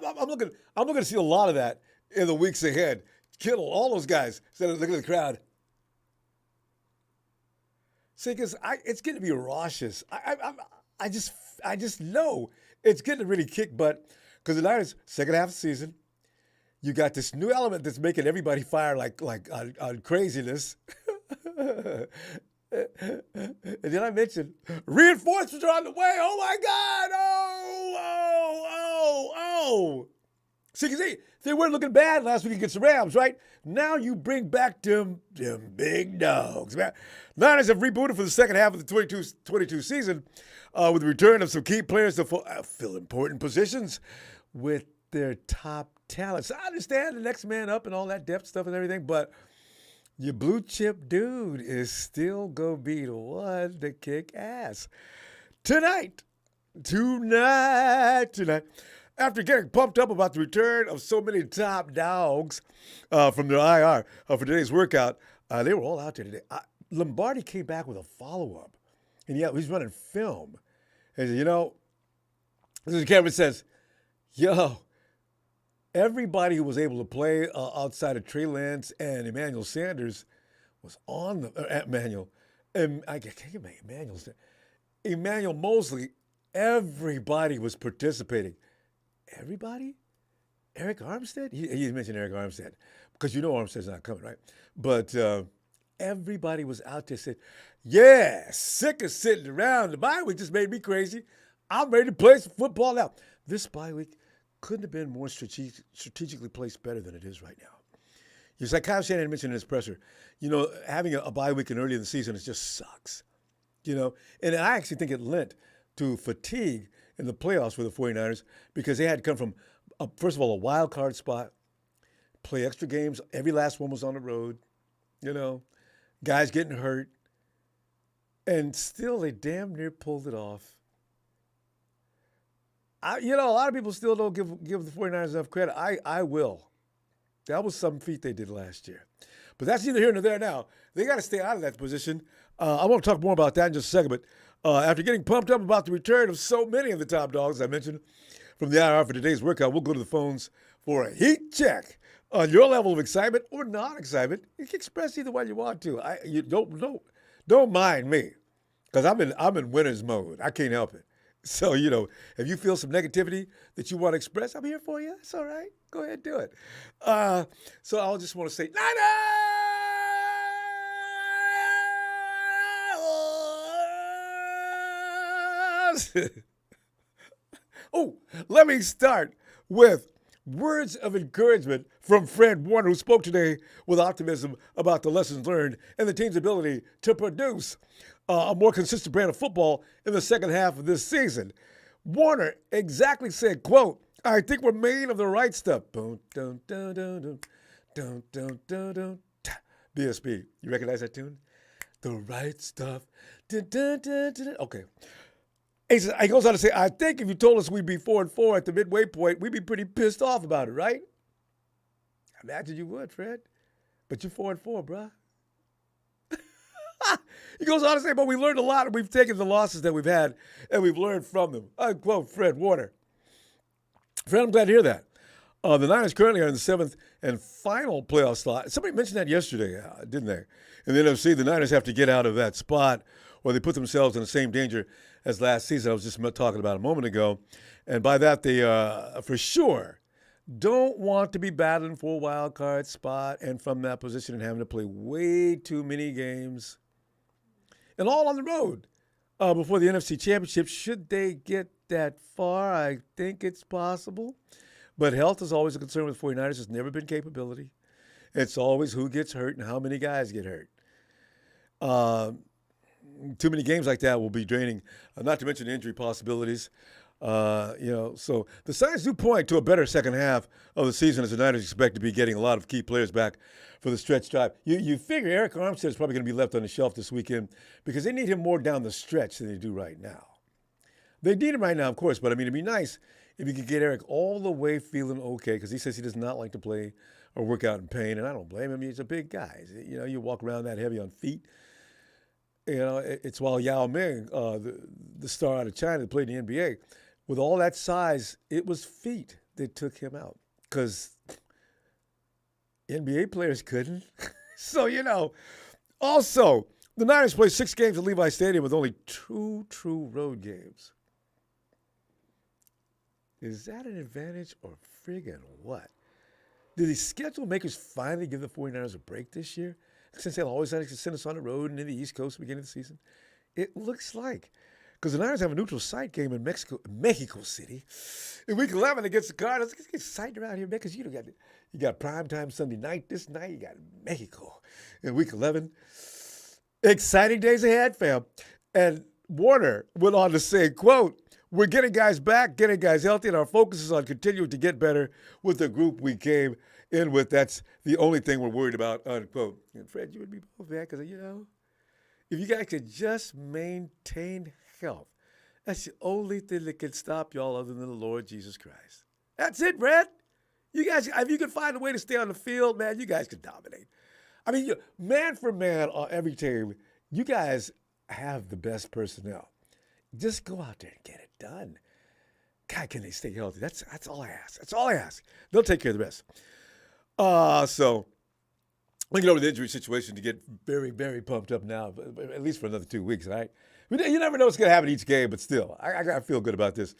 I'm looking to see a lot of that in the weeks ahead. Kittle, all those guys. So look at the crowd. See, because it's getting to be raucous. I just know it's getting to really kick butt. Because the Niners, second half of the season, you got this new element that's making everybody fire like on craziness. And then I mentioned reinforcements are on the way. Oh my God! Oh! See, because they weren't looking bad last week against the Rams, right? Now you bring back them big dogs, man. Niners have rebooted for the second half of the 22 season with the return of some key players to fill important positions with their top talents. I understand the next man up and all that depth stuff and everything, but your blue chip dude is still going to be the one to kick ass. Tonight. After getting pumped up about the return of so many top dogs from their IR for today's workout, they were all out there today. Lombardi came back with a follow-up. And yeah, he's running film. And this is Kevin says, everybody who was able to play outside of Trey Lance and Emmanuel Sanders was on the Emmanuel. And I can't Emmanuel Mosley. Everybody was participating. Everybody? Eric Armstead? He mentioned Eric Armstead because Armstead's not coming, right? But everybody was out there saying, yeah, sick of sitting around. The bye week just made me crazy. I'm ready to play some football now. This bye week couldn't have been more strategically placed better than it is right now. It's like Kyle Shanahan mentioned in his presser, having a bye week early in the season, it just sucks. And I actually think it lent to fatigue in the playoffs for the 49ers because they had to come from, first of all, a wild card spot, play extra games. Every last one was on the road, guys getting hurt. And still, they damn near pulled it off. A lot of people still don't give the 49ers enough credit. I will. That was some feat they did last year. But that's neither here nor there now. They got to stay out of that position. I want to talk more about that in just a second. But after getting pumped up about the return of so many of the top dogs I mentioned from the IR for today's workout, we'll go to the phones for a heat check on your level of excitement or non-excitement. You can express either way you want to. You don't mind me because I'm in winner's mode. I can't help it. So, if you feel some negativity that you want to express, I'm here for you. It's all right. Go ahead and do it. So I'll just want to say, Niners! Oh, let me start with words of encouragement from Fred Warner, who spoke today with optimism about the lessons learned and the team's ability to produce a more consistent brand of football in the second half of this season. Warner exactly said, quote, I think we're made of the right stuff. BSB. You recognize that tune? The right stuff. Okay. He goes on to say, I think if you told us we'd be 4-4 at the midway point, we'd be pretty pissed off about it, right? I imagine you would, Fred. But you're 4-4, bruh. He goes on to say, but we learned a lot and we've taken the losses that we've had and we've learned from them. Unquote, Fred Warner. Fred, I'm glad to hear that. The Niners currently are in the seventh and final playoff slot. Somebody mentioned that yesterday, didn't they? In the NFC, the Niners have to get out of that spot or they put themselves in the same danger as last season I was just talking about a moment ago. And by that, they for sure don't want to be battling for a wild card spot and from that position and having to play way too many games. And all on the road before the NFC Championship. Should they get that far, I think it's possible. But health is always a concern with 49ers. It's never been capability. It's always who gets hurt and how many guys get hurt. Too many games like that will be draining, not to mention injury possibilities. So the signs do point to a better second half of the season as the Niners expect to be getting a lot of key players back for the stretch drive. You figure Eric Armstead is probably going to be left on the shelf this weekend because they need him more down the stretch than they do right now. They need him right now, of course, but it'd be nice if you could get Eric all the way feeling okay because he says he does not like to play or work out in pain, and I don't blame him. He's a big guy. You walk around that heavy on feet. It's while Yao Ming, the star out of China that played in the NBA, with all that size, it was feet they took him out because NBA players couldn't. So, also, the Niners played 6 games at Levi Stadium with only 2 true road games. Is that an advantage or friggin' what? Did the schedule makers finally give the 49ers a break this year? Since they'll always have to send us on the road and in the East Coast at the beginning of the season? It looks like. Because the Niners have a neutral site game in Mexico City. In Week 11 against the Cardinals. Let's get excited around here, man, because you got primetime Sunday night. This night, you got Mexico in Week 11. Exciting days ahead, fam. And Warner went on to say, quote, "We're getting guys back, getting guys healthy, and our focus is on continuing to get better with the group we came in with. That's the only thing we're worried about," unquote. And Fred, you would be both back because, if you guys could just maintain health, that's the only thing that can stop y'all other than the Lord Jesus Christ. That's it, Fred. You guys, if you can find a way to stay on the field, man, you guys can dominate. I mean, man for man on every team, you guys have the best personnel. Just go out there and get it done. God, can they stay healthy? That's all I ask. That's all I ask. They'll take care of the rest. So we get over the injury situation to get very, very pumped up now, at least for another 2 weeks, all right? You never know what's going to happen each game, but still, I feel good about this.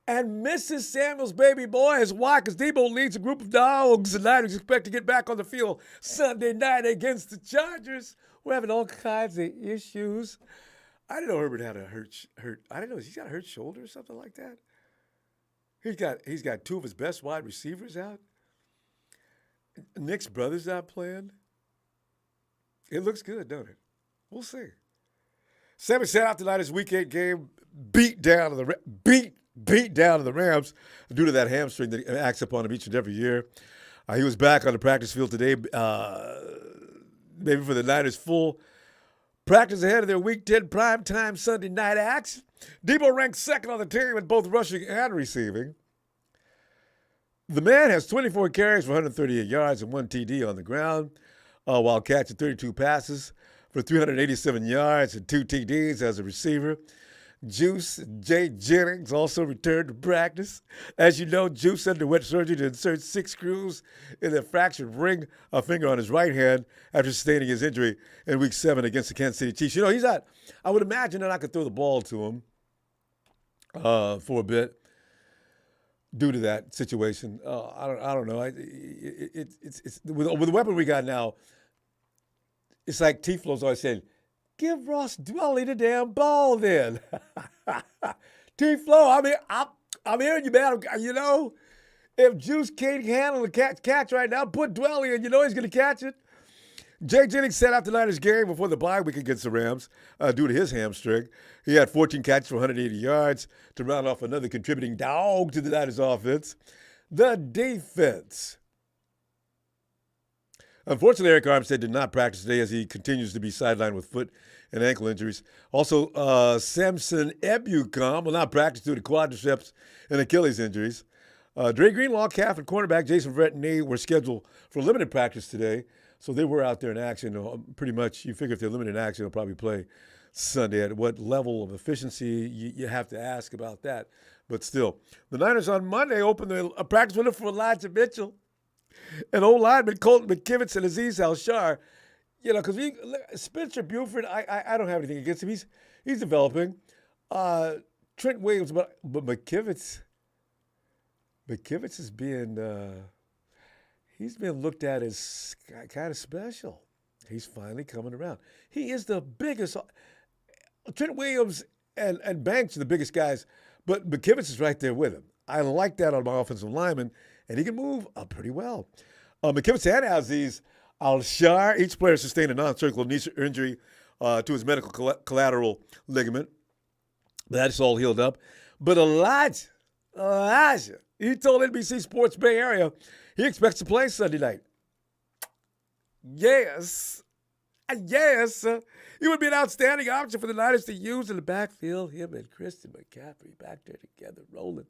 And Mrs. Samuel's baby boy is why, because Debo leads a group of dogs. The Niners expect to get back on the field Sunday night against the Chargers. We're having all kinds of issues. I didn't know Herbert had a hurt. I didn't know he's got a hurt shoulder or something like that. He's got 2 of his best wide receivers out. Nick's brother's not playing. It looks good, don't it? We'll see. Sammy sat out tonight his Week 8 game, beat down to the Rams due to that hamstring that acts upon him each and every year. He was back on the practice field today, maybe for the Niners' full practice ahead of their Week 10 primetime Sunday night action. Debo ranked second on the team in both rushing and receiving. The man has 24 carries for 138 yards and 1 TD on the ground, while catching 32 passes for 387 yards and 2 TDs as a receiver. Juice J. Jennings also returned to practice. As you know, Juice underwent surgery to insert 6 screws in a fractured ring finger on his right hand after sustaining his injury in Week 7 against the Kansas City Chiefs. He's not, I would imagine that I could throw the ball to him for a bit due to that situation. I don't know. It's with the weapon we got now, it's like T-Flow's always saying, give Ross Dwelly the damn ball then. T-Flow, I'm hearing you, man. If Juice can't handle the catch right now, put Dwelly in. He's going to catch it. Jay Jennings sat out the Niners game before the bye week against the Rams due to his hamstring. He had 14 catches for 180 yards to round off another contributing dog to the Niners offense. The defense. Unfortunately, Eric Armstead did not practice today as he continues to be sidelined with foot and ankle injuries. Also, Samson Ebukam will not practice due to quadriceps and Achilles injuries. Dre Greenlaw, calf and cornerback Jason Verrett and knee were scheduled for limited practice today. So they were out there in action. Pretty much, you figure if they're limited in action, they'll probably play Sunday. At what level of efficiency, you have to ask about that. But still, the Niners on Monday opened a practice window for Elijah Mitchell and old lineman Colton McKivitz and Azeez Al-Shar. Because Spencer Buford, I don't have anything against him. He's developing. Trent Williams, but McKivitz is being he's been looked at as kind of special. He's finally coming around. He is the biggest. Trent Williams and Banks are the biggest guys, but McKivitz is right there with him. I like that on my offensive lineman, and he can move pretty well. McKivitz and Azeez Al-Shar, each player sustained a non-surgical knee injury to his medical collateral ligament. That's all healed up. But Elijah, he told NBC Sports Bay Area he expects to play Sunday night. Yes. He would be an outstanding option for the Niners to use in the backfield. Him and Christian McCaffrey back there together rolling.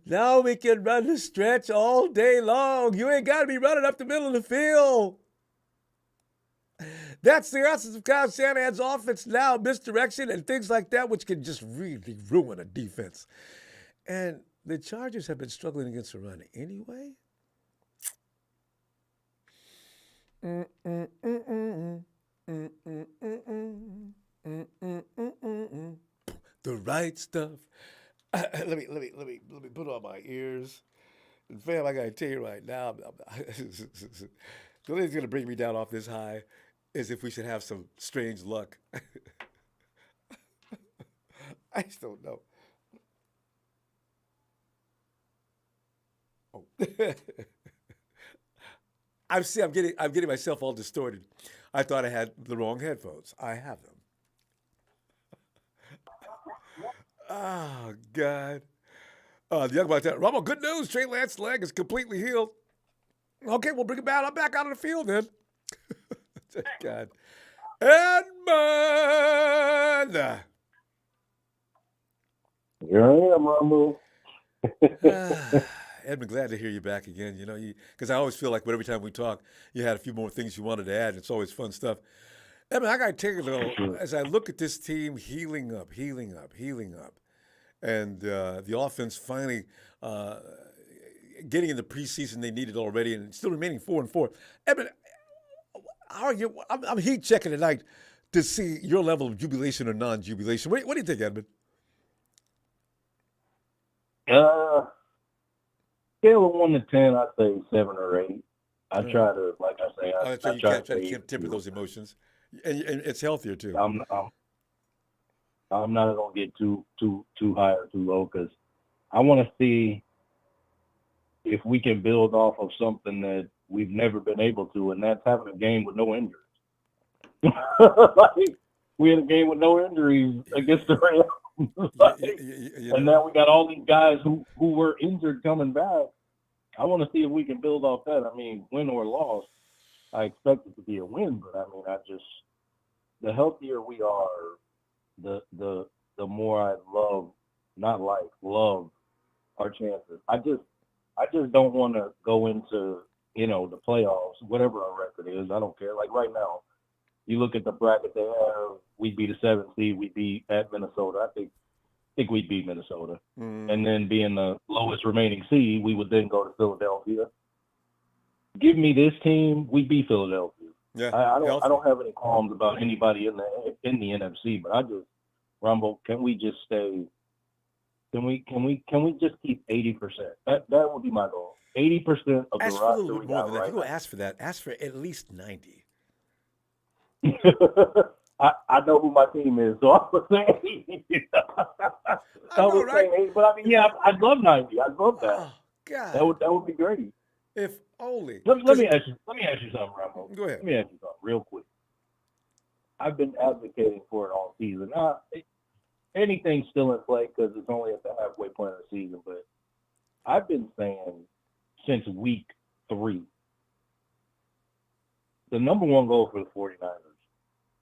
Now we can run the stretch all day long. You ain't got to be running up the middle of the field. That's the essence of Kyle Shanahan's offense now, misdirection and things like that, which can just really ruin a defense. And the Chargers have been struggling against the run anyway. Mm, mm, mm, mm, mm, mm, mm, mm, mm, mm, mm, mm. The right stuff. Let me put on my ears. And fam, I gotta tell you right now, the only thing's gonna bring me down off this high is if we should have some strange luck. I just don't know. Oh. I'm getting myself all distorted. I thought I had the wrong headphones. I have them. Oh God. The young about that. Ronbo, good news. Trey Lance's leg is completely healed. Okay, we'll bring him back. I'm back out on the field then. God. Edmund. Here I am, Ronbo. Edmund, glad to hear you back again. Because I always feel like every time we talk, you had a few more things you wanted to add. And it's always fun stuff. Edmund, I got to take a little, Sure. as I look at this team healing up, healing up, healing up, and the offense finally getting in the preseason they needed already and still remaining 4-4. Edmund, how are you? I'm heat checking tonight to see your level of jubilation or non-jubilation. What do you think, Edmund? Uh, Scale of 1 to 10, I'd say 7 or 8. I Uh, try to, like I say, oh, so I you try can't to try to stay temper even. those emotions, and it's healthier too. I'm, I'm, I'm not gonna get too high or too low because I want to see if we can build off of something that we've never been able to, and that's having a game with no injuries. Like, we had a game with no injuries against the Rams. You, Like, you and know, now we got all these guys who were injured coming back. I want to see if we can build off that. I mean, win or loss, I expect it to be a win, but I mean, the healthier we are, the more I love our chances. I just don't want to go into the playoffs, whatever our record is. I don't care. Like right now, you look at the bracket they have. We beat a 7th seed. We beat at Minnesota. I think we beat Minnesota, and mm, then being the lowest remaining seed, we would then go to Philadelphia. Give me this team, we beat Philadelphia. yeah, I don't healthy. have any qualms about anybody in the NFC, but I just Rumble, can we just stay? Can we just keep 80%? That would be my goal. 80% of the Ask for a little roster bit we more got than that. If right you're gonna ask for that, ask for at least 90. now. I know who my team is, so I would say I I know, would right? say 80, but I mean, yeah, I'd love 90. I'd love that. Oh That God, would that would be great. if only. Let Because me ask you something, Rambo. go ahead. Let me ask you something real quick. I've been advocating for it all season. Anything's still in play because it's only at the halfway point of the season, but I've been saying since week 3, the number one goal for the 49ers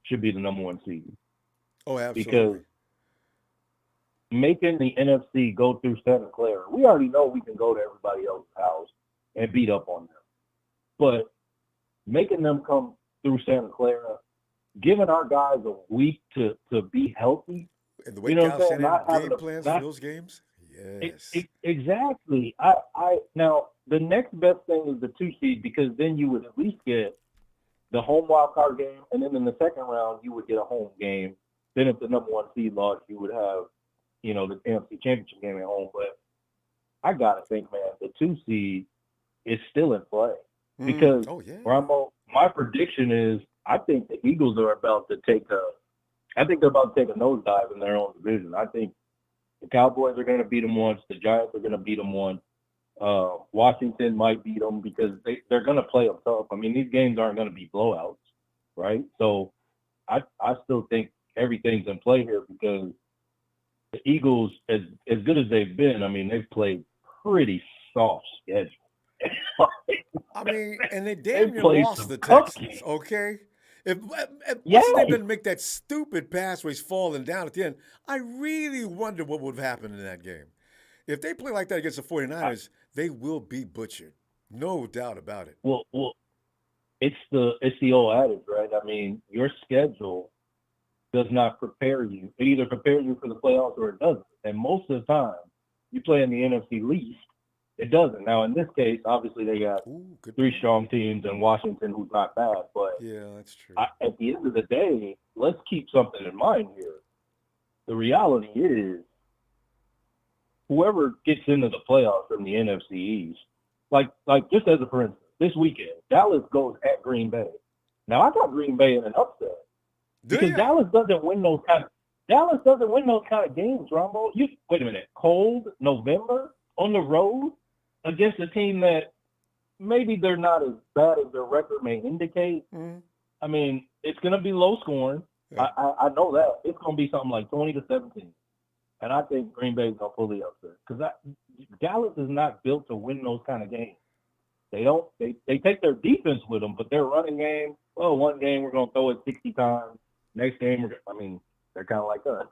should be the number 1 seed Oh, because absolutely. making the NFC go through Santa Clara, we already know we can go to everybody else's house and beat up on them. But making them come through Santa Clara, giving our guys a week to be healthy, And the way you know what Cal I'm saying? Shanahan Not having game to plans for not those games, yes. exactly. I now the next best thing is the 2 seed because then you would at least get the home wild card game, and then in the second round you would get a home game. Then if the number 1 seed lost, you would have the NFC Championship game at home. But I gotta think, man, the 2 seed is still in play because Oh yeah. Rambo. My prediction is I think the Eagles are about to take a. I think they're about to take a nosedive in their own division. I think the Cowboys are going to beat them once. The Giants are going to beat them once. Washington might beat them because they're going to play them tough. I mean, these games aren't going to be blowouts, right? So I still think everything's in play here because the Eagles, as good as they've been, I mean, they've played pretty soft schedule. I mean, and they damn They've near played lost some the Texans. cupcakes. Okay, if Yes. what's his name didn't make that stupid pass where he's falling down at the end, I really wonder what would have happened in that game. If they play like that against the I, 49ers, they will be butchered. No doubt about it. well, it's the old adage, right? I mean, your schedule does not prepare you. It either prepares you for the playoffs or it doesn't. And most of the time, you play in the NFC least, it doesn't. Now, in this case, obviously they got Ooh, good three point. strong teams and Washington, who's not bad. But Yeah, that's true. at the end of the day, let's keep something in mind here. The reality is, whoever gets into the playoffs from the NFC East, like just as a for instance, this weekend, Dallas goes at Green Bay. Now, I got Green Bay in an upset Do because you? Dallas doesn't win those kind of games, Ronbo. You wait a minute, cold November on the road against a team that maybe they're not as bad as their record may indicate. Mm-hmm. I mean, it's going to be low scoring. Yeah. I know that. It's going to be something like 20-17. And I think Green Bay's going to pull the upset because Dallas is not built to win those kind of games. They don't. They take their defense with them, but their running game, well, one game we're going to throw it 60 times. Next game, they're kind of like us.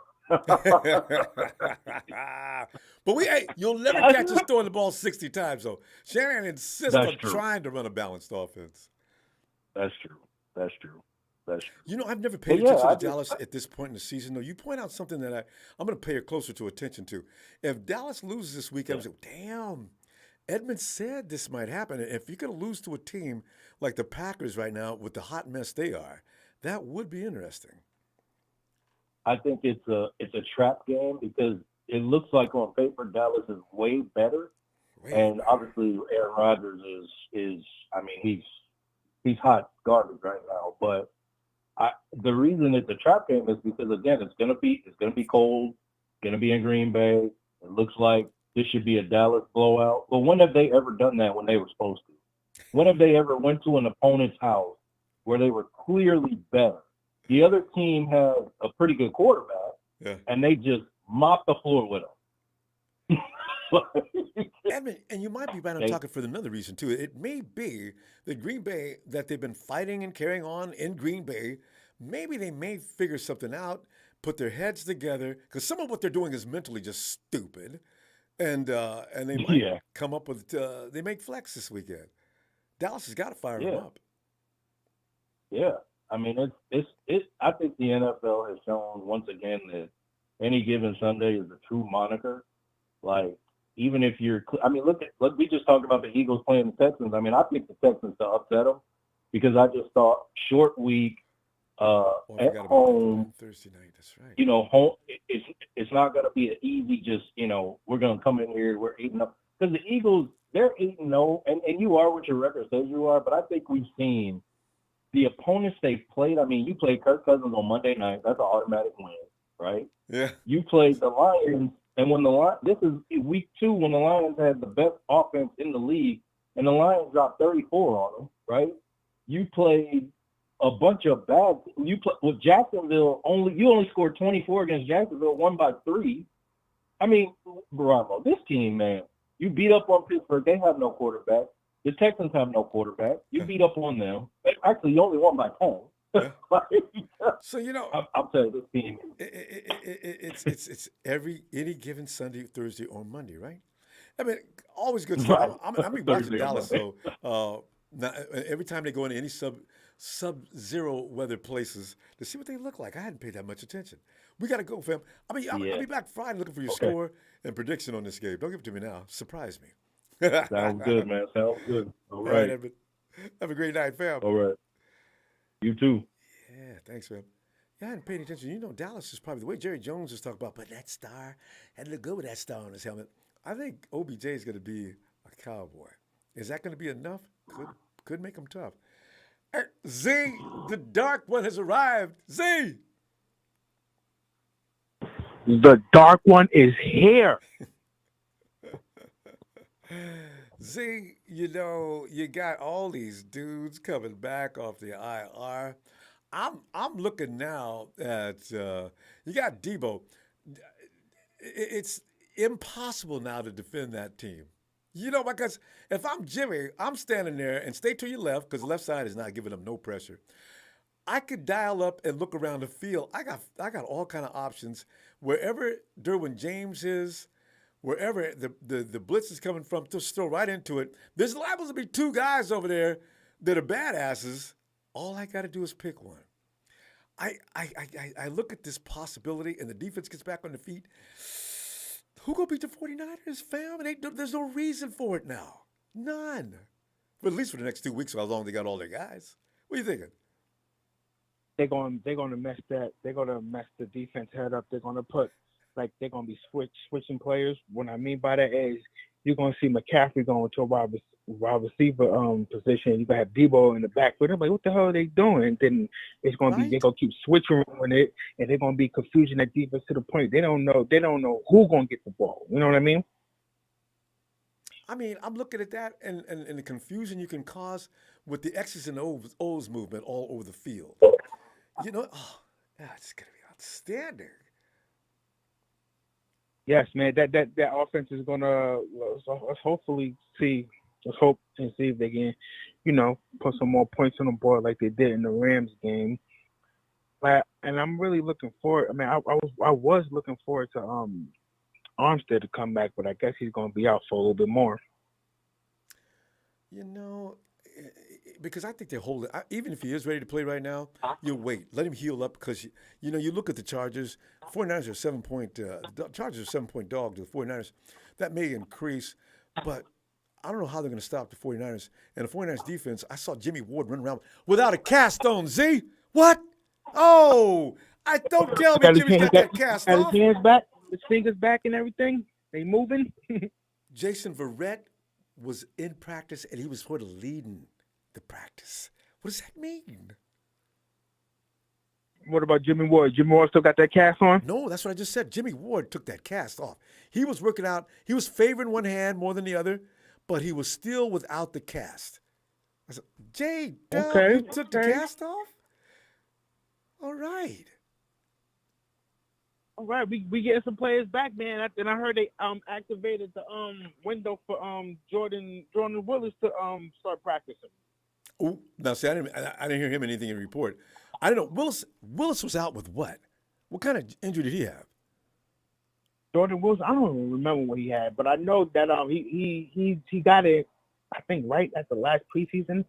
But you'll never catch us throwing the ball 60 times, though. Shanahan insists That's on true. trying to run a balanced offense. That's true. That's true. That's true. You know, I've never paid attention to Dallas at this point in the season, though. You point out something that I'm going to pay closer to attention to. If Dallas loses this weekend, I'm like, damn, Edmonds said this might happen. If you're going to lose to a team like the Packers right now with the hot mess they are, that would be interesting. I think it's a trap game because it looks like on paper Dallas is way better, and obviously Aaron Rodgers is I mean he's hot garbage right now. But the reason it's a trap game is because again it's gonna be cold, gonna be in Green Bay. It looks like this should be a Dallas blowout. But when have they ever done that when they were supposed to? When have they ever went to an opponent's house where they were clearly better? The other team has a pretty good quarterback, and they just mop the floor with them. And you might be right on talking for another reason, too. It may be that Green Bay, that they've been fighting and carrying on in Green Bay, maybe they may figure something out, put their heads together, because some of what they're doing is mentally just stupid, and they might come up with, they make flex this weekend. Dallas has got to fire them up. Yeah. I mean, I think the NFL has shown once again that any given Sunday is a true moniker. Like, even if we just talked about the Eagles playing the Texans. I mean, I picked the Texans to upset them because I just thought short week at home. Thursday night, that's right. You know, home. It's not going to be an easy just, we're going to come in here, we're 8-0. Because the Eagles, they're 8-0, and you are what your record says you are, but I think we've seen the opponents they've played. I mean, you played Kirk Cousins on Monday night. That's an automatic win, right? Yeah. You played the Lions, and this is week 2 when the Lions had the best offense in the league, and the Lions dropped 34 on them, right? You played a bunch of bad. With Jacksonville, you only scored 24 against Jacksonville, won by 3. I mean, Bravo, this team, man, you beat up on Pittsburgh. They have no quarterback. The Texans have no quarterback. You beat up on them. Actually, you only won by 10. Yeah. So I'll tell you, this team. It's any given Sunday, Thursday, or Monday, right? I mean, always good stuff. I'm watching Dallas, so now, every time they go into any sub-zero weather places to see what they look like. I hadn't paid that much attention. We got to go, fam. I'll be back Friday looking for your score and prediction on this game. Don't give it to me now. Surprise me. Sounds good, man. Sounds good. All right. Have a great night, fam. All right. You too. Yeah, thanks, fam. Yeah, I hadn't paid attention. Dallas is probably the way Jerry Jones was talking about, but that star had to look good with that star on his helmet. I think OBJ is going to be a Cowboy. Is that going to be enough? Could make him tough. Z, the dark one has arrived. Z! The dark one is here. Z, you got all these dudes coming back off the IR. I'm looking now at you got Debo. It's impossible now to defend that team. Because if I'm Jimmy, I'm standing there and stay to your left because the left side is not giving them no pressure. I could dial up and look around the field. I got all kind of options. Wherever Derwin James is, wherever the blitz is coming from, just throw right into it. There's liable to be 2 guys over there that are badasses. All I got to do is pick one. I look at this possibility, and the defense gets back on the feet. Who gonna beat the 49ers, fam? There's no reason for it now. None. But at least for the next 2 weeks, how long they got all their guys. What are you thinking? They're gonna mess the defense head up. They're gonna put they're gonna be switching players. What I mean by that is you're gonna see McCaffrey going to a wide receiver position. You're gonna have Debo in the backfield. They're like, what the hell are they doing? And then it's gonna be they're gonna keep switching on it, and they're gonna be confusion at defense to the point they don't know who's gonna get the ball. You know what I mean? I mean, I'm looking at that and the confusion you can cause with the X's and O's movement all over the field. You know, it's gonna be outstanding. Yes, man. That offense is gonna let's hopefully see. Let's hope and see if they can, put some more points on the board like they did in the Rams game. And I'm really looking forward. I mean, I was looking forward to Armstead to come back, but I guess he's gonna be out for a little bit more. Because I think they're holding. Even if he is ready to play right now, you wait, let him heal up. Because you look at the Chargers. 49ers are 7-point. The Chargers are 7-point dog to the 49ers. That may increase, but I don't know how they're going to stop the 49ers. And the 49ers defense. I saw Jimmy Ward run around without a cast on. Z, what? Oh, I don't tell me Jimmy's got that cast off. His hands back, his fingers back, and everything. They moving. Jason Verrett was in practice, and he was sort of leading the practice. What does that mean? What about Jimmy Ward? Jimmy Ward still got that cast on? No, that's what I just said. Jimmy Ward took that cast off. He was working out. He was favoring one hand more than the other, but he was still without the cast. I said, Jay, you took the cast off? All right. All right, we getting some players back, man. And I heard they activated the window for Jordan Willis to start practicing. Oh, now see, I didn't hear him anything in the report. I don't know. Willis was out with what? What kind of injury did he have? Jordan Willis, I don't even remember what he had, but I know that he got it, I think, right at the last preseason,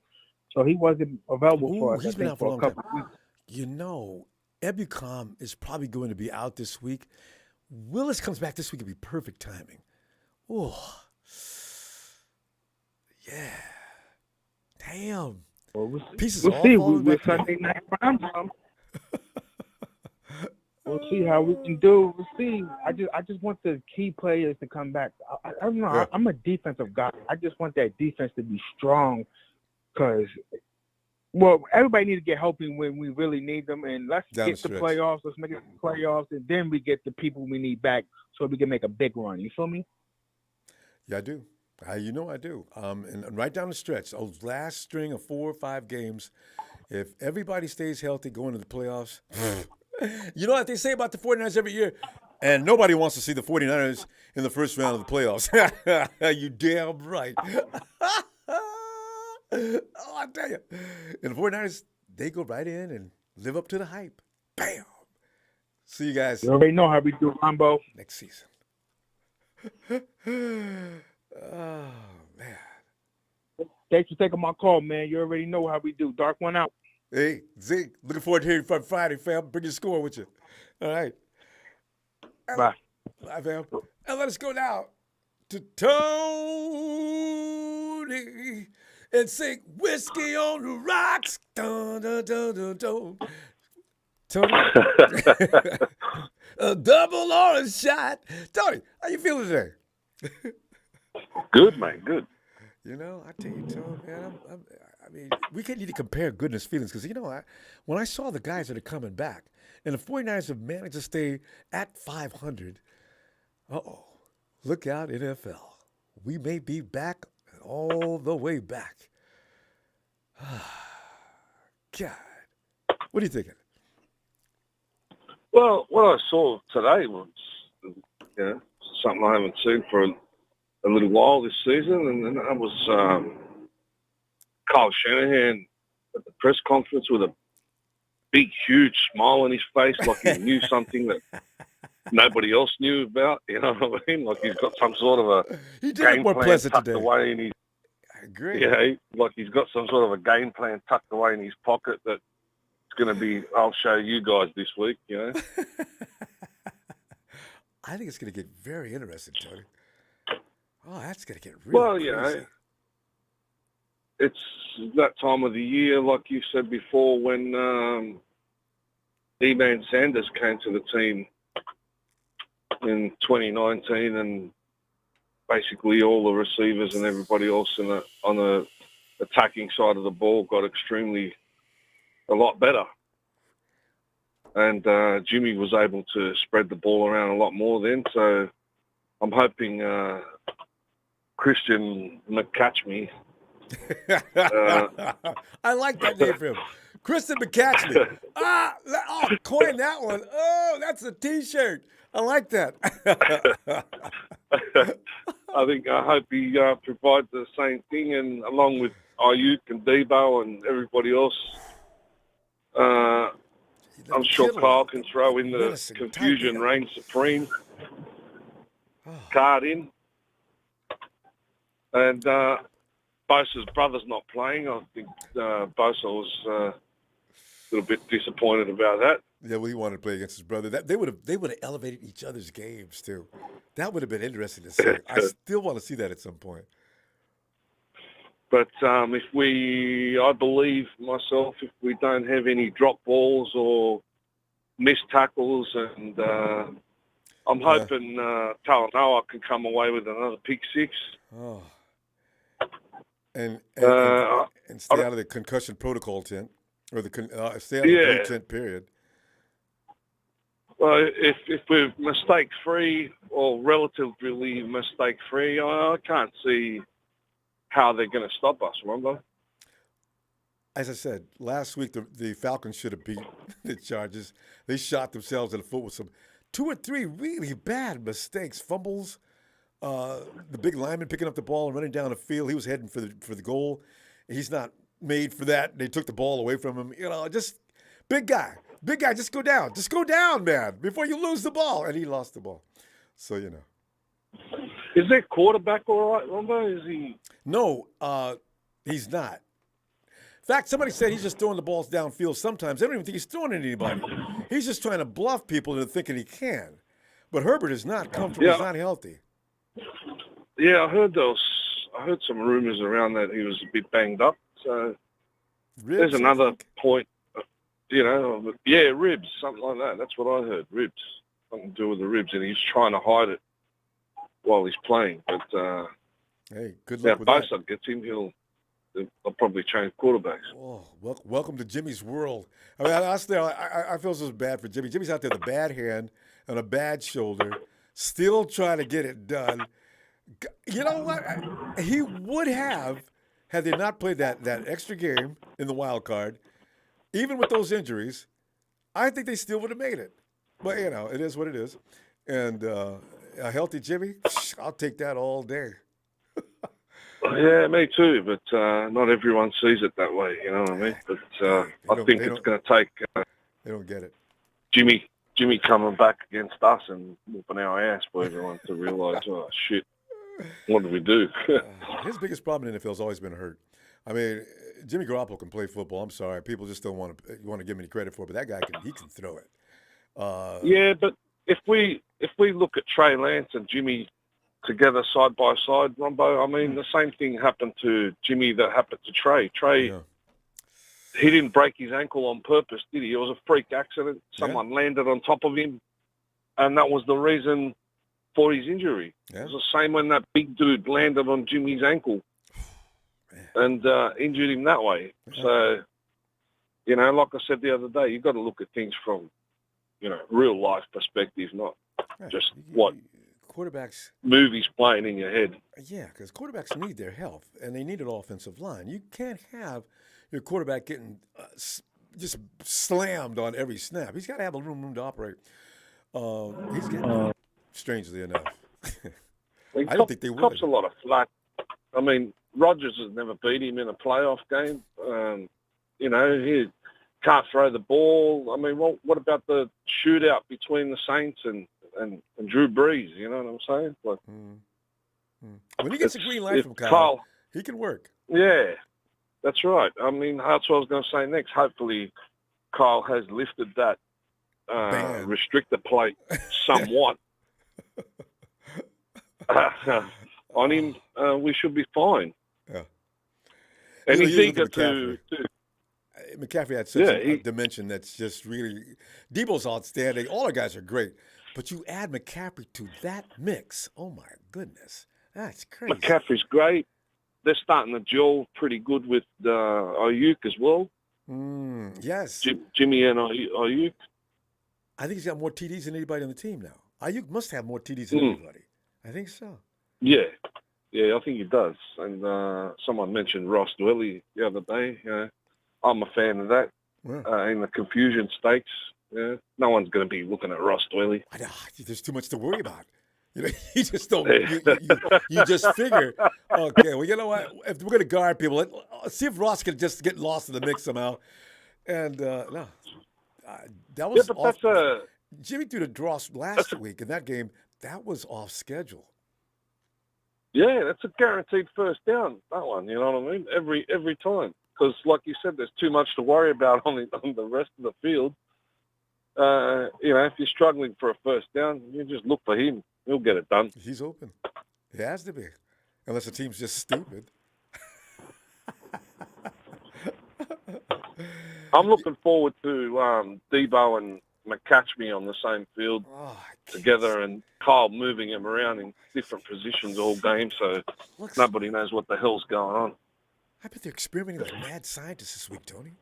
so he wasn't available for us. He's been out for a long time. Ebukam is probably going to be out this week. Willis comes back this week. It'll be perfect timing. Oh, yeah. Damn. Well, Pieces we'll all see. falling We're back Sunday night prime time. We'll see how we can do. We'll see. I just want the key players to come back. I don't know. Yeah. I'm a defensive guy. I just want that defense to be strong because, everybody needs to get healthy when we really need them. And let's get the playoffs. Let's make it the playoffs. And then we get the people we need back so we can make a big run. You feel me? Yeah, I do. I do. And right down the stretch, those last string of 4 or 5 games, if everybody stays healthy going to the playoffs, you know what they say about the 49ers every year? And nobody wants to see the 49ers in the first round of the playoffs. You damn right. Oh, I tell you. And the 49ers, they go right in and live up to the hype. Bam. See you guys. You already know how we do, Ronbo. Next season. Oh, man. Thanks for taking my call, man. You already know how we do. Dark one out. Hey, Zeke, looking forward to hearing from Friday, fam. Bring your score with you. All right. Bye. Bye, fam. And let us go now to Tony and sing Whiskey on the Rocks. Dun, dun, dun, dun, dun. Tony. A double or a shot. Tony, how you feeling today? Good, man. Good. I tell you, Tony, man, I mean, we can't need to compare goodness feelings because, when I saw the guys that are coming back and the 49ers have managed to stay at 500, look out, NFL. We may be back all the way back. God. What are you thinking? Well, what I saw today was, something I haven't seen for a little while this season, and that was Kyle Shanahan at the press conference with a big, huge smile on his face, like he knew something that nobody else knew about. You know what I mean? Like he's got some sort of a game plan tucked away in his. I agree. Yeah, like he's got some sort of a game plan tucked away in his pocket that it's going to be. I'll show you guys this week. I think it's going to get very interesting, Tony. Oh, that's going to get really Well, crazy. you know, it's that time of the year, like you said before, when E-Man Sanders came to the team in 2019, and basically all the receivers and everybody else on the attacking side of the ball got a lot better. And Jimmy was able to spread the ball around a lot more then. So I'm hoping Christian McCatchme. I like that name for him. Kristen McCatchley. Coin that one. Oh, that's a T-shirt. I like that. I hope he provides the same thing, and along with Ayuk and Debo and everybody else, I'm sure Kyle can throw in the confusion reigns supreme card in. And Bosa's brother's not playing. I think Bosa was a little bit disappointed about that. Yeah, well, he wanted to play against his brother. They would have elevated each other's games too. That would have been interesting to see. I still want to see that at some point. But I believe myself, if we don't have any drop balls or missed tackles, and I'm hoping Talanoa can come away with another pick six. Oh. And stay out of the concussion protocol tent, or stay out of the blue tent period. Well, if we're mistake-free or relatively mistake-free, I can't see how they're going to stop us, Ronbo. As I said, last week the Falcons should have beat the Chargers. They shot themselves in the foot with 2 or 3 really bad mistakes, fumbles. The big lineman picking up the ball and running down the field. He was heading for the goal. He's not made for that. They took the ball away from him. Just big guy, just go down. Just go down, man, before you lose the ball. And he lost the ball. So, Is their quarterback all right, Ronbo? Is he? No, he's not. In fact, somebody said he's just throwing the balls downfield sometimes. I don't even think he's throwing at anybody. He's just trying to bluff people into thinking he can. But Herbert is not comfortable. Yeah. He's not healthy. Yeah, I heard some rumors around that he was a bit banged up. So there's another point, ribs, something like that. That's what I heard, ribs, something to do with the ribs, and he's trying to hide it while he's playing. But hey, good luck with that. Bosa gets him, they'll probably change quarterbacks. Oh, welcome to Jimmy's world. I mean, I feel so bad for Jimmy. Jimmy's out there with a bad hand and a bad shoulder, still trying to get it done. You know what? He would have, had they not played that extra game in the wild card, even with those injuries, I think they still would have made it. But, it is what it is. And a healthy Jimmy, I'll take that all day. Yeah, me too, but not everyone sees it that way, you know what I mean? But I think it's going to take they don't get it. Jimmy coming back against us and whooping our ass for everyone to realise, oh, shit, what do we do? His biggest problem in the NFL has always been hurt. I mean, Jimmy Garoppolo can play football. I'm sorry. People just don't want to give him any credit for it, but that guy can throw it. Yeah, but if we look at Trey Lance and Jimmy together side by side, Ronbo, I mean, the same thing happened to Jimmy that happened to Trey. He didn't break his ankle on purpose, did he? It was a freak accident. Someone landed on top of him, and that was the reason for his injury. It was the same when that big dude landed on Jimmy's ankle and injured him that way. So, like I said the other day, you've got to look at things from, real life perspective, not just what quarterbacks movies playing in your head. Yeah, because quarterbacks need their health, and they need an offensive line. You can't have your quarterback getting just slammed on every snap. He's got to have a room to operate. He's getting strangely enough. I don't think they would. Cops a lot of flack. I mean, Rodgers has never beat him in a playoff game. He can't throw the ball. I mean, what about the shootout between the Saints and Drew Brees? You know what I'm saying? Like, when he gets a green light from Kyle, he can work. Yeah, that's right. I mean, that's what I was going to say next. Hopefully, Kyle has lifted that restrictor plate somewhat. on him, we should be fine. Yeah. And You he's look eager at McCaffrey. to McCaffrey had such yeah, a dimension that's just really. Debo's outstanding. All our guys are great. But you add McCaffrey to that mix. Oh, my goodness. That's crazy. McCaffrey's great. They're starting to gel pretty good with Ayuk as well. Yes. Jimmy and Ayuk. I think he's got more TDs than anybody on the team now. Ayuk must have more TDs than anybody. I think so. Yeah. Yeah, I think he does. And someone mentioned Ross Dwelly the other day. I'm a fan of that. Yeah. In the confusion stakes, no one's going to be looking at Ross Dwelly. There's too much to worry about. You know, you just don't. You just figure, okay, well, you know what? If we're going to guard people, let's see if Ross can just get lost in the mix somehow. And no, that was off. Jimmy threw the draw last week in that game. That was off schedule. Yeah, that's a guaranteed first down. That one, you know what I mean? Every time, because like you said, there's too much to worry about on the rest of the field. If you're struggling for a first down, you just look for him. He'll get it done. He's open. He has to be, unless the team's just stupid. I'm looking forward to Debo and McCatchme on the same field together, and Kyle moving him around in different positions all game, so nobody knows what the hell's going on. I bet they're experimenting with mad scientists this week, Tony.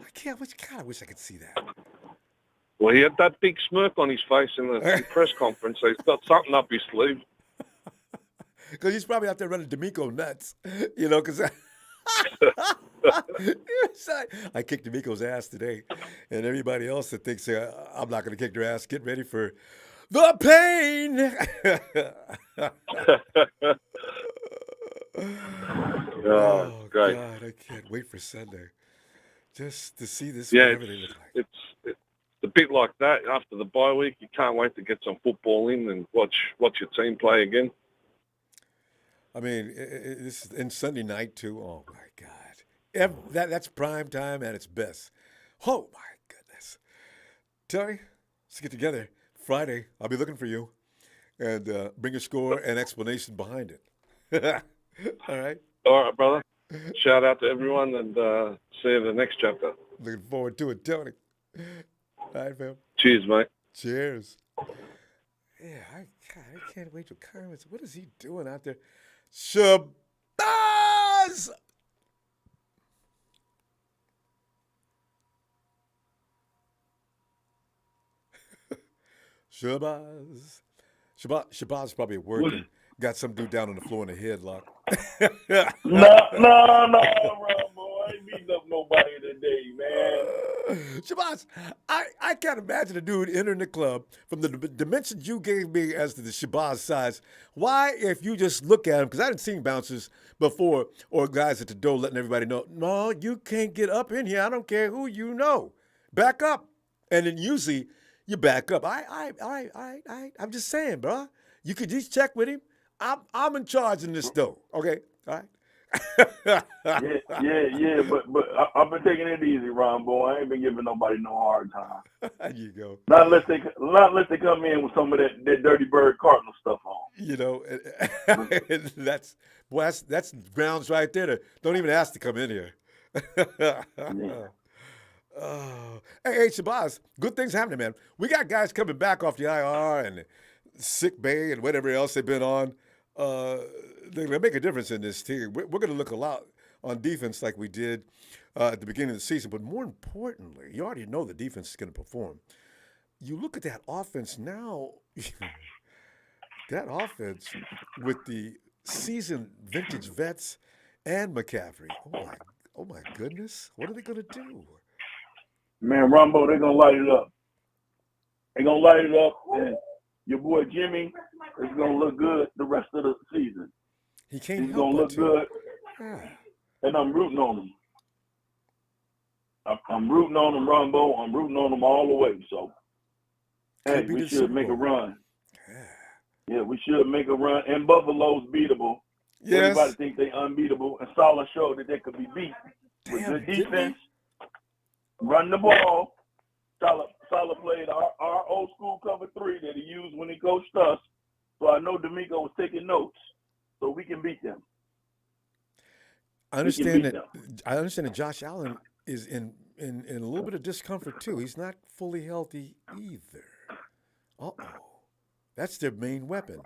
I kind of wish I could see that. Well, he had that big smirk on his face in the press conference, so he's got something up his sleeve. Because he's probably out there running D'Amico nuts, because I kicked D'Amico's ass today, and everybody else that thinks I'm not going to kick their ass, get ready for the pain. Oh, great. God, I can't wait for Sunday just to see this. Yeah, whatever they look like. It's a bit like that after the bye week. You can't wait to get some football in and watch your team play again. I mean, this is in Sunday night too. Oh my God, that's prime time at its best. Oh my goodness, Tony, let's get together Friday. I'll be looking for you, and bring a score and explanation behind it. All right. All right, brother. Shout out to everyone, and see you in the next chapter. Looking forward to it, Tony. All right, fam. Cheers, mate. Cheers. Yeah, I can't wait to comments. What is he doing out there? Shabazz! Shabazz. Shabazz probably working. Got some dude down on the floor in a headlock. No, Ronbo. I ain't beating up nobody today, man. Shabazz, I can't imagine a dude entering the club from the dimensions you gave me as to the Shabazz size. Why, if you just look at him, because I hadn't seen bouncers before or guys at the door letting everybody know, no, you can't get up in here. I don't care who you know. Back up. And then usually you back up. I'm just saying, bro. You could just check with him. I'm in charge in this though. Okay, all right. yeah, but I've been taking it easy, Ronbo. I ain't been giving nobody no hard time. There you go. Not unless they come in with some of that Dirty Bird Cardinal stuff on. That's grounds right there. Don't even ask to come in here. Yeah. Hey, Shabazz, good things happening, man. We got guys coming back off the IR and sick bay and whatever else they've been on. They're going to make a difference in this team. We're going to look a lot on defense like we did at the beginning of the season. But more importantly, you already know the defense is going to perform. You look at that offense now, that offense with the seasoned vintage vets and McCaffrey. Oh my goodness. What are they going to do? Man, Ronbo, they're going to light it up. They're going to light it up. And your boy Jimmy is going to look good the rest of the season. He's going to look good. Yeah. And I'm rooting on him. I'm rooting on him, Ronbo. I'm rooting on him all the way. So, hey, we should make a run. Yeah, we should make a run. And Buffalo's beatable. Yes. Everybody thinks they unbeatable. And Salah showed that they could be beat. With good defense, run the ball. Salah played our old school cover 3 that he used when he coached us. So I know D'Amico was taking notes, so we can beat them. I understand beat that. I understand that Josh Allen is in a little bit of discomfort too. He's not fully healthy either. Uh oh, that's their main weapon.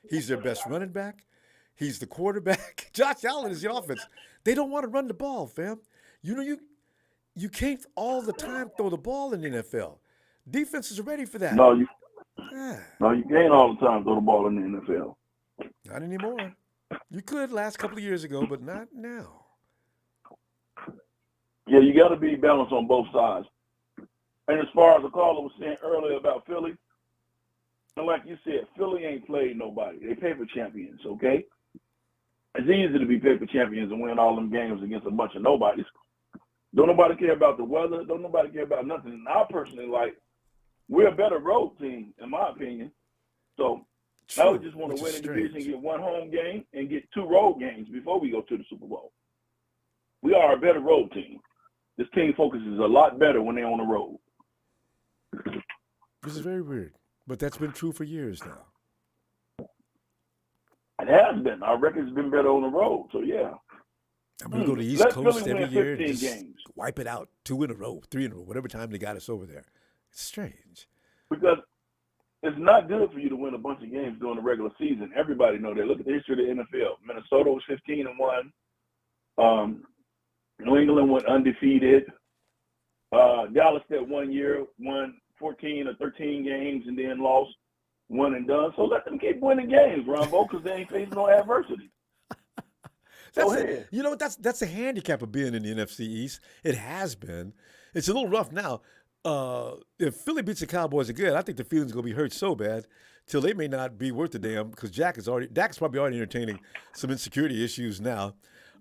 He's their best running back. He's the quarterback. Josh Allen is the offense. They don't want to run the ball, fam. You know you can't all the time throw the ball in the NFL. Defenses are ready for that. No, you Ah, can't all the time throw the ball in the NFL. not anymore. You could last couple of years ago, but not now. Yeah, you got to be balanced on both sides. And as far as the caller was saying earlier about Philly, and like you said, Philly ain't played nobody. They paper champions, okay? It's easy to be paper champions and win all them games against a bunch of nobodies. Don't nobody care about the weather. Don't nobody care about nothing. And I personally we're a better road team, in my opinion. So I would just want to win the division, get one home game, and get 2 road games before we go to the Super Bowl. We are a better road team. This team focuses a lot better when they're on the road. This is very weird, but that's been true for years now. It has been. Our record's been better on the road, so yeah. I'm going to go to the East Let Coast Philly every win year 15 and just games. wipe it out 2 in a row, 3 in a row, whatever time they got us over there. It's strange. Because it's not good for you to win a bunch of games during the regular season. Everybody know that. Look at the history of the NFL. Minnesota was 15-1. New England went undefeated. Dallas that 1 year won 14 or 13 games and then lost one and done. So let them keep winning games, Ronbo, because they ain't facing no adversity. Go ahead. You know what? That's a handicap of being in the NFC East. It has been. It's a little rough now. If Philly beats the Cowboys again, I think the feeling's going to be hurt so bad till they may not be worth a damn because Dak's probably already entertaining some insecurity issues now.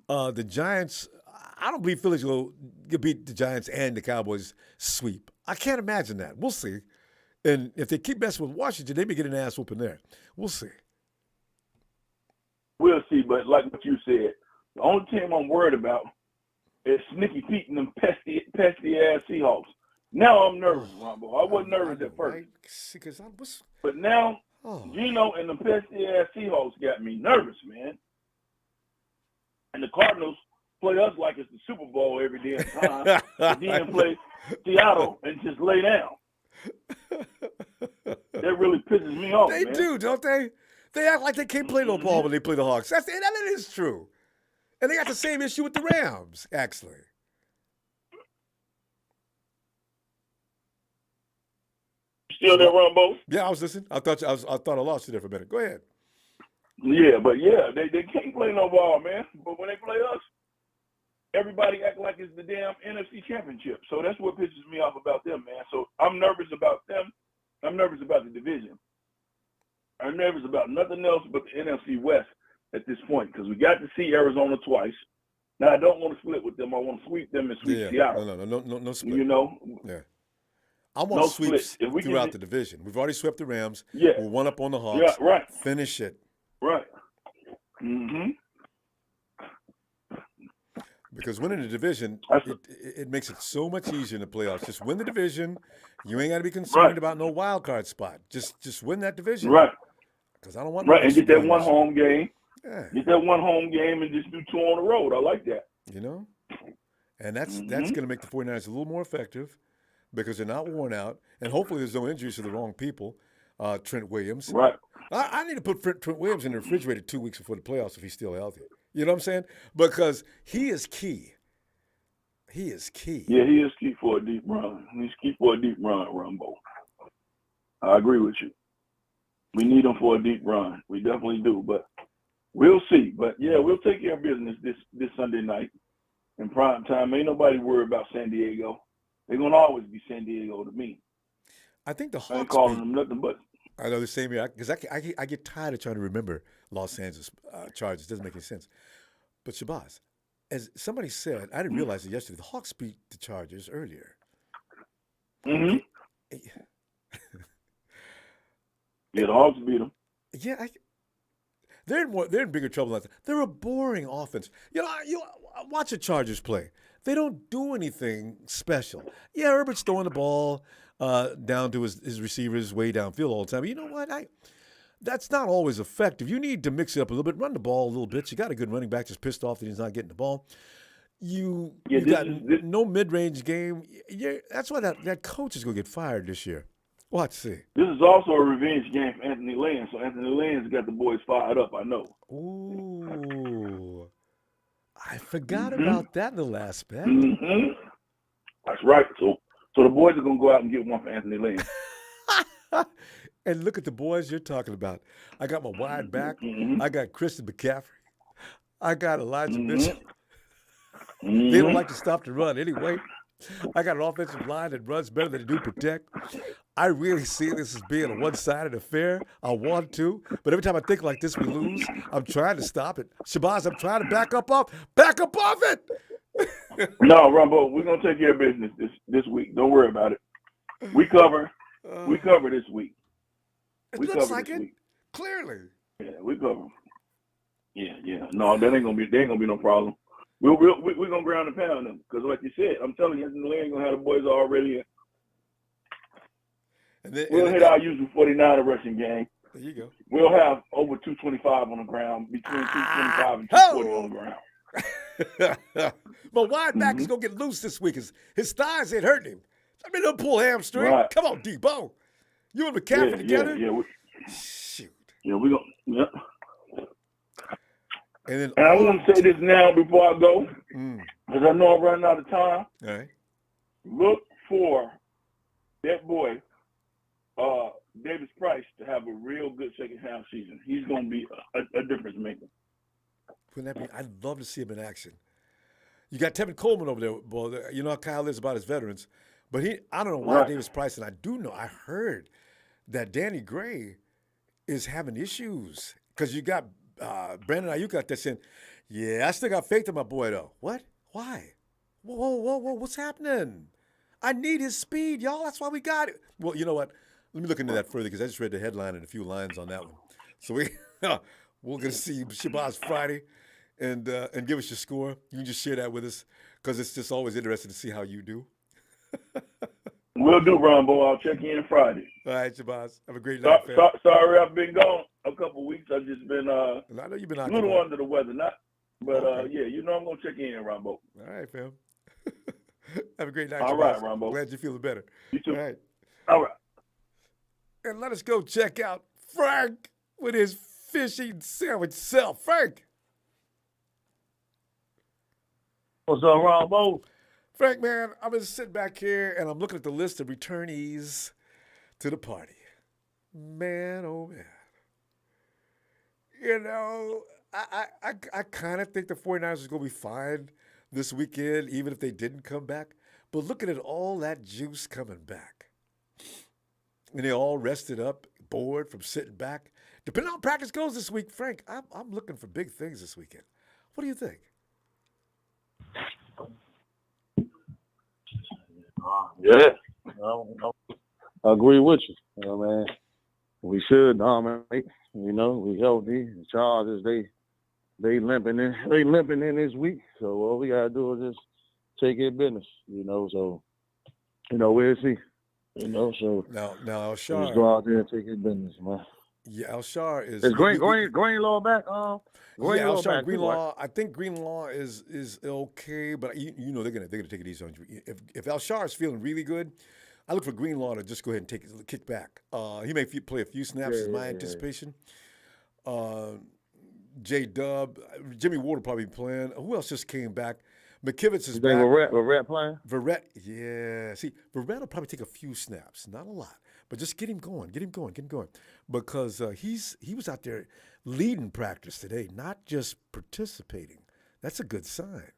The Giants, I don't believe Philly's going to beat the Giants and the Cowboys sweep. I can't imagine that. We'll see. And if they keep messing with Washington, they may get an ass whooping there. We'll see. We'll see, but like what you said, the only team I'm worried about is Sneaky Pete and them pesky ass Seahawks. Now I'm nervous, Ronbo. I wasn't nervous at first. Right? But now, Oh. Gino and the pesky ass Seahawks got me nervous, man. And the Cardinals play us like it's the Super Bowl every damn time. And then play Seattle and just lay down. That really pisses me off, They man. do, don't they? They act like they can't play no ball when they play the Hawks. That is true. And they got the same issue with the Rams, actually. Still there, Ronbo? Yeah, I was listening. I thought I lost you there for a minute. Go ahead. Yeah, but yeah, they can't play no ball, man. But when they play us, everybody act like it's the damn NFC Championship. So that's what pisses me off about them, man. So I'm nervous about them. I'm nervous about the division. I'm nervous about nothing else but the NFC West at this point because we got to see Arizona twice. Now, I don't want to split with them. I want to sweep them and sweep Seattle. No split. You know? Yeah. I want No sweeps split. If we throughout can- the division. We've already swept the Rams. Yeah. We're one up on the Hawks. Yeah, right. Finish it. Right. Mm-hmm. Because winning the division, it makes it so much easier in the playoffs. Just win the division. You ain't got to be concerned Right. about no wild card spot. Just win that division. Right. Because I don't want Right. And get that one surprises. home game. Yeah. Get that one home game and just do 2 on the road. I like that. You know? And that's Mm-hmm. going to make the 49ers a little more effective because they're not worn out. And hopefully there's no injuries to the wrong people. Trent Williams. Right. I need to put Trent Williams in the refrigerator 2 weeks before the playoffs if he's still healthy. You know what I'm saying? Because he is key. He is key. Yeah, he is key for a deep run. He's key for a deep run, Ronbo. I agree with you. We need him for a deep run. We definitely do, but we'll see. But, yeah, we'll take care of business this Sunday night in prime time. Ain't nobody worried about San Diego. They're going to always be San Diego to me. I think the I ain't Hawks calling beat, them nothing but. I know the same year because I get tired of trying to remember Los Angeles Chargers. It doesn't make any sense. But Shabazz, as somebody said, I didn't realize it yesterday. The Hawks beat the Chargers earlier. Mm-hmm. Yeah, the Hawks beat them. Yeah, they're in bigger trouble than that. They're a boring offense. You watch the Chargers play. They don't do anything special. Yeah, Herbert's throwing the ball down to his receivers way downfield all the time. But you know what? That's not always effective. You need to mix it up a little bit, run the ball a little bit. You got a good running back that's pissed off that he's not getting the ball. You got no mid-range game. That's why that coach is going to get fired this year. Watch, see. This is also a revenge game for Anthony Lynn, so Anthony Lynn's got the boys fired up, I know. Ooh. I forgot about that little aspect. Mm-hmm. That's right. So the boys are going to go out and get one for Anthony Lynn. And look at the boys you're talking about. I got my wide back. I got Christian McCaffrey. I got Elijah Mitchell. They don't like to stop the run anyway. I got an offensive line that runs better than they do protect. I really see this as being a one-sided affair. I want to, but every time I think like this, we lose. I'm trying to stop it. Shabazz, I'm trying to back up off it. No, Ronbo, we're gonna take care of business this week. Don't worry about it. We cover this week. It looks like it. Clearly. Yeah, we cover. Yeah. No, there ain't gonna be no problem. We're gonna ground and pound them because, like you said, I'm telling you, Anthony Lynn gonna have the boys already. We'll hit our usual 49 rushing game. There you go. We'll have over 225 on the ground, between 225 and 240 on the ground. But wide back is going to get loose this week. His thighs ain't hurting him. I mean, don't pull hamstring. Right. Come on, Debo. You and McCaffrey together? Yeah. Shoot. Yeah, we're going to. Yeah. And I want to say this now before I go, because I know I'm running out of time. All right. Look for that boy, Davis Price, to have a real good second half season. He's going to be a difference maker. Wouldn't that be? I'd love to see him in action. You got Tevin Coleman over there. Well, you know how Kyle is about his veterans. But I don't know why Davis Price, and I heard that Danny Gray is having issues because you got Brandon Ayuk out there saying, yeah, I still got faith in my boy, though. What? Why? Whoa, what's happening? I need his speed, y'all. That's why we got it. Well, you know what? Let me look into that further because I just read the headline and a few lines on that one. So we're going to see Shabazz Friday and give us your score. You can just share that with us because it's just always interesting to see how you do. We'll do, Ronbo. I'll check in Friday. All right, Shabazz. Have a great night, fam. Sorry I've been gone a couple of weeks. I've just been I know you've been a little under the weather. Yeah, you know I'm going to check in, Ronbo. All right, fam. Have a great night, All Shabazz. right, Ronbo. Glad you're feeling better. You too. All right. All right. And let us go check out Frank with his fishing sandwich self. Frank. What's up, Ronbo? Frank, man, I'm just sitting back here and I'm looking at the list of returnees to the party. Man, oh man. You know, I kind of think the 49ers are going to be fine this weekend, even if they didn't come back. But looking at all that juice coming back. And they all rested up, bored from sitting back. Depending on how practice goes this week, Frank, I'm looking for big things this weekend. What do you think? Yeah, I agree with you. You know, man, we should dominate. You know, we healthy. The Chargers, they limping in this week. So all we gotta do is just take care of business. You know, so we'll see. You know, so now Alshar, just go out there and take care of business, man. Yeah, Alshar is Greenlaw back. Alshar Greenlaw. I think Greenlaw is okay, but you know they're gonna take it easy on you. If Alshar is feeling really good, I look for Greenlaw to just go ahead and kick back. He may play a few snaps, is my anticipation. J-Dub, Jimmy Ward will probably be playing. Who else just came back? McKivitz is back. Verrett playing? Verrett, yeah. See, Verrett will probably take a few snaps, not a lot, but just get him going, because he was out there leading practice today, not just participating. That's a good sign.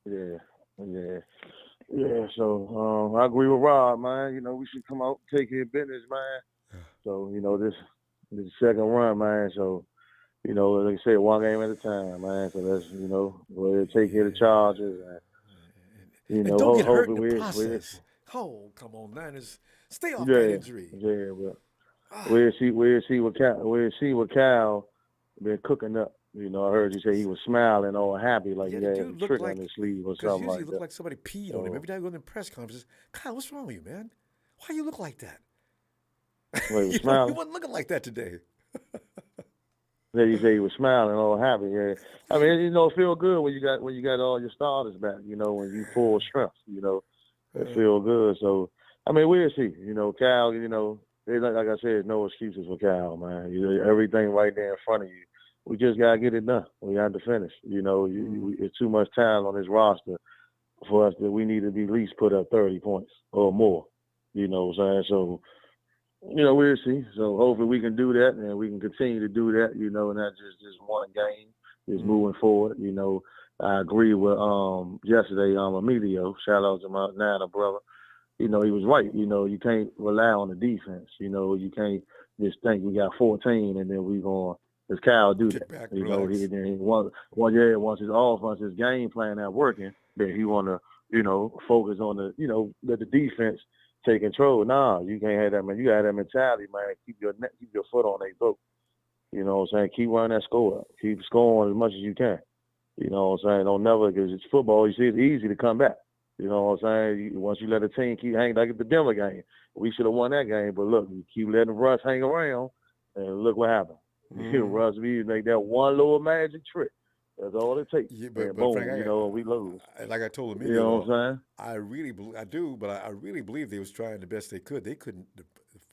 Yeah. So I agree with Rob, man. You know, we should come out and take care of business, man. So this second run, man. So. You know, like I said, one game at a time, man. So let's, go ahead and take care of the Chargers. And don't get hurt in the process. Oh, come on, Niners. Stay off that injury. Yeah, but we'll see what Cal been cooking up. You know, I heard you say he was smiling all happy, like he had a trick on his sleeve or something like that. He looked like somebody peed on him. Every time I go to the press conferences, Kyle, what's wrong with you, man? Why you look like that? Well, he was He smiling. wasn't looking like that today. Then he said he was smiling, all happy. Yeah, I mean, it feel good when you got all your starters back. When you full strength. It feel good. So, I mean, we'll see. Cal. Like I said, no excuses for Cal, man. Everything right there in front of you. We just gotta get it done. We got to finish. It's too much talent on this roster for us that we need to be at least put up 30 points or more. You know what I'm saying? So. We'll see. So hopefully we can do that, and we can continue to do that. And not just one game, just moving forward. I agree with yesterday Emilio. Shout out to my Nana brother. He was right. You can't rely on the defense. You can't just think we got 14 and then we going. Because Cal do that. Back, once his offense, his game plan not working, then he want to focus on let the defense take control. Nah, you can't have that, man. You got to have that mentality, man. Keep your foot on their throat. You know what I'm saying? Keep running that score up. Keep scoring as much as you can. You know what I'm saying? Don't never, because it's football. You see, it's easy to come back. You know what I'm saying? Once you let a team keep hanging, like at the Denver game, we should have won that game. But look, you keep letting Russ hang around, and look what happened. Russ, we make that one little magic trick. That's all it takes. Yeah, but boom, Frank, we lose. Like I told him, you know what I'm saying? I really believe they was trying the best they could. They couldn't. The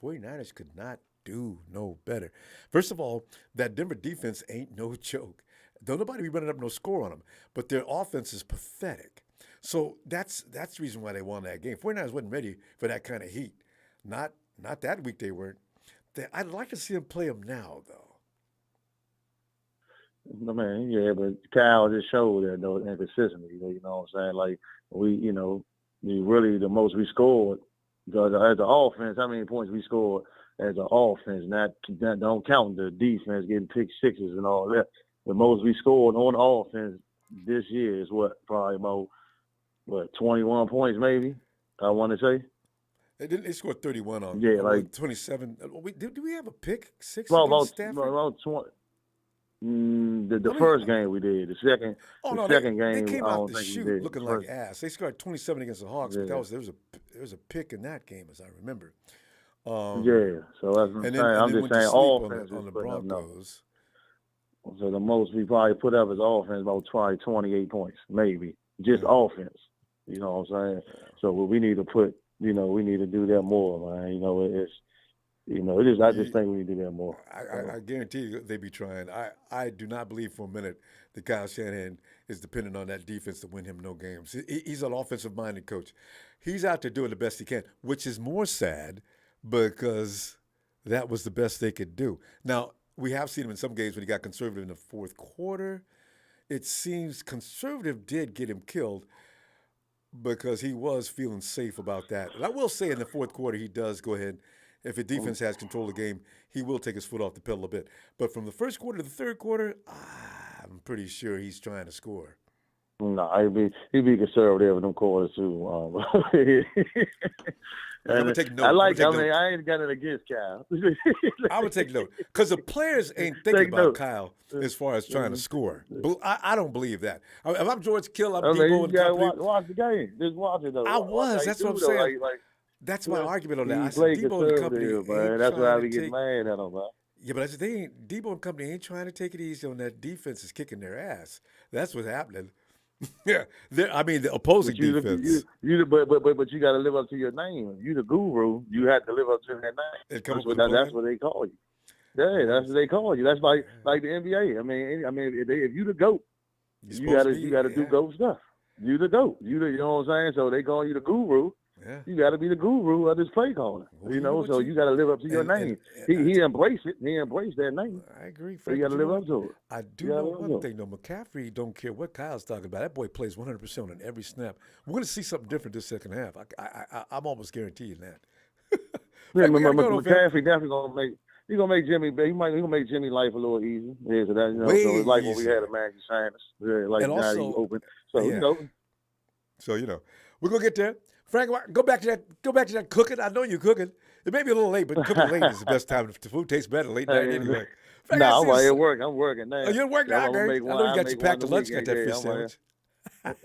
49ers could not do no better. First of all, that Denver defense ain't no joke. Don't nobody be running up no score on them. But their offense is pathetic. So that's the reason why they won that game. 49ers wasn't ready for that kind of heat. Not that week they weren't. I'd like to see them play them now, though. I mean, yeah, but Kyle just showed that though inconsistency. You know what I'm saying? Like we really the most we scored as the offense. How many points we scored as an offense? Not don't count the defense getting pick sixes and all that. The most we scored on offense this year is probably about 21 points maybe. I want to say. They scored 31 on. Yeah, like 27. Did we have a pick six well, against Stafford? About 20. The first game we did. The second game they came out the think chute we did. looking like ass. They scored 27 against the Hawks, but there was a pick in that game, as I remember. So that's what I'm saying. I'm just saying offense on the Broncos. So the most we probably put up is offense, about probably 28 points, maybe just offense. You know what I'm saying? So we need to put. We need to do that more, man. I just think we need to do that more. I guarantee you they be trying. I do not believe for a minute that Kyle Shanahan is dependent on that defense to win him no games. He's an offensive-minded coach. He's out there doing the best he can, which is more sad because that was the best they could do. Now, we have seen him in some games when he got conservative in the fourth quarter. It seems conservative did get him killed because he was feeling safe about that. And I will say in the fourth quarter he does go ahead. If the defense has control of the game, he will take his foot off the pedal a bit. But from the first quarter to the third quarter, I'm pretty sure he's trying to score. No, he'd be conservative in them quarters too. I'm gonna take note. I ain't got it against Kyle. I'm gonna take note because the players ain't thinking about Kyle as far as trying to score. I don't believe that. If I'm George Kittle, I'm Debo and company. Watch the game. Just watch it though. That's what I'm saying. That's my argument on that. I said Debo and company, man. That's why we get mad at them, man. Yeah, but Debo and company ain't trying to take it easy on that defense. Is kicking their ass. That's what's happening. Yeah, the opposing defense. But you got to live up to your name. You the guru. You have to live up to that name. That's what they call you. Yeah, that's what they call you. That's like the NBA. I mean, if you the GOAT, you got to do GOAT stuff. You the GOAT. You know what I'm saying? So they call you the guru. Yeah. You got to be the guru of this play calling. So you got to live up to your name. He embraced it. He embraced that name. I agree. So you got to live up to it. I do know one thing, though. McCaffrey don't care what Kyle's talking about. That boy plays 100% on every snap. We're going to see something different this second half. I'm almost guaranteeing that. McCaffrey definitely going to make. He's gonna make Jimmy. He gonna make Jimmy life a little easier. Yeah, so that so it's like when we had a Matthew Sanders. Yeah, like and now he's open. So we're gonna get there. Frank, go back to that cooking. I know you're cooking. It may be a little late, but cooking late is the best time. The food tastes better late night anyway. I'm at work. I'm working now. Oh, you're at work now, I know you got you packed a lunch, got that fish sandwich. Frank,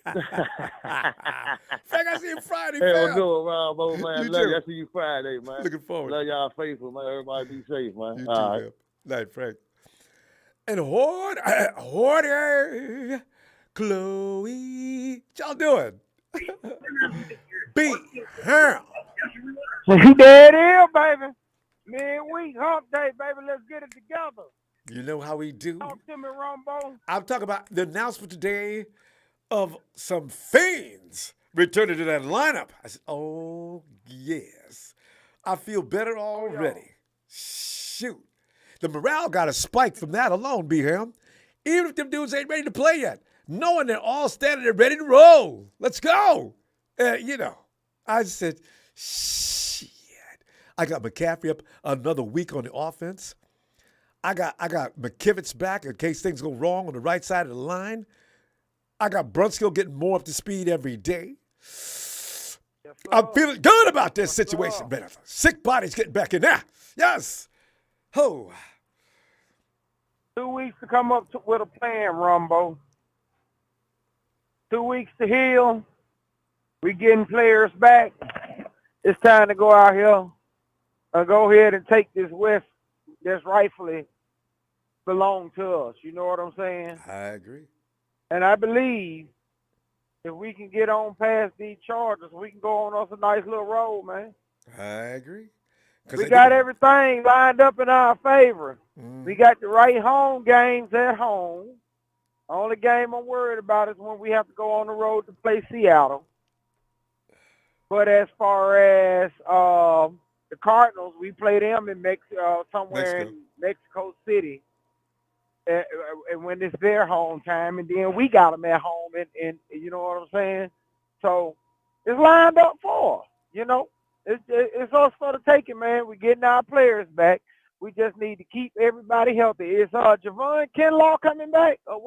I see you Friday, Hell fam. no, Ronbo, man. You Love you. too. I see you Friday, man. Looking forward. Love y'all faithful, man. Everybody be safe, man. You All too, right. fam. Night, Frank. And Horty, Chloe. What y'all doing? Beat her. There it is, baby. Midweek, hump day, baby. Let's get it together. You know how we do. Talk to me, Ronbo. I'm talking about the announcement today of some fiends returning to that lineup. I said, oh, yes. I feel better already. Shoot. The morale got a spike from that alone, B-Ham. Even if them dudes ain't ready to play yet. Knowing they're all standing there ready to roll. Let's go. I said, shit. I got McCaffrey up another week on the offense. I got McKivitz back in case things go wrong on the right side of the line. I got Brunskill getting more up to speed every day. Yes, I'm feeling good about this situation, man. Sick bodies getting back in there. Yes. Oh. 2 weeks to come up with a plan, Ronbo. 2 weeks to heal. We getting players back. It's time to go out here and go ahead and take this West that's rightfully belong to us. You know what I'm saying? I agree. And I believe if we can get on past these Chargers, we can go on us a nice little road, man. I agree. We got everything lined up in our favor. We got the right home games at home. Only game I'm worried about is when we have to go on the road to play Seattle. But as far as the Cardinals, we play them in somewhere in Mexico City. And when it's their home time, and then we got them at home, and you know what I'm saying? So it's lined up for us, you know. It's us for the taking, man. We're getting our players back. We just need to keep everybody healthy. Is Javon Kinlaw coming back, or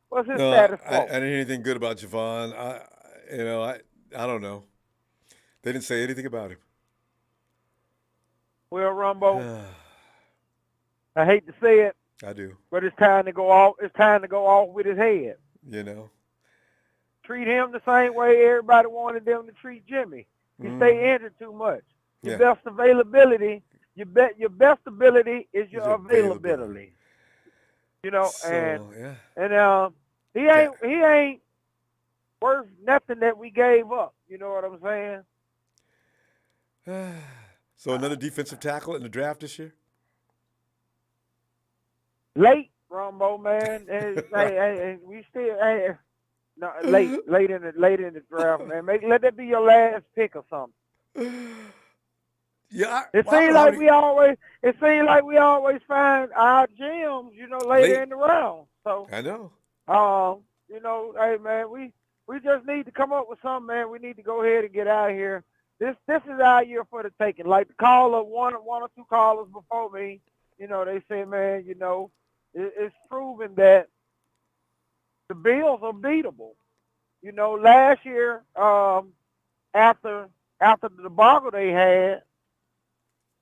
what's his status? I didn't hear anything good about Javon. I don't know. They didn't say anything about him. Well, Ronbo, I hate to say it. I do. But it's time to go off. It's time to go off with his head. You know. Treat him the same way everybody wanted them to treat Jimmy. He stay injured too much. Your best availability, your best ability is your availability. You know, he ain't worth nothing that we gave up. You know what I'm saying? So another defensive tackle in the draft this year? Late, Ronbo, man. We still late in the draft, man. Let that be your last pick or something. Yeah. It seems like we always find our gems, you know, later late in the round. So I know. you know, hey man, we just need to come up with something, man. We need to go ahead and get out of here. This is our year for the taking. Like the caller, one or two callers before me, you know, they say, man, you know, it's proven that the Bills are beatable. You know, last year, after the debacle they had,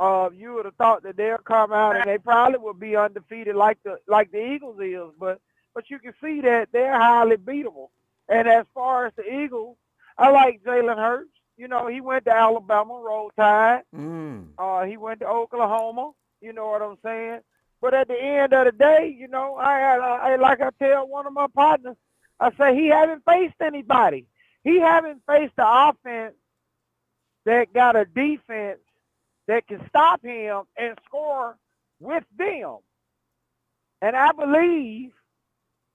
you would have thought that they'll come out and they probably would be undefeated like the Eagles is, but you can see that they're highly beatable. And as far as the Eagles, I like Jalen Hurts. You know, he went to Alabama, Roll Tide. He went to Oklahoma. You know what I'm saying? But at the end of the day, you know, I like I tell one of my partners, I say he haven't faced anybody. He haven't faced the offense that got a defense that can stop him and score with them. And I believe,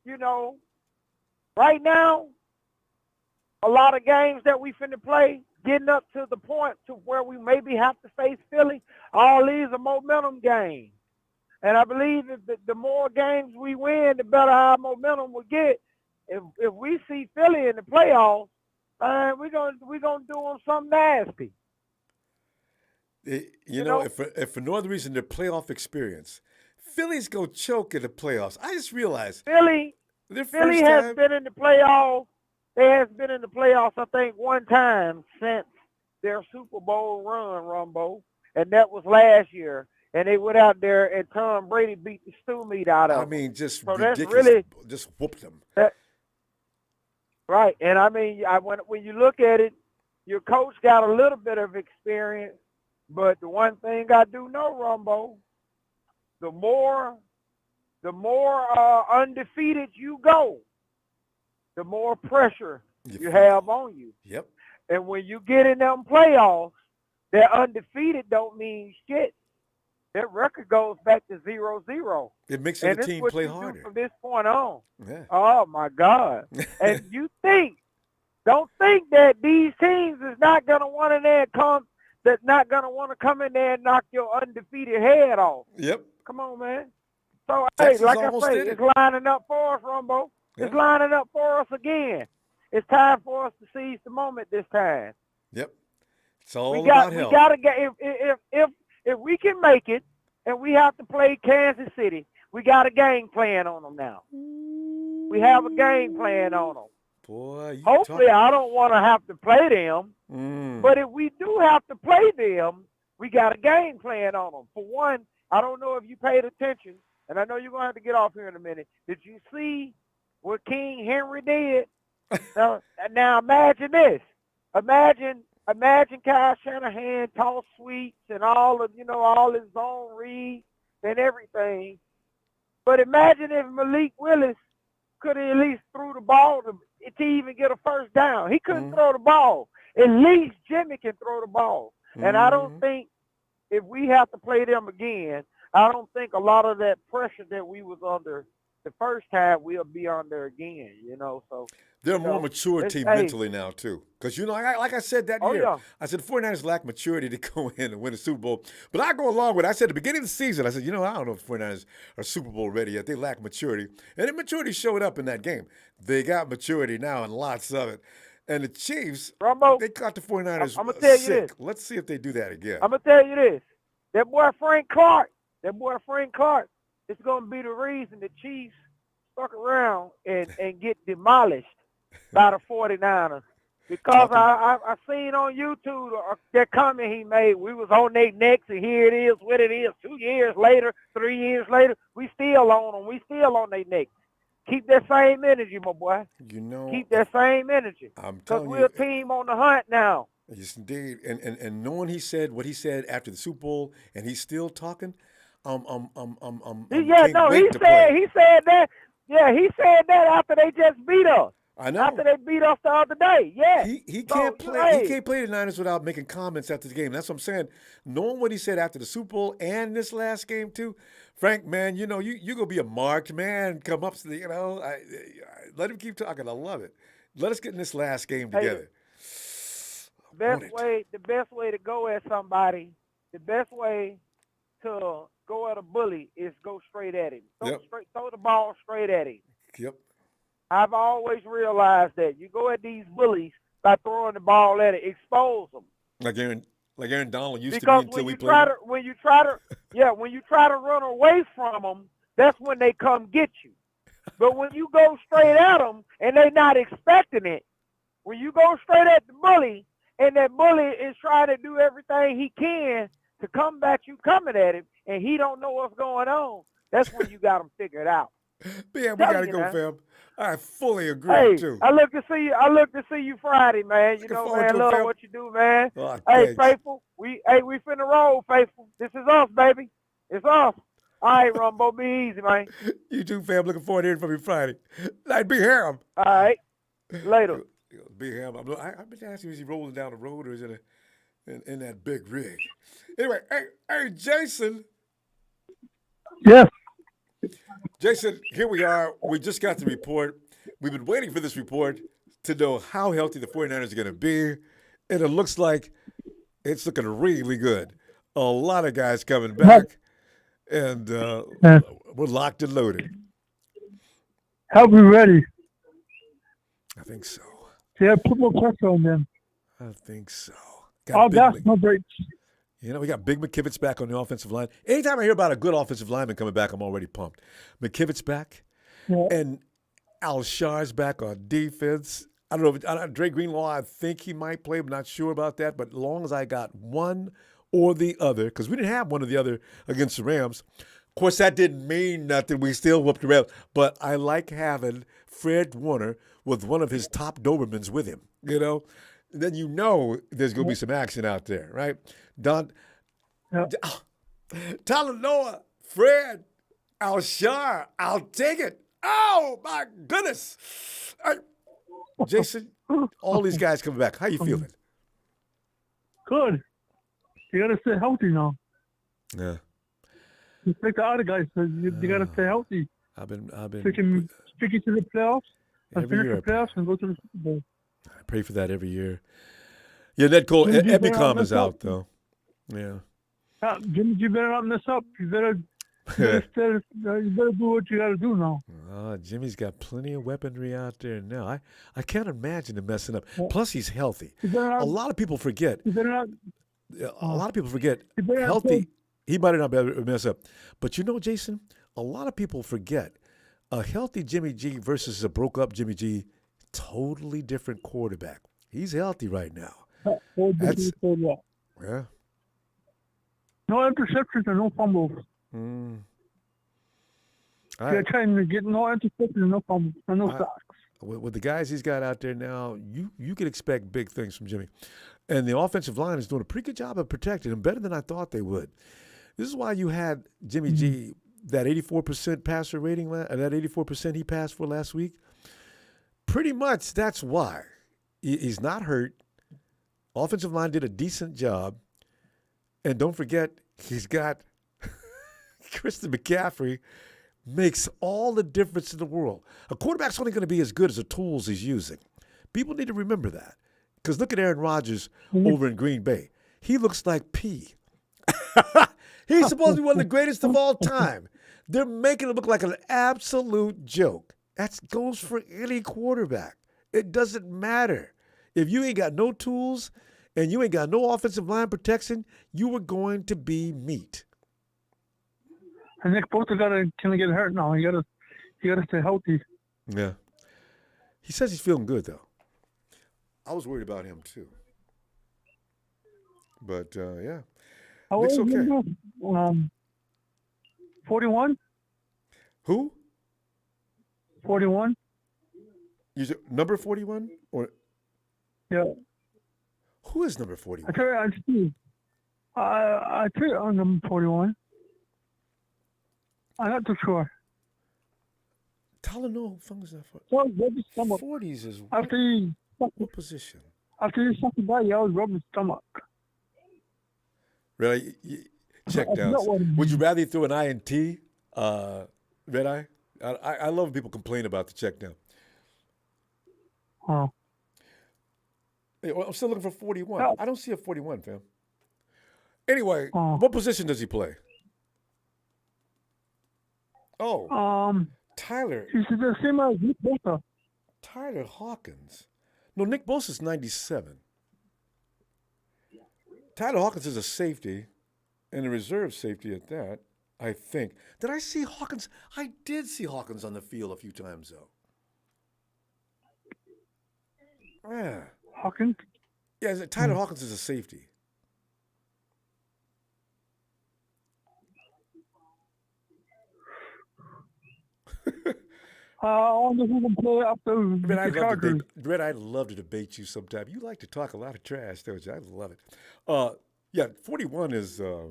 you know, right now, a lot of games that we finna play, getting up to the point to where we maybe have to face Philly, all these are momentum games. And I believe that the more games we win, the better our momentum will get. If we see Philly in the playoffs, we're gonna do them something nasty. You know, if for no other reason, their playoff experience, Philly's gonna choke in the playoffs. I just realized Philly has been in the playoffs. They has been in the playoffs, I think, one time since their Super Bowl run, Ronbo, and that was last year. And they went out there and Tom Brady beat the stew meat out of them. I mean, just so ridiculous. That's really, just whooped them. But Right. And I mean, when you look at it, your coach got a little bit of experience, but the one thing I do know, Rumbo, the more undefeated you go, the more pressure you have on you. Yep. And when you get in them playoffs, that undefeated don't mean shit. That record goes back to 0-0. It makes the team play harder. From this point on. Yeah. Oh my God. And don't think that these teams is not gonna want to come in there and knock your undefeated head off. Yep. Come on, man. So Texas hey, like I almost say, did it. it's lining up for us, Rumbo. Yeah. It's lining up for us again. It's time for us to seize the moment this time. Yep. It's all about health. We gotta get if we can make it, and we have to play Kansas City, we got a game plan on them now. We have a game plan on them. Boy, hopefully I don't want to have to play them, but if we do have to play them, we got a game plan on them. For one, I don't know if you paid attention, and I know you're gonna have to get off here in a minute. Did you see what King Henry did? Now imagine this. Imagine Kyle Shanahan toss sweeps and all his zone reads and everything. But imagine if Malik Willis could have at least threw the ball to even get a first down. He couldn't throw the ball. At least Jimmy can throw the ball. And I don't think if we have to play them again, I don't think a lot of that pressure that we was under the first time we'll be under again, So they're a more mature team mentally now, too. Because, like I said that year, yeah. I said the 49ers lack maturity to go in and win a Super Bowl. But I go along with it. I said at the beginning of the season, I said, I don't know if the 49ers are Super Bowl ready yet. They lack maturity. And the maturity showed up in that game. They got maturity now and lots of it. And the Chiefs, Rumbo, they caught the 49ers I'm gonna tell you sick. this. Let's see if they do that again. I'm going to tell you this. That boy Frank Clark, is going to be the reason the Chiefs stuck around and get demolished by the 49ers. Because I seen on YouTube that comment he made. We was on their necks, and here it is, what it is. 2 years later, 3 years later, we still on them. We still on their necks. Keep that same energy, my boy. Keep that same energy. Because we're a team on the hunt now. Yes, indeed. And knowing he said what he said after the Super Bowl, and he's still talking, He said that. Yeah, he said that after they just beat us. I know. After they beat us the other day. Yeah. He can't play. He can't play the Niners without making comments after the game. That's what I'm saying. Knowing what he said after the Super Bowl and this last game too, Frank, man, you're gonna be a marked man. Come up, let him keep talking. I love it. Let us get in this last game together. The best way to go at somebody, the best way to go at a bully is go straight at him. Throw the ball straight at him. Yep. I've always realized that you go at these bullies by throwing the ball at it, expose them. Like Aaron Donald used to be until we played. When you try to run away from them, that's when they come get you. But when you go straight at them and they're not expecting it, when you go straight at the bully and that bully is trying to do everything he can to combat you coming at him and he don't know what's going on, that's when you got him figured out. Yeah, we gotta go, fam. I fully agree too. I look to see you Friday, man. Man, love what you do, man. Oh, hey, Faithful. We finna roll, Faithful. This is us, baby. It's us. All right, Ronbo, be easy, man. You too, fam. Looking forward to hearing from you Friday. Night, be here. All right. Later. Be here. I've been asking is he rolling down the road or is it in that big rig? Anyway, hey, Jason. Yes. Jason, here we are. We just got the report. We've been waiting for this report to know how healthy the 49ers are going to be, and it looks like it's looking really good. A lot of guys coming back, and we're locked and loaded. How we ready? I think so. Yeah, put more pressure on them. I think so. No breaks. We got Big McKivitz back on the offensive line. Anytime I hear about a good offensive lineman coming back, I'm already pumped. McKivitz back, and Alshar's back on defense. I don't know if Dre Greenlaw, I think he might play. I'm not sure about that. But as long as I got one or the other, because we didn't have one or the other against the Rams, Of course, that didn't mean nothing. We still whooped around. But I like having Fred Warner with one of his top Dobermans with him, you know? Then you know there's going to be some action out there, right? Don, Yeah. Talanoa, Fred, Alshar, I'll take it. Oh, my goodness. Jason, all these guys coming back. How you feeling? Good. You gotta stay healthy now. Yeah. Just like the other guys, you gotta stay healthy. I've been So you can stick it to the playoffs and every finish year. the playoffs and go to the Super Bowl. I pray for that every year. Yeah, Ned Cole, Jimmy G better Epicom not is mess out up. though. Yeah. Jimmy G better not mess up. You better do what you gotta do now. Jimmy's got plenty of weaponry out there now. I can't imagine him messing up. Yeah. Plus, he's healthy. You better A not. lot of people forget. You better not. A lot of people forget. You better not Healthy, he might not be able to mess up. But you know, Jason, a lot of people forget a healthy Jimmy G versus a broke up Jimmy G, totally different quarterback. He's healthy right now. That's- Yeah. No interceptions and no fumbles. Mm. They're trying to get no interceptions and no fumbles and no sacks. With the guys he's got out there now, you can expect big things from Jimmy. And the offensive line is doing a pretty good job of protecting him, better than I thought they would. This is why you had Jimmy G, that 84% passer rating, that 84% he passed for last week. Pretty much that's why. He's not hurt. Offensive line did a decent job. And don't forget, he's got Christian McCaffrey, makes all the difference in the world. A quarterback's only going to be as good as the tools he's using. People need to remember that. Because look at Aaron Rodgers over in Green Bay. He looks like pee. He's supposed to be one of the greatest of all time. They're making him look like an absolute joke. That goes for any quarterback. It doesn't matter. If you ain't got no tools and you ain't got no offensive line protection, you are going to be meat. And Nick Bosa can get hurt now. You gotta stay healthy. Yeah. He says he's feeling good, though. I was worried about him, too. But, yeah. How Nick's old is okay. he now? 41? Who? 41? Number 41? Or Yeah. who is number 41? I tell you on number 41. I'm not too sure. Talanoa Fungus that for So I was rubbing his stomach. 40s is After he what position? sucked his body, I was rubbing his stomach. Really? Check I down. forgot what he Would you rather he threw an INT? Red eye? I love when people complain about the check down. Oh. Hey, well, I'm still looking for 41. Yeah. I don't see a 41, fam. Anyway, Oh. what position does he play? Oh, Tyler. He's the same as Nick Bosa. Tyler Hawkins. No, Nick Bosa's 97. Tyler Hawkins is a safety, and a reserve safety at that, I think. Did I see Hawkins? I did see Hawkins on the field a few times, though. Yeah. Hawkins? Yeah, Tyler Hawkins is a safety. I wonder who can play after the Chargers. Red, I'd love to debate you sometime. You like to talk a lot of trash, don't you? I love it. Yeah, 41 is a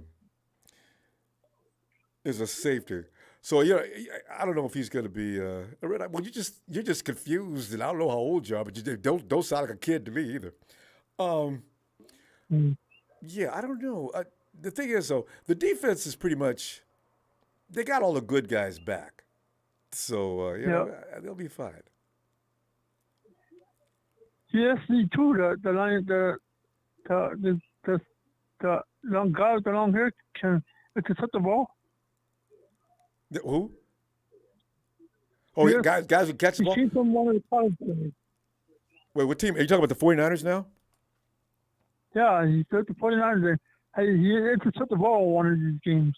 safety. So I don't know if he's going to be. Red, well, you're just confused, and I don't know how old you are, but you don't sound like a kid to me either. Yeah, I don't know. The thing is, though, the defense is pretty much. They got all the good guys back. So, they'll be fine. CSC too, the line, the long guy with the long hair can intercept the ball. Who? Oh, Yes. guys who catch the He ball? came from one of the college teams. Wait, what team? Are you talking about the 49ers now? Yeah, he played the 49ers. He intercepted the ball one of these games.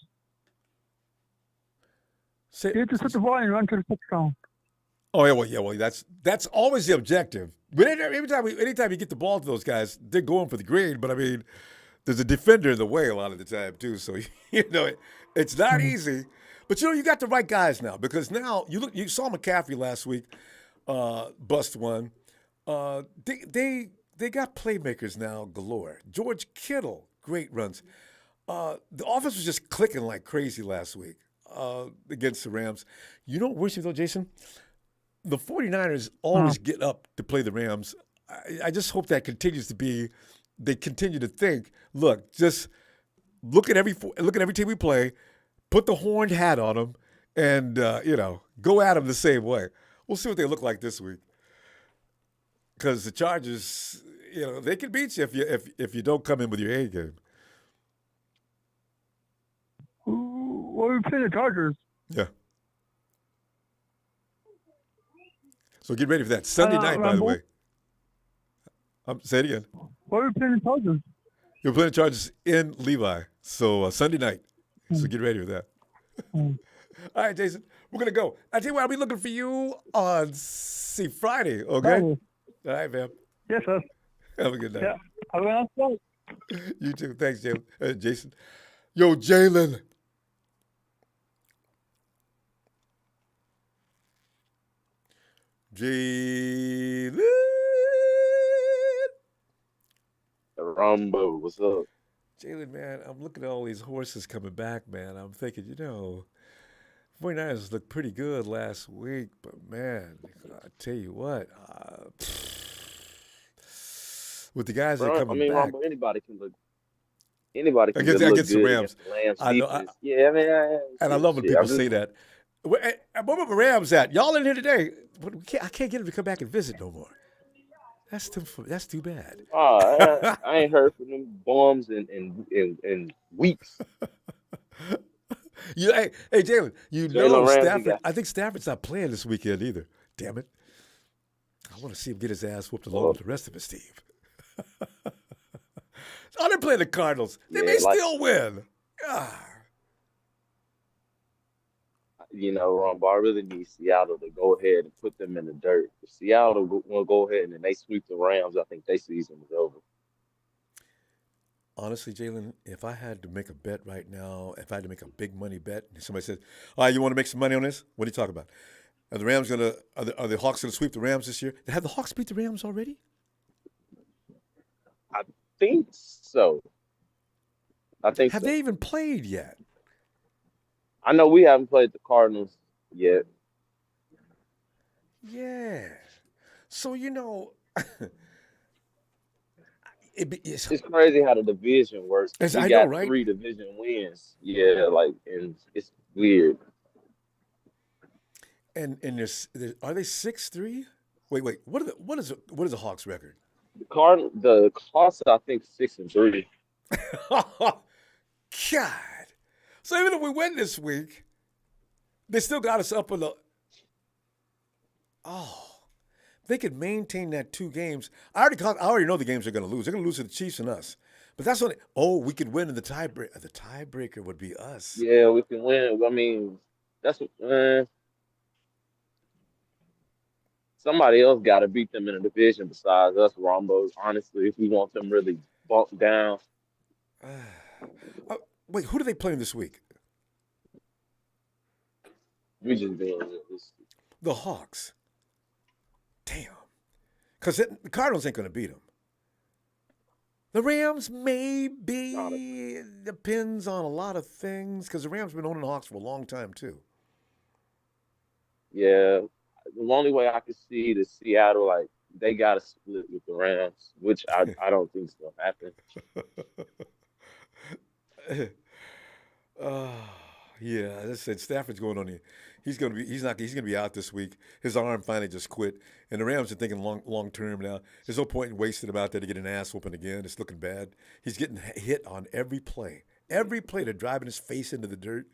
He intercepted the ball and ran to the touchdown. Oh, yeah, well, that's always the objective. But anytime you get the ball to those guys, they're going for the green. But, I mean, there's a defender in the way a lot of the time, too. So, it's not easy. But you got the right guys now because now you saw McCaffrey last week, bust one. They got playmakers now galore. George Kittle, great runs. The offense was just clicking like crazy last week against the Rams. You know what worries me though, Jason? The 49ers always get up to play the Rams. I just hope that continues to be. They continue to think, look, just look at every team we play, put the horned hat on them, and go at them the same way. We'll see what they look like this week. Because the Chargers, they can beat you if you don't come in with your A game. Well, we play the Chargers. Yeah. So get ready for that. Sunday night, by the way. Say it again. Why are we playing the Chargers? You're playing the Chargers in Levi. So Sunday night. So get ready for that. All right, Jason. We're going to go. I tell you what, I'll be looking for you on Friday, okay? Oh. All right, man. Yes, sir. Have a good night. Yeah. Have a nice day. You too. Thanks, Jason. Yo, Jalen. Jalen. Ronbo, what's up? Jalen, man, I'm looking at all these horses coming back, man. I'm thinking, 49ers looked pretty good last week, but, man, I tell you what, with the guys that are coming back. Ronbo, anybody can look against good the Rams. Rams I know, defense. I love when people say that. Where the Rams at? Y'all in here today? I can't get them to come back and visit no more. That's too bad. I ain't heard from them bums in weeks. Hey, Jalen, Jalen Ramsey Stafford. I think Stafford's not playing this weekend either. Damn it! I want to see him get his ass whooped along with the rest of his team. Oh, they're playing the Cardinals. They may still win. Ronbo, I really need Seattle to go ahead and put them in the dirt. If Seattle will go ahead and then they sweep the Rams, I think their season is over. Honestly, Jalen, if I had to make a bet right now, if I had to make a big money bet, and somebody says, "All right, you want to make some money on this?" What are you talking about? Are the Rams are the Hawks gonna sweep the Rams this year? Have the Hawks beat the Rams already? I think so. Have they even played yet? I know we haven't played the Cardinals yet. Yeah. So, it's crazy how the division works. We got know, right? 3 division wins. Yeah, and it's weird. And are they 6-3? Wait. What is the Hawks record? The Hawks, I think 6-3. God. So even if we win this week, they still got us up in the. Oh, they could maintain that 2 games. I already know the games they're going to lose. They're going to lose to the Chiefs and us. But that's what. We could win in the tiebreaker. The tiebreaker would be us. Yeah, we can win. I mean, that's what. Somebody else got to beat them in a division besides us, Ronbo. Honestly, if we want them really bumped down. Wait, who do they play this week? We just being realistic. The Hawks. Damn. Because the Cardinals ain't going to beat them. The Rams maybe depends on a lot of things because the Rams have been owning the Hawks for a long time too. Yeah, the only way I could see the Seattle they got to split with the Rams, which I don't think is going to happen. Yeah, as I said, Stafford's going on here. He's gonna be out this week. His arm finally just quit, and the Rams are thinking long term now. There's no point in wasting him out there to get an ass whooping again. It's looking bad. He's getting hit on every play. Every play, they're driving his face into the dirt.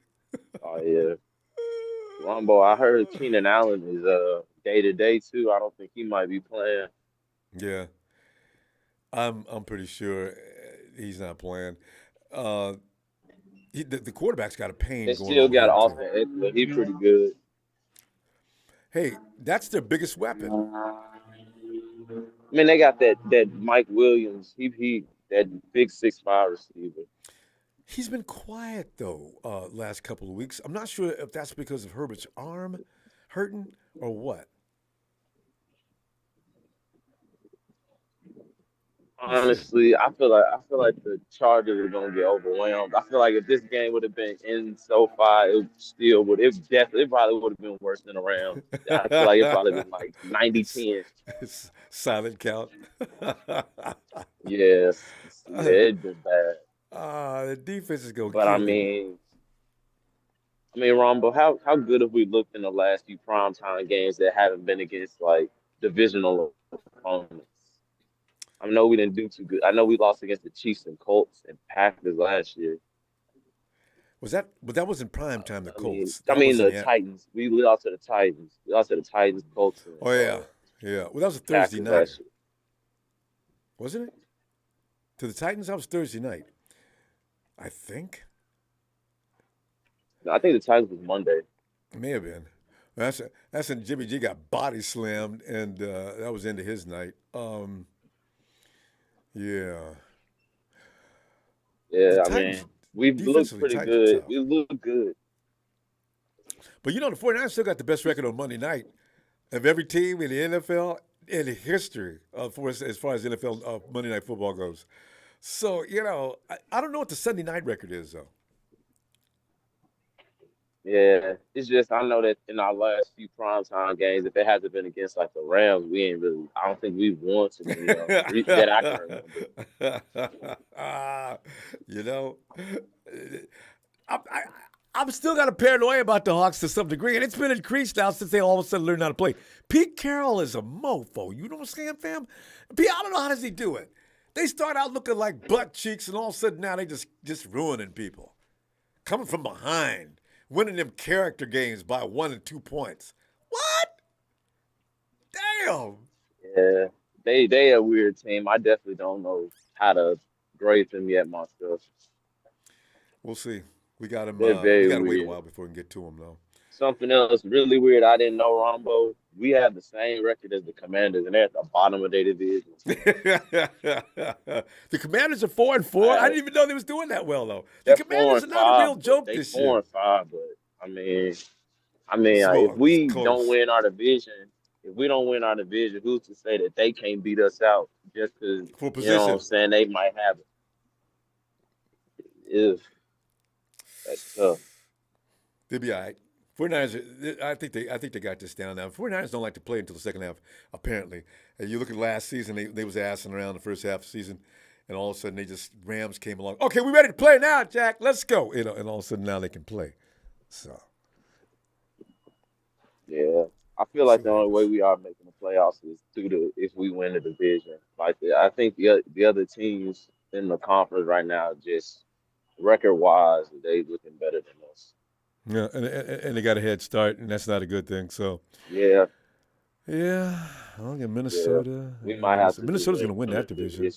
Oh yeah, Ronbo. I heard Keenan Allen is day to day too. I don't think he might be playing. Yeah, I'm pretty sure he's not playing. The quarterback's got a pain. They going still on got there, Austin Eckler. He's pretty good. Hey, that's their biggest weapon. I mean, they got that Mike Williams. He that big 6'5" receiver. He's been quiet though last couple of weeks. I'm not sure if that's because of Herbert's arm hurting or what. Honestly, I feel like the Chargers are gonna get overwhelmed. I feel like if this game would have been in SoFi, it still would. It probably would have been worse than the Rams. I feel like it probably been like 90 it's, 10. it's silent count. Yes, yeah, it'd been bad. The defense is gonna But I kill him. mean, Rombo, how good have we looked in the last few primetime games that haven't been against like divisional opponents? I know we didn't do too good. I know we lost against the Chiefs and Colts and Packers last year. Was that? But that was in prime time. The Colts. I That mean was in the Titans. We lost to the Titans. We lost to the Titans, Colts, and Oh yeah, yeah. Well, that was a Thursday Packers night, last year. wasn't it? To the Titans, that was Thursday night, I think. No, I think the Titans was Monday. It may have been. That's when Jimmy G got body slammed, and that was into his night. Yeah. The Yeah, I Titans, mean we looked defensively, pretty Titans are good. tough. We looked good. But you know, the 49ers still got the best record on Monday night of every team in the NFL in the history as far as NFL Monday Night Football goes. So, you know, I don't know what the Sunday night record is, though. Yeah, it's just I know that in our last few primetime games, if it hasn't been against like the Rams, we ain't really. I don't think we've won too many of them that I can remember. You know, I'm still got a paranoia about the Hawks to some degree, and it's been increased now since they all of a sudden learned how to play. Pete Carroll is a mofo. You know what I'm saying, fam? Pete, I don't know how does he do it. They start out looking like butt cheeks, and all of a sudden now they just ruining people. Coming from behind, winning them character games by 1 and 2 points. What? Damn. Yeah, they a weird team. I definitely don't know how to grade them yet myself. We'll see. We got him. They're We very got to wait a weird. while before we can get to him, though. Something else really weird I didn't know, Ronbo. We have the same record as the Commanders, and they're at the bottom of their division. The Commanders are 4-4. I didn't even know they was doing that well, though. The They're Commanders are not a real joke They this 4 year. and 5, but I mean, Small, if we it's close. don't win our division, who's to say that they can't beat us out just because For you know what position. I'm saying? They might have it. If that's tough. They'll be all right. 49ers, I think they got this down now. 49ers don't like to play until the second half, apparently. And you look at last season, they was assing around the first half of the season, and all of a sudden Rams came along. Okay, we ready to play now, Jack. Let's go. You know, and all of a sudden now they can play. So Yeah, I feel like the only way we are making the playoffs is if we win the division. Like I think the other teams in the conference right now, just record wise, they looking better than us. yeah, and they got a head start, and that's not a good thing. So Yeah, I'll get Minnesota. we might have to. Minnesota's going to win do that division.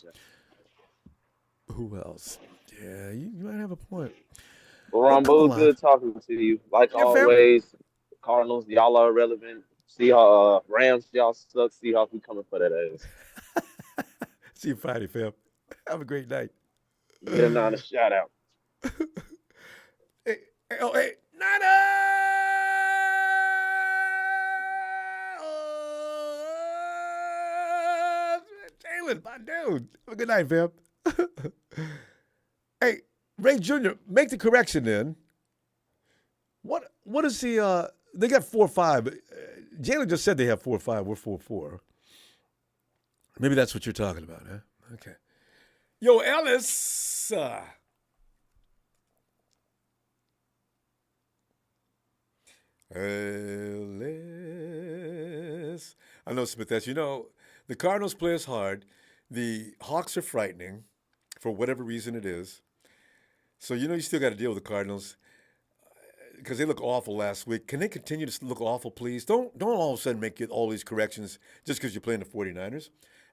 Who else? Yeah, you might have a point. Well, Hey, Ron, come it was on. good talking to you. Like Yeah, fam. always, Cardinals, y'all are irrelevant. Rams, y'all suck. Seahawks, we coming for that ass. See you Friday, fam. Have a great night. Get them down a shout out. Hey, Niner! Jalen, my dude. Have a good night, fam. Hey, Ray Jr., make the correction then. What is the they got 4-5. Jalen just said they have 4-5. We're 4-4. Maybe that's what you're talking about, huh? Okay. Yo, Ellis. Ellis. I know, Smith, as you know, the Cardinals play us hard. The Hawks are frightening for whatever reason it is. So, you know, you still got to deal with the Cardinals because they look awful last week. Can they continue to look awful, please? Don't all of a sudden make all these corrections just because you're playing the 49ers.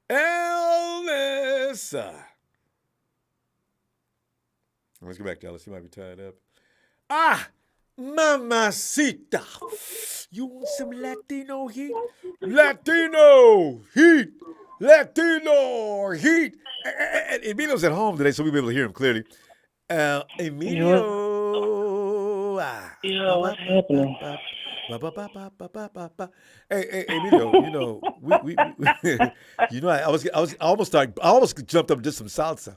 Ellis. Let's go back to Ellis. He might be tied up. Mamacita. You want some Latino heat? Latino heat. Latino heat. And Emilio's at home today, so we'll be able to hear him clearly. Emilio. Yeah, what's happening? Hey, Emilio. I almost jumped up and did some salsa.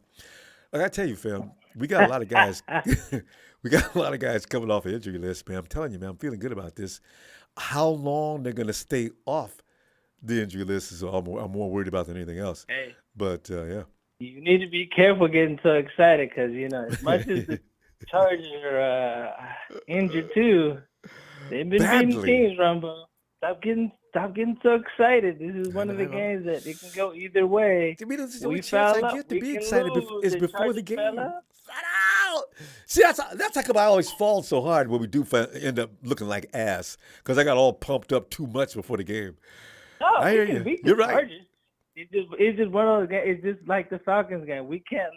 Like I tell you, fam, we got a lot of guys. We got a lot of guys coming off the injury list, man. I'm telling you, man, I'm feeling good about this. How long they're gonna stay off the injury list is I'm more worried about than anything else. Hey, But yeah. you need to be careful getting so excited because as much as the Chargers are injured too, they've been beating Badly. teams. Ronbo, stop getting so excited. This is one of the games that it can go either way. To me, this is the We only chance foul I up, get to we be can excited lose. is The before the Chargers foul game. up. Shut out! See, that's how come I always fall so hard when we do end up looking like ass because I got all pumped up too much before the game. No, I we hear can you. beat the You're right. Chargers. It's just one of those games. It's just like the Falcons game. We can't,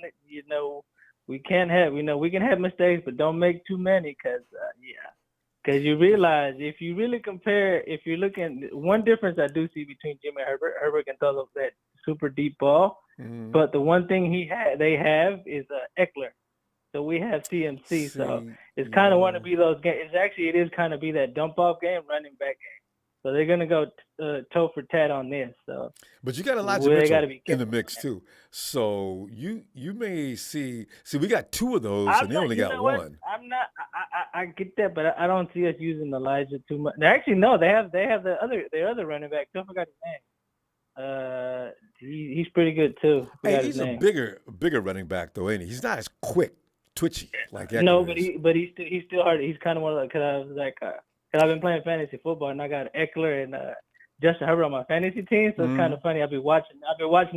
we can't have, we can have mistakes, but don't make too many because you realize if you really compare, if you're looking, one difference I do see between Jimmy and Herbert can throw that super deep ball, but the one thing they have is Eckler. So we have CMC. So it's kind of one to be those games. It is kind of be that dump off game, running back game. So they're gonna go toe for tat on this. So, but you got Elijah Mitchell in the mix too. So you may see we got two of those, and they only got one. I get that, but I don't see us using Elijah too much. Actually, no, they have their other running back. I forgot his name. He's pretty good too. Hey, he's a bigger running back though, ain't he? He's not as quick, twitchy like Eckler. No, but he's still hard. He's kind of one of the, because I was like. Cause I've been playing fantasy football and I got Eckler and Justin Herbert on my fantasy team, so it's kind of funny. I've been watching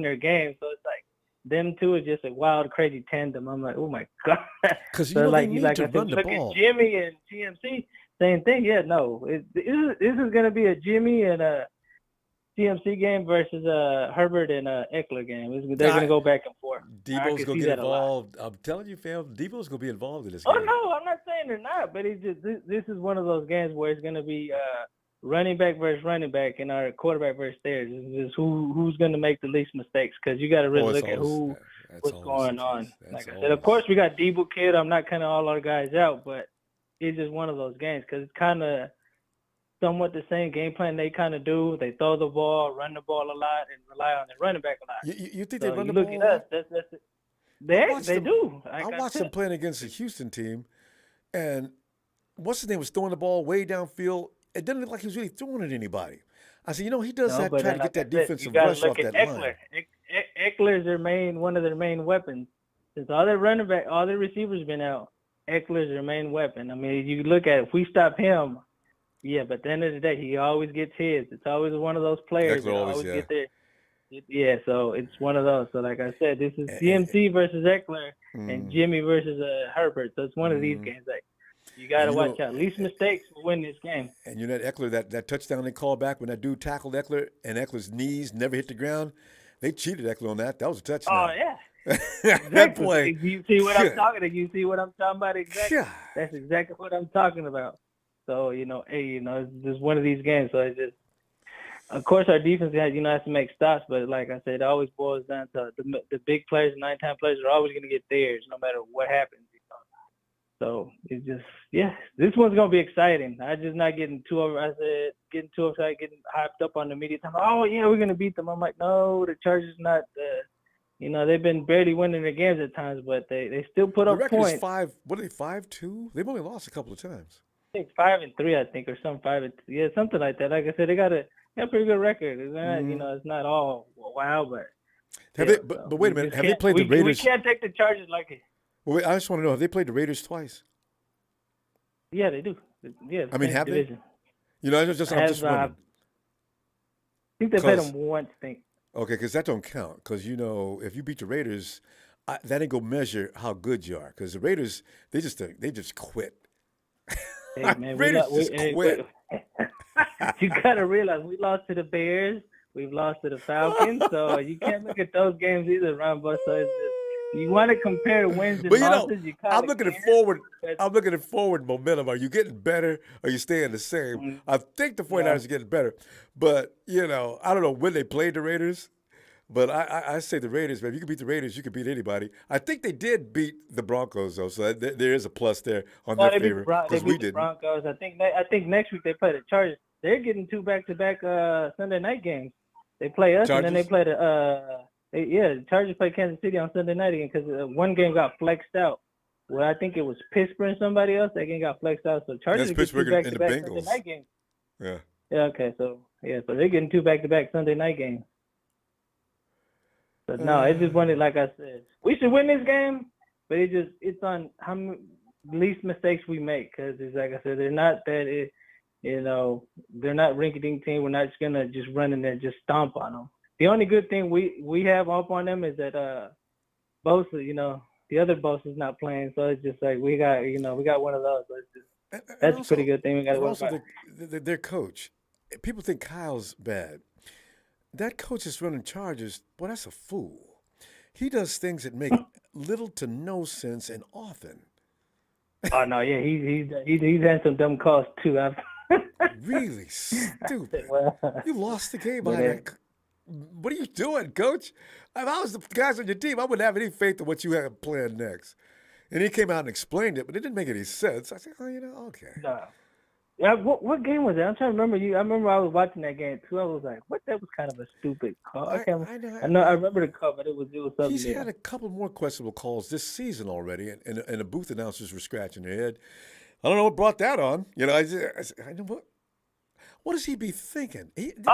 their games, so it's like them two is just a wild, crazy tandem. I'm like, oh my god! Because they need to run the look ball. At Jimmy and CMC, same thing. Yeah, no, this is gonna be a Jimmy and a CMC game versus Herbert and Eckler game. They're gonna go back and forth. Debo's gonna get involved. I'm telling you, fam, Debo's gonna be involved in this game. Oh no, I'm not saying they're not, but it's just this is one of those games where it's gonna be running back versus running back and our quarterback versus theirs. It's just who's gonna make the least mistakes because you got to really look at what's going on. Like I said, of course we got Debo Kid. I'm not kind of all our guys out, but it's just one of those games because it's kind of somewhat the same game plan they kind of do. They throw the ball, run the ball a lot, and rely on the running back a lot. You think they run the ball? Look at us. That's they do. I watched them playing against the Houston team, and what's his name was throwing the ball way downfield. It didn't look like he was really throwing at anybody. I said, he does try to get that defensive rush off that line. Eckler is one of their main weapons. Since all their receivers been out, Eckler is their main weapon. I mean, you look at if we stop him. Yeah, but at the end of the day, he always gets his. It's always one of those players that always get there. Yeah, so it's one of those. So like I said, this is CMC versus Eckler and Jimmy versus Herbert. So it's one of these games. Like you got to watch out. Least mistakes will win this game. And that Eckler, that touchdown they called back when that dude tackled Eckler and Eckler's knees never hit the ground, they cheated Eckler on that. That was a touchdown. Oh, yeah. Exactly. That play. You see what I'm talking about? You see what I'm talking about exactly? Yeah. That's exactly what I'm talking about. So, it's just one of these games. So it's just, of course, our defense has to make stops. But like I said, it always boils down to the big players, 9-time players are always going to get theirs no matter what happens. So it's just, this one's going to be exciting. I'm just not getting too excited, getting hyped up on the media time. Oh, yeah, we're going to beat them. I'm like, no, the Chargers not, they've been barely winning their games at times, but they still put up points. The record is 5-2? They've only lost a couple of times. I think 5-3, or some 5-2. Yeah, something like that. Like I said, they got a pretty good record. It's not, it's not all wow, but. But wait a minute. Have they played the Raiders? We can't take the Chargers like it. Well, wait, I just want to know, have they played the Raiders twice? Yeah, they do. Yeah. I mean, have division. They? I'm just wondering. I think they played them once, I think. Okay, because that don't count. Because, if you beat the Raiders, that ain't going to measure how good you are. Because the Raiders, they just quit. Hey, man, Raiders just quit. You got to realize we lost to the Bears. We've lost to the Falcons. So you can't look at those games either, Ronbo. So it's just, you want to compare wins and losses. I'm looking at forward. I'm looking at forward momentum. Are you getting better? Or are you staying the same? Mm-hmm. I think the 49ers are getting better. But, I don't know when they played the Raiders. But I say the Raiders, man. If you can beat the Raiders, you can beat anybody. I think they did beat the Broncos, though, so there is a plus there on No, their they beat favor they because we beat the didn't. Broncos. I think next week they play the Chargers. They're getting 2 back-to-back Sunday night games. They play us, and then they Chargers? play the Chargers play Kansas City on Sunday night again because one game got flexed out. Well, I think it was Pittsburgh and somebody else. That game got flexed out. So Chargers That's get 2 Pittsburgh and the back-to-back Sunday Bengals. night games. Yeah. Yeah, okay. So they're getting 2 back-to-back Sunday night games. But no, it just wanted, like I said, we should win this game, but it's on how many least mistakes we make because it's like I said, they're not that they're not rinky-dink team. We're not just gonna just run in there and just stomp on them. The only good thing we have up on them is that Bosa, the other Bosa's not playing, so it's just like we got one of those. So it's just that's a pretty good thing. We got to worry about. Their coach. People think Kyle's bad. That coach is running Chargers. Boy, that's a fool. He does things that make little to no sense and often. Oh no, yeah, he's had some dumb calls too. Really stupid. Well, You lost the game by that. What are you doing, coach? If I was the guys on your team, I wouldn't have any faith in what you had planned next. And he came out and explained it, but it didn't make any sense. I said, okay. no. Yeah, what game was that? I'm trying to remember. I remember I was watching that game too. I was like, "What? That was kind of a stupid call." I remember the call, but it was something. He's had a couple more questionable calls this season already, and the booth announcers were scratching their head. I don't know what brought that on. I know what does he be thinking? That's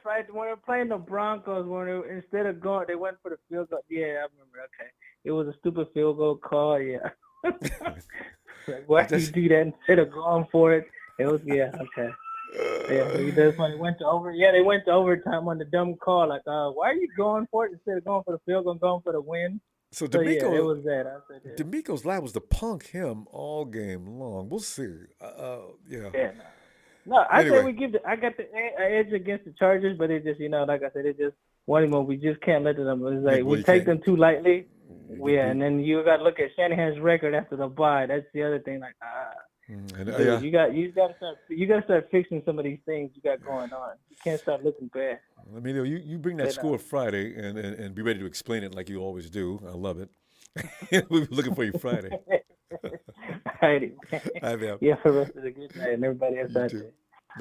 right. When they're playing the Broncos, instead of going, they went for the field goal. Yeah, I remember. Okay, it was a stupid field goal call. Yeah. Why did you do that instead of going for it? It was okay. Yeah, that's when they went to they went to overtime on the dumb call. Like, why are you going for it instead of going for the field goal, going for the win? So D'Amico, it was that. I said, D'Amico's line was to punk him all game long. We'll see. No, Anyway. say I got the edge against the Chargers, but it just like I said, it just one more. We just can't let them. It's like we take them too lightly. Yeah, and then you got to look at Shanahan's record after the bye. That's the other thing. Like, dude, you got to start fixing some of these things you got going on. You can't start looking bad. I mean, you bring that score Friday and be ready to explain it like you always do. I love it. We'll be looking for you Friday. All righty. Yeah, for the rest of the good night and everybody else out there.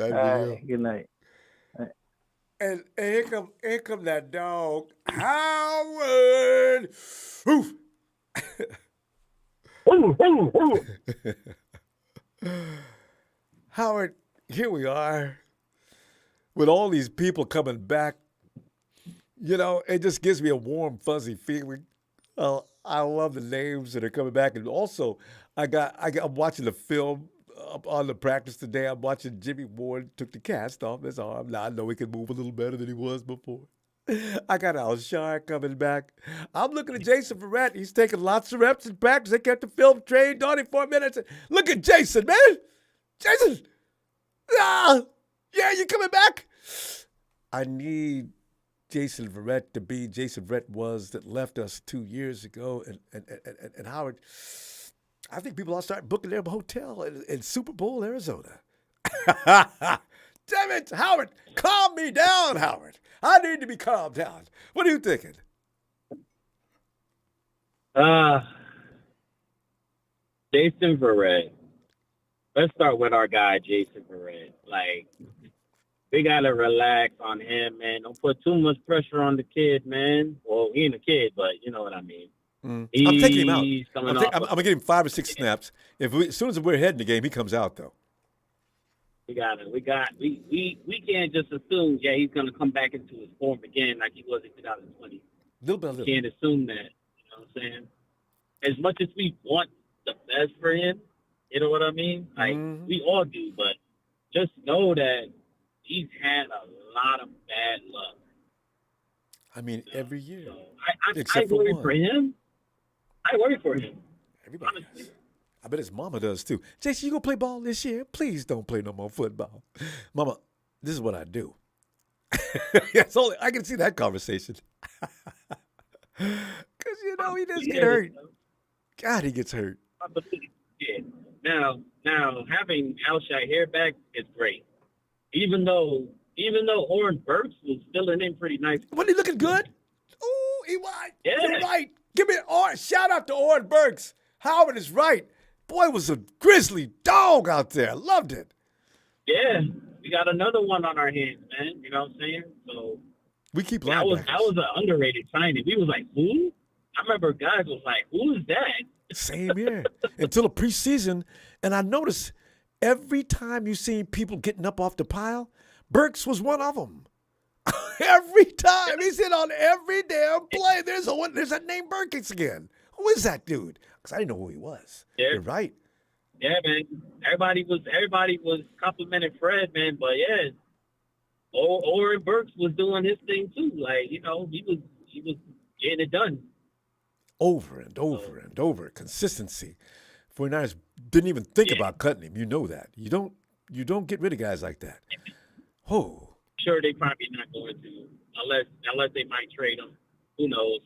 All right, good night. And here come that dog, Howard. Oof. Howard, here we are with all these people coming back. It just gives me a warm, fuzzy feeling. I love the names that are coming back, and also I'm watching the film up on the practice today. I'm watching Jimmy Ward took the cast off his arm. Now I know he can move a little better than he was before. I got Alshon coming back. I'm looking at Jason Verrett. He's taking lots of reps in practice. They kept the film trained on him for a minute. Look at Jason, man. Jason. Yeah, you coming back? I need Jason Verrett to be Jason Verrett was that left us 2 years ago. And Howard, I think people ought to start booking their hotel in Super Bowl, Arizona. Damn it, Howard. Calm me down, Howard. I need to be calmed down. What are you thinking? Jason Verrett. Let's start with our guy, Jason Verrett. Like, we got to relax on him, man. Don't put too much pressure on the kid, man. Well, he ain't a kid, but you know what I mean. I'm taking him out. I'm going to give him 5 or 6 snaps. As soon as we're ahead in the game, he comes out, though. We can't just assume, he's going to come back into his form again like he was in 2020. Little by little. We can't assume that. You know what I'm saying? As much as we want the best for him, you know what I mean? Like, we all do, but just know that he's had a lot of bad luck. I mean, every year. So I worry for him. I worry for him. Everybody does. I bet his mama does too. Jason, you gonna play ball this year? Please don't play no more football. Mama, this is what I do. Yes, only I can see that conversation. Because, he does get hurt. God, he gets hurt. Now having Alshon here back is great. Even though Oren Burks was filling in pretty nice. Wasn't he looking good? You're right. Give me shout out to Orrin Burks. Howard is right. Boy, was a grizzly dog out there. Loved it. Yeah, we got another one on our hands, man. You know what I'm saying? So we keep that was an underrated signing. We was like, who? I remember guys was like, who is that? Same here. Until the preseason, and I noticed every time you seen people getting up off the pile, Burks was one of them. Every time he's in on every damn play. There's a name Burks again. Who is that dude? Because I didn't know who he was. Yeah. You're right. Yeah, man. Everybody was complimenting Fred, man. But yeah, Orrin Burks was doing his thing too. Like, you know, he was getting it done. Over and over and over. Consistency. 49ers didn't even think about cutting him. You know that. You don't get rid of guys like that. Oh. Sure, they probably not going to unless they might trade him. Who knows?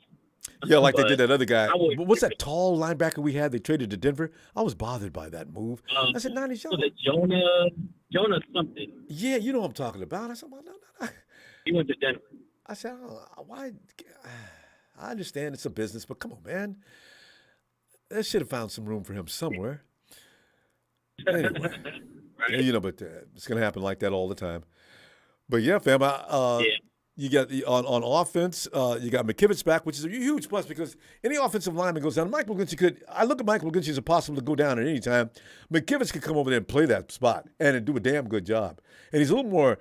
Yeah, like they did that other guy. What's that tall linebacker we had? They traded to Denver. I was bothered by that move. I said, he's young. Was it Jonah something? Yeah, you know what I'm talking about. I said, no. He went to Denver. I said, why? I understand it's a business, but come on, man. They should have found some room for him somewhere. Anyway, Right. you know, but it's going to happen like that all the time. But yeah, fam, you got on offense, you got McKivitz back, which is a huge plus because any offensive lineman goes down. Mike McGlinchey I look at Mike McGlinchey as a possible to go down at any time. McKivitz could come over there and play that spot and do a damn good job. And he's a little more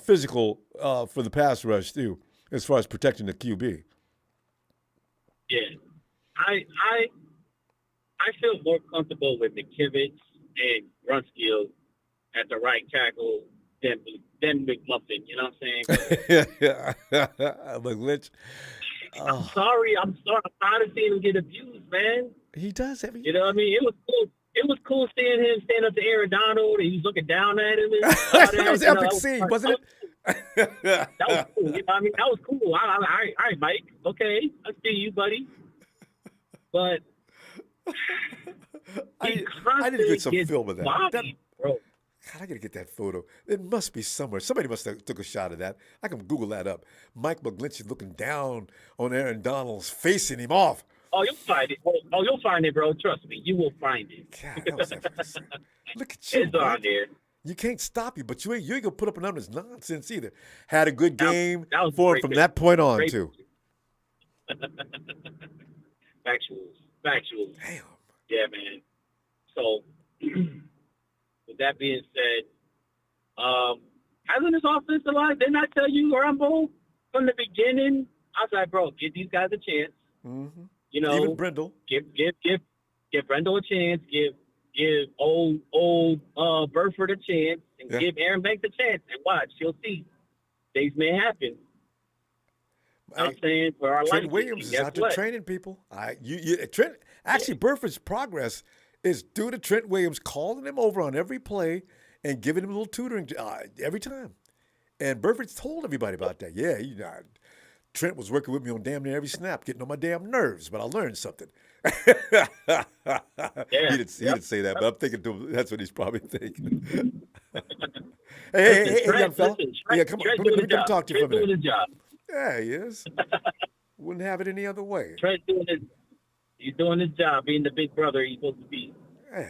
physical for the pass rush too, as far as protecting the QB. Yeah, I feel more comfortable with McKivitz and Brunskill at the right tackle than McMuffin. You know what I'm saying? Yeah, McGlinch. I'm sorry. I'm tired of seeing him get abused, man. He does every. You know what I mean? It was cool. It was cool seeing him stand up to Aaron Donald and he was looking down at him. And that was epic scene, wasn't it? That was cool. You know what I mean? That was cool. All right, Mike. Okay, I see you, buddy. But I need to get some film of that. Bro. God, I got to get that photo. It must be somewhere. Somebody must have took a shot of that. I can Google that up. Mike McGlinchey looking down on Aaron Donald's, facing him off. Oh, you'll find it. Oh, you'll find it, bro. Trust me. You will find it. God, that was epic. Look at you. It's on there. You can't stop you, but you ain't going to put up and down this nonsense either. Had a good game that was for him from that point on, too. Factuals. Damn. Yeah, man. So, with that being said, hasn't this offensive line, didn't I tell you, Ronbo, from the beginning? I was like, bro, give these guys a chance. Mm-hmm. You know, even Brindle. Give Brindle a chance. Give old Burford a chance, and give Aaron Banks a chance. And watch, you'll see. Things may happen. I'm saying for our Trent life. Williams is out there training people. Trent. Actually, Burford's progress is due to Trent Williams calling him over on every play and giving him a little tutoring every time. And Burford's told everybody about that. Yeah, Trent was working with me on damn near every snap, getting on my damn nerves, but I learned something. He didn't say that, but I'm thinking that's what he's probably thinking. hey, young fella. Yeah, come on. Let me talk to you for a minute. Yeah, he is. Wouldn't have it any other way. Trent he's doing his job, being the big brother he's supposed to be. Yeah.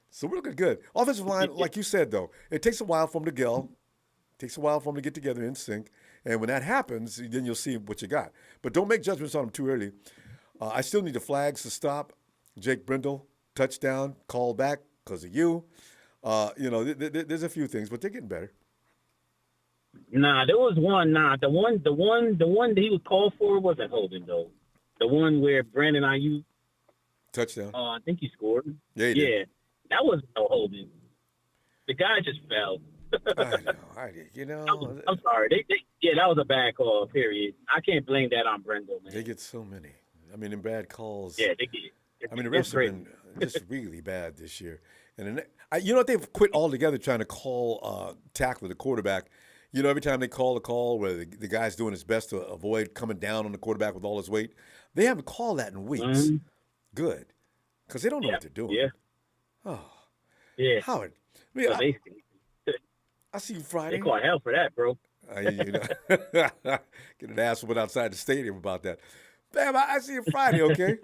So we're looking good. Offensive line, like you said, though, it takes a while for them to gel. It takes a while for them to get together in sync. And when that happens, then you'll see what you got. But don't make judgments on them too early. I still need the flags to stop. Jake Brindle, touchdown, call back because of you. There's a few things, but they're getting better. Nah, there was one. The one that he was called for wasn't holding though. The one where Brandon Ayuk touchdown. I think he scored. Yeah, he did. That wasn't no holding. The guy just fell. I know. I'm sorry. That was a bad call. Period. I can't blame that on Brendel, man. They get so many. I mean, in bad calls. Yeah, they get. The refs have been just really bad this year. And they've quit altogether trying to call tackle the quarterback. You know, every time they call a call where the guy's doing his best to avoid coming down on the quarterback with all his weight, they haven't called that in weeks. Mm-hmm. Good. Because they don't know what they're doing. Yeah. Oh. Yeah. Howard. I see you Friday. They call hell for that, bro. You know, get an ass whooping outside the stadium about that. Bam, I see you Friday, okay?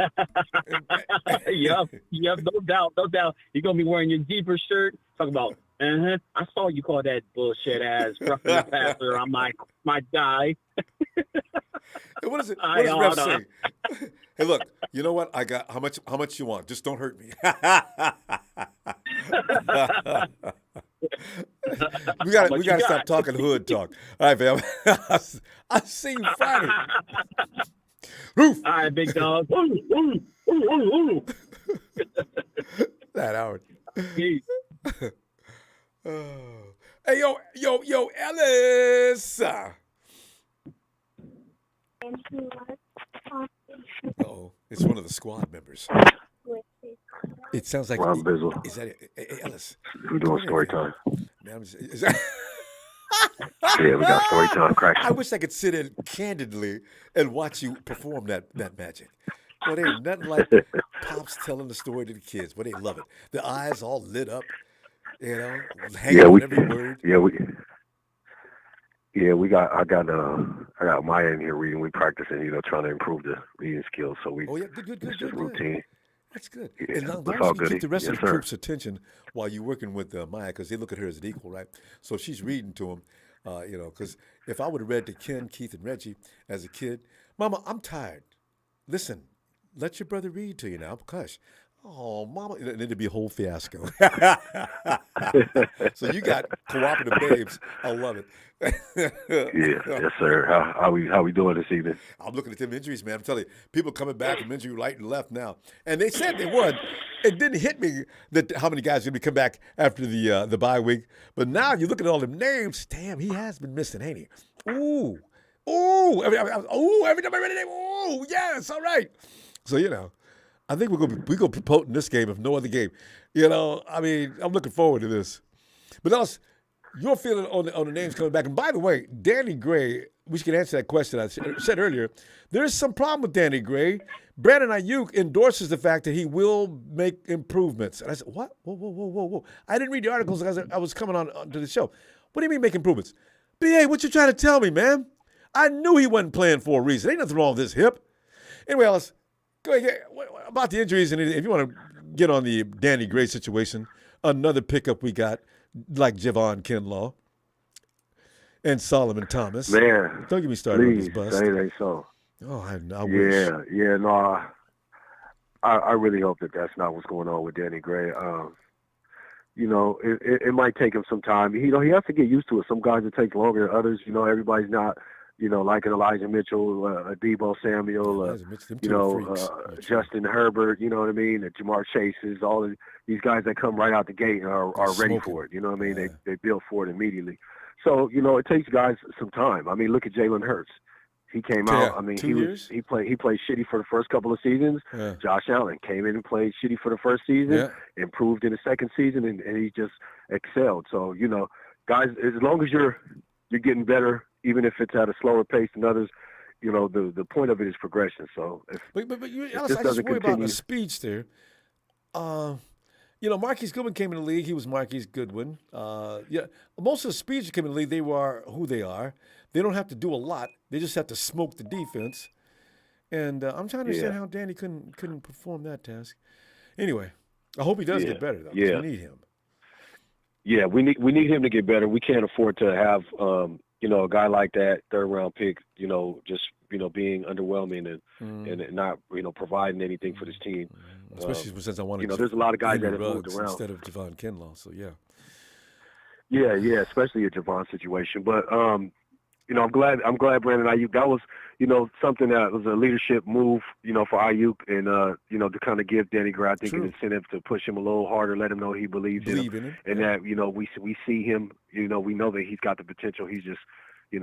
Yep, no doubt, no doubt. You're gonna be wearing your Jeepers shirt. Talk about, I saw you call that bullshit ass roughing the passer on my guy. Hey, what does the ref say? Hey, look, you know what? I got how much you want? Just don't hurt me. we got to stop talking hood talk. All right, fam. I see you Friday. Roof. All right, big dog. That Howard. Peace. Hey, yo, Ellis. Uh-oh, it's one of the squad members. It sounds like Ron Bizzle. Is that it? Hey, Ellis? We're doing story time. Man, is that... Yeah, we got story time. Crack. I wish I could sit in candidly and watch you perform that magic. Well, there ain't nothing like Pops telling the story to the kids. Well, they love it. The eyes all lit up, you know, hanging on every word. I got Maya in here reading. We practicing, trying to improve the reading skills. So good. Just routine. That's good. Yeah, and now, that's long all as you good. keep the rest Yes, of the sir. group's attention while you're working with Maya, because they look at her as an equal, right? So if she's reading to them, because if I would have read to Ken, Keith, and Reggie as a kid, Mama, I'm tired. Listen, let your brother read to you now, because, oh, Mama, and it'd be a whole fiasco. So you got cooperative babes. I love it. Yes, sir. How we doing this evening? I'm looking at them injuries, man. I'm telling you, people coming back from injury right and left now, and they said they would. It didn't hit me that how many guys are going to come back after the bye week. But now you look at all them names. Damn, he has been missing, ain't he? Ooh, every time I read a name, ooh, yes, all right. So I think we're gonna be potent in this game, if no other game. I mean, I'm looking forward to this. But else, your feeling on the names coming back. And by the way, Danny Gray, we should answer that question I said earlier. There is some problem with Danny Gray. Brandon Ayuk endorses the fact that he will make improvements. And I said, what? Whoa. I didn't read the articles as I was coming on to the show. What do you mean make improvements? BA, what you trying to tell me, man? I knew he wasn't playing for a reason. Ain't nothing wrong with this hip. Anyway, Alice, go ahead. About the injuries, and if you want to get on the Danny Gray situation, another pickup we got, like Javon Kinlaw and Solomon Thomas. Man, don't get me started on this bust. Say they so. Oh, I wish. Yeah, no. I really hope that that's not what's going on with Danny Gray. It might take him some time. He has to get used to it. Some guys it takes longer than others. Everybody's not. Like an Elijah Mitchell, Debo Samuel, Justin Herbert, you know what I mean? The Jamar Chases, all of these guys that come right out the gate are ready for it. You know what I mean? Yeah. They build for it immediately. So, it takes guys some time. I mean, look at Jalen Hurts. He came out. I mean, he played shitty for the first couple of seasons. Yeah. Josh Allen came in and played shitty for the first season, improved in the second season, and he just excelled. So, guys, as long as you're getting better, even if it's at a slower pace than others, the point of it is progression. So, but Alice, I just worry about the speech there. Marquise Goodwin came in the league. He was Marquise Goodwin. Most of the speeds that came in the league, they were who they are. They don't have to do a lot. They just have to smoke the defense. And I'm trying to understand how Danny couldn't perform that task. Anyway, I hope he does get better, though. Yeah. We need him. Yeah, we need him to get better. We can't afford to have a guy like that, third round pick, just being underwhelming and not providing anything for this team. Especially since I wanted. There's a lot of guys that have moved around instead of Javon Kinlaw. So yeah, especially a Javon situation. But I'm glad Brandon Ayuk. That was something that was a leadership move for Ayuk and to kind of give Danny Gray, I think, an incentive to push him a little harder, let him know he believes in him, and that we see him. We know that he's got the potential. He's just he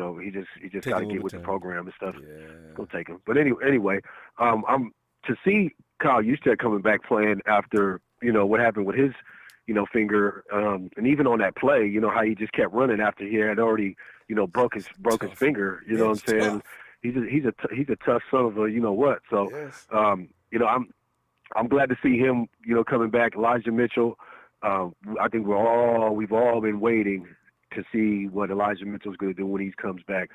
just got to get with the program and stuff. Yeah. It's gonna take him. But anyway, I'm to see Kyle Juszczyk coming back playing after what happened with his finger, and even on that play, how he just kept running after he had already broke his finger. You know what I'm saying? Tough. He's a tough son of a what. So I'm glad to see him coming back. Elijah Mitchell. I think we've all been waiting to see what Elijah Mitchell's going to do when he comes back.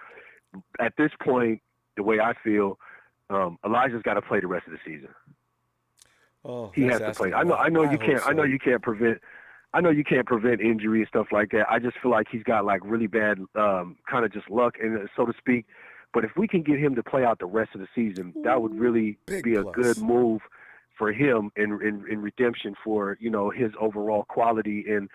At this point, the way I feel, Elijah's got to play the rest of the season. Oh, he has to play. I know you can't. So. I know you can't prevent. I know you can't prevent injury and stuff like that. I just feel like he's got like really bad kind of just luck, and so to speak. But if we can get him to play out the rest of the season, that would really be a good move for him in redemption for, you know, his overall quality and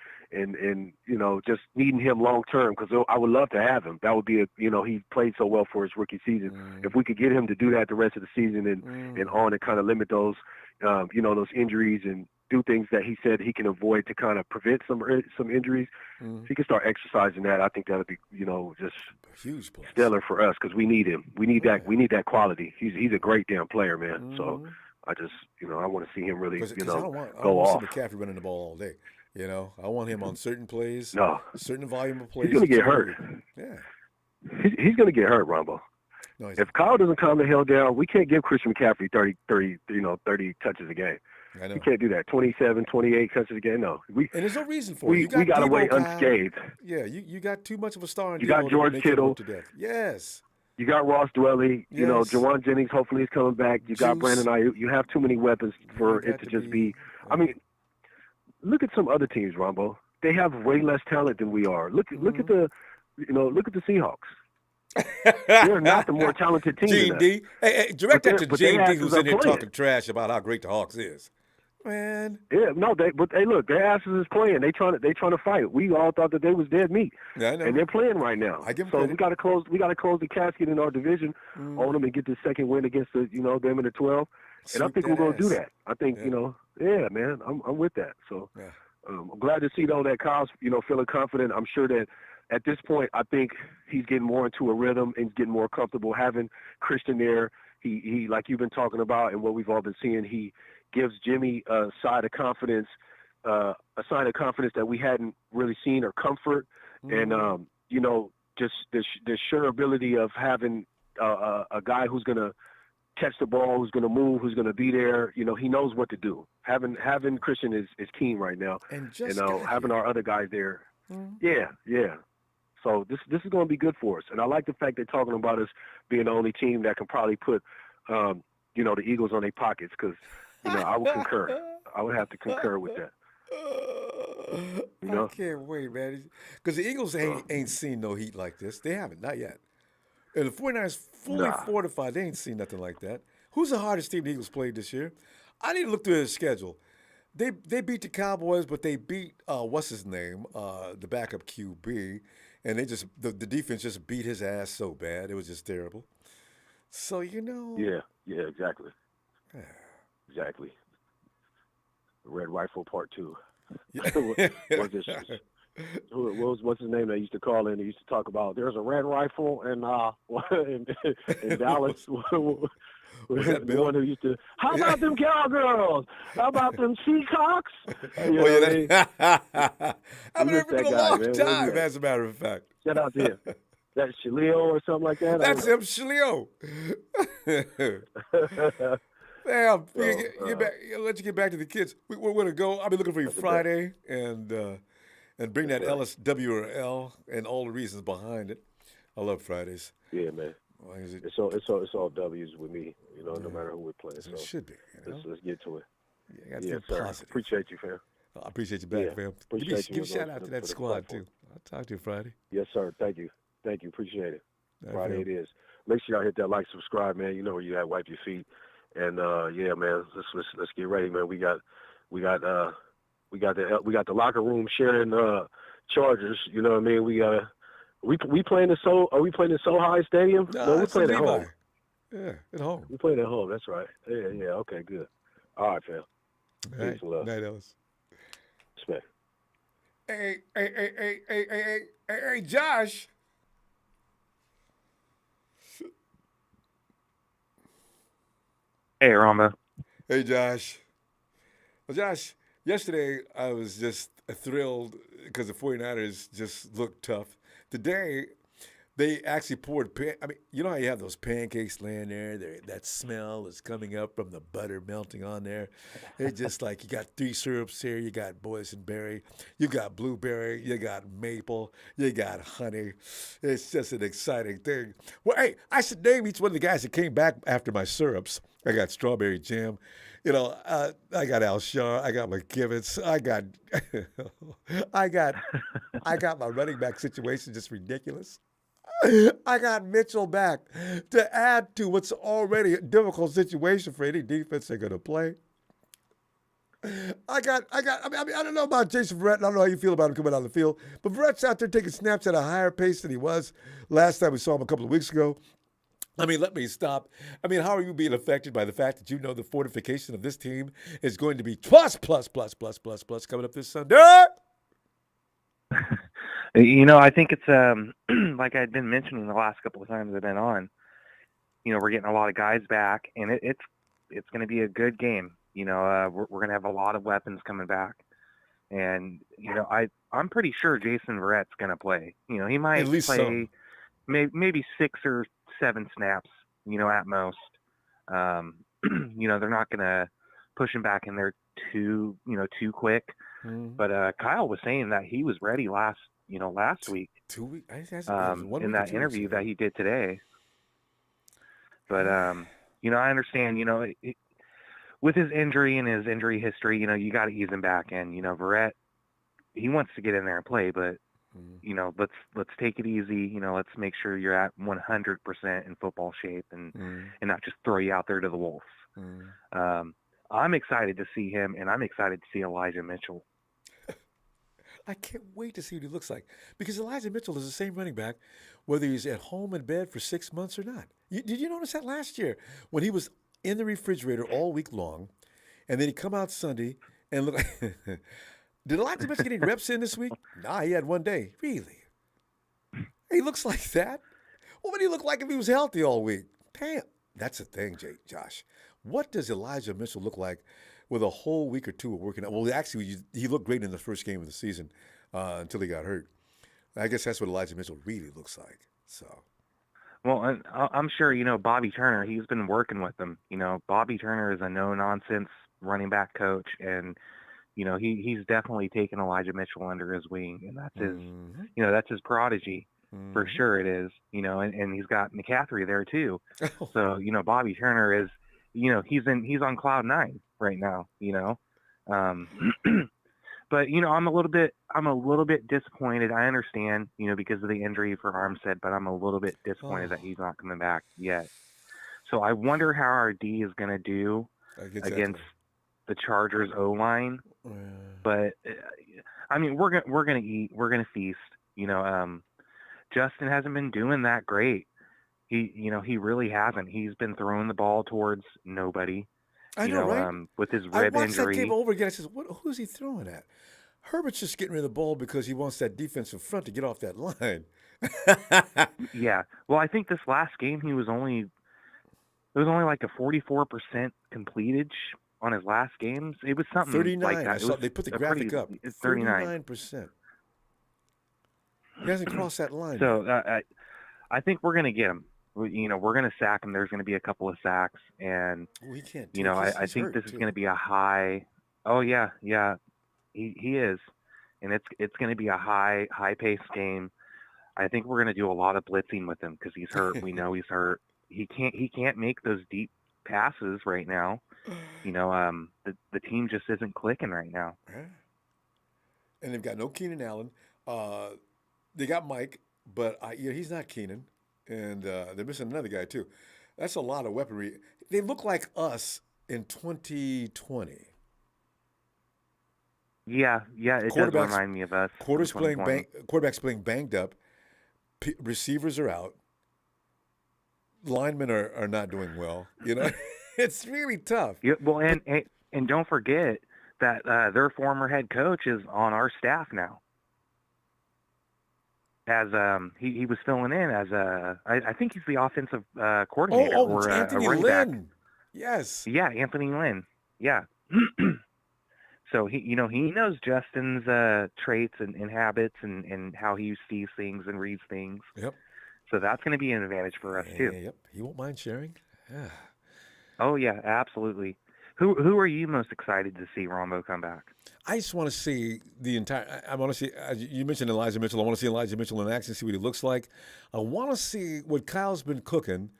you know, just needing him long term, because I would love to have him. That would be he played so well for his rookie season. If we could get him to do that the rest of the season and on and kind of limit those those injuries and do things that he said he can avoid to kind of prevent some injuries. If he can start exercising that, I think that would be, just huge stellar for us, because we need him. We need that. We need that quality. He's a great damn player, man. So I just, I want to see him really, I don't want off. McCaffrey running the ball all day. I want him on certain plays, certain volume of plays. He's going to get hurt. Yeah. He's going to get hurt, Ronbo. No, if Kyle doesn't calm the hell down, we can't give Christian McCaffrey 30 touches a game. I know. You can't do that. 27, 28 touches a game. No. And there's no reason for it. We got away unscathed. Yeah, you got too much of a star in You got George Kittle. To death. Yes. You got Ross Dwelly. Yes. Jawan Jennings hopefully is coming back. You got Brandon Ayuk. You have too many weapons for it to just be. I mean, look at some other teams, Ronbo. They have way less talent than we are. Look at the Seahawks. They're not the more talented team. Gene D. Hey, direct that to Gene D, who's in there playing. talking trash about how great the Hawks is. Man. Yeah, no, but look, their asses is playing. They trying to fight. We all thought that they was dead meat. Yeah, I know. And they're playing right now. I give them so credit. we gotta close the casket in our division on them and get the second win against them in the 12. And I think we're gonna do that. I think man, I'm with that. So I'm glad to see though that Kyle's feeling confident. I'm sure that at this point, I think he's getting more into a rhythm and getting more comfortable having Christian there. He like you've been talking about and what we've all been seeing, he gives Jimmy a sign of confidence that we hadn't really seen, or comfort. And, just the sure ability of having a guy who's going to catch the ball, who's going to move, who's going to be there. He knows what to do. Having Christian is keen right now. And having our other guys there. Yeah. So this is going to be good for us. And I like the fact they're talking about us being the only team that can probably put, the Eagles on their pockets, because, I would concur. I would have to concur with that. I can't wait, man. Because the Eagles ain't seen no heat like this. They haven't, not yet. And the 49ers fully fortified. They ain't seen nothing like that. Who's the hardest team the Eagles played this year? I need to look through their schedule. They beat the Cowboys, but they beat what's his name, the backup QB, and they just the defense just beat his ass so bad. It was just terrible. So Yeah, exactly. Exactly. Red Rifle Part 2. What's his name that used to call in? He used to talk about there's a red rifle in Dallas. The one who used to, how about them cowgirls? How about them Seacocks? I've been here for a long time, as a matter of fact. Shout out to him. That's Shalio or something like that? That's him, Shalio. Damn, let you get back to the kids. We're going to go. I'll be looking for you Friday and bring that LSWRL and all the reasons behind it. I love Fridays. Yeah, man. It's all W's with me, no matter who we're playing. So it should be. Let's get to it. Yeah, you sir. Positive. Appreciate you, fam. I appreciate you back, fam. Give a shout out to that squad, too. I'll talk to you Friday. Yes, sir. Thank you. Appreciate it. Friday it is. Make sure y'all hit that like, subscribe, man. You know where you at. Wipe your feet. And man, let's get ready, man. We got the locker room sharing chargers. You know what I mean? We playing are we playing in SoHi Stadium? No, we're playing at home. Yeah, at home. We're playing at home. That's right. Yeah. Okay, good. All right, fam. Peace and love. Night, Ellis. Respect. Hey, Josh. Hey, Ronbo. Hey, Josh. Well, Josh, yesterday I was just thrilled because the 49ers just looked tough. Today, They actually poured. I mean, you know how you have those pancakes laying there. That smell is coming up from the butter melting on there. It's just like you got 3 syrups here. You got boysenberry, you got blueberry, you got maple, you got honey. It's just an exciting thing. Well, hey, I should name each one of the guys that came back after my syrups. I got strawberry jam. You know, I got Alshon, I got McKivitz, I got my running back situation just ridiculous. I got Mitchell back to add to what's already a difficult situation for any defense they're going to play. I don't know about Jason Verrett. I don't know how you feel about him coming out of the field, but Verrett's out there taking snaps at a higher pace than he was last time we saw him a couple of weeks ago. I mean, let me stop. I mean, how are you being affected by the fact that you know the fortification of this team is going to be plus coming up this Sunday? You know, I think it's like I'd been mentioning the last couple of times I've been on. You know, we're getting a lot of guys back, and it's going to be a good game. You know, we're going to have a lot of weapons coming back, and you know, I'm pretty sure Jason Verrett's going to play. You know, he might play maybe 6 or 7 snaps. You know, at most. You know, they're not going to push him back in there too quick. Mm-hmm. But Kyle was saying that he was ready last week. 2 weeks. In that interview that he did today. But you know, I understand. You know, with his injury and his injury history, you know, you got to ease him back in. You know, Verrett, he wants to get in there and play, but you know, let's take it easy. You know, let's make sure you're at 100% in football shape and not just throw you out there to the wolves. I'm excited to see him, and I'm excited to see Elijah Mitchell. I can't wait to see what he looks like, because Elijah Mitchell is the same running back, whether he's at home in bed for 6 months or not. Did you notice that last year when he was in the refrigerator all week long, and then he come out Sunday and look like did Elijah Mitchell get any reps in this week? Nah, he had 1 day. Really? He looks like that? What would he look like if he was healthy all week? Damn. That's the thing, Josh. What does Elijah Mitchell look like with a whole week or 2 of working out? Well, actually, he looked great in the first game of the season until he got hurt. I guess that's what Elijah Mitchell really looks like. So, well, I'm sure, you know, Bobby Turner, he's been working with them. You know, Bobby Turner is a no-nonsense running back coach, and, you know, he's definitely taken Elijah Mitchell under his wing, and that's his, you know, that's his prodigy. For sure it is, you know, and he's got McCaffrey there too. So, you know, Bobby Turner is, you know, he's on cloud 9 right now, you know. But, you know, I'm a little bit disappointed. I understand, you know, because of the injury for Armstead, but I'm a little bit disappointed that he's not coming back yet. So I wonder how our D is going to do against the Chargers O-line. But I mean, we're going to eat, we're going to feast, you know. Justin hasn't been doing that great. He really hasn't. He's been throwing the ball towards nobody. I know, right? With his rib injury. I watched that game over again. I said, who's he throwing at? Herbert's just getting rid of the ball because he wants that defensive front to get off that line. Yeah. Well, I think this last game it was only like a 44% completage on his last games. It was something 39. like that. They put the graphic up. It's 39%. He hasn't crossed that line. So I think we're going to get him. You know, we're going to sack him. There's going to be a couple of sacks, and we can't. You know, I think this is going to be a high. Oh yeah, he is, and it's going to be a high paced game. I think we're going to do a lot of blitzing with him because he's hurt. We know he's hurt. He can't make those deep passes right now. You know, the team just isn't clicking right now. And they've got no Keenan Allen. They got Mike, but he's not Keenan. And they're missing another guy, too. That's a lot of weaponry. They look like us in 2020. Yeah, it does remind me of us. Quarterbacks playing banged up. Receivers are out. Linemen are not doing well. You know, it's really tough. Yeah, well, and don't forget that their former head coach is on our staff now. As he was filling in as I think he's the offensive coordinator or Anthony a running Lynn. back. Yes. Yeah, Anthony Lynn. Yeah. So he knows Justin's traits and habits and how he sees things and reads things. Yep. So that's going to be an advantage for us too. Yep, he won't mind sharing. Yeah. Oh yeah, absolutely. Who are you most excited to see Ronbo come back? I just want to see the entire. I want to see. You mentioned Elijah Mitchell. I want to see Elijah Mitchell in action, see what he looks like. I want to see what Kyle's been cooking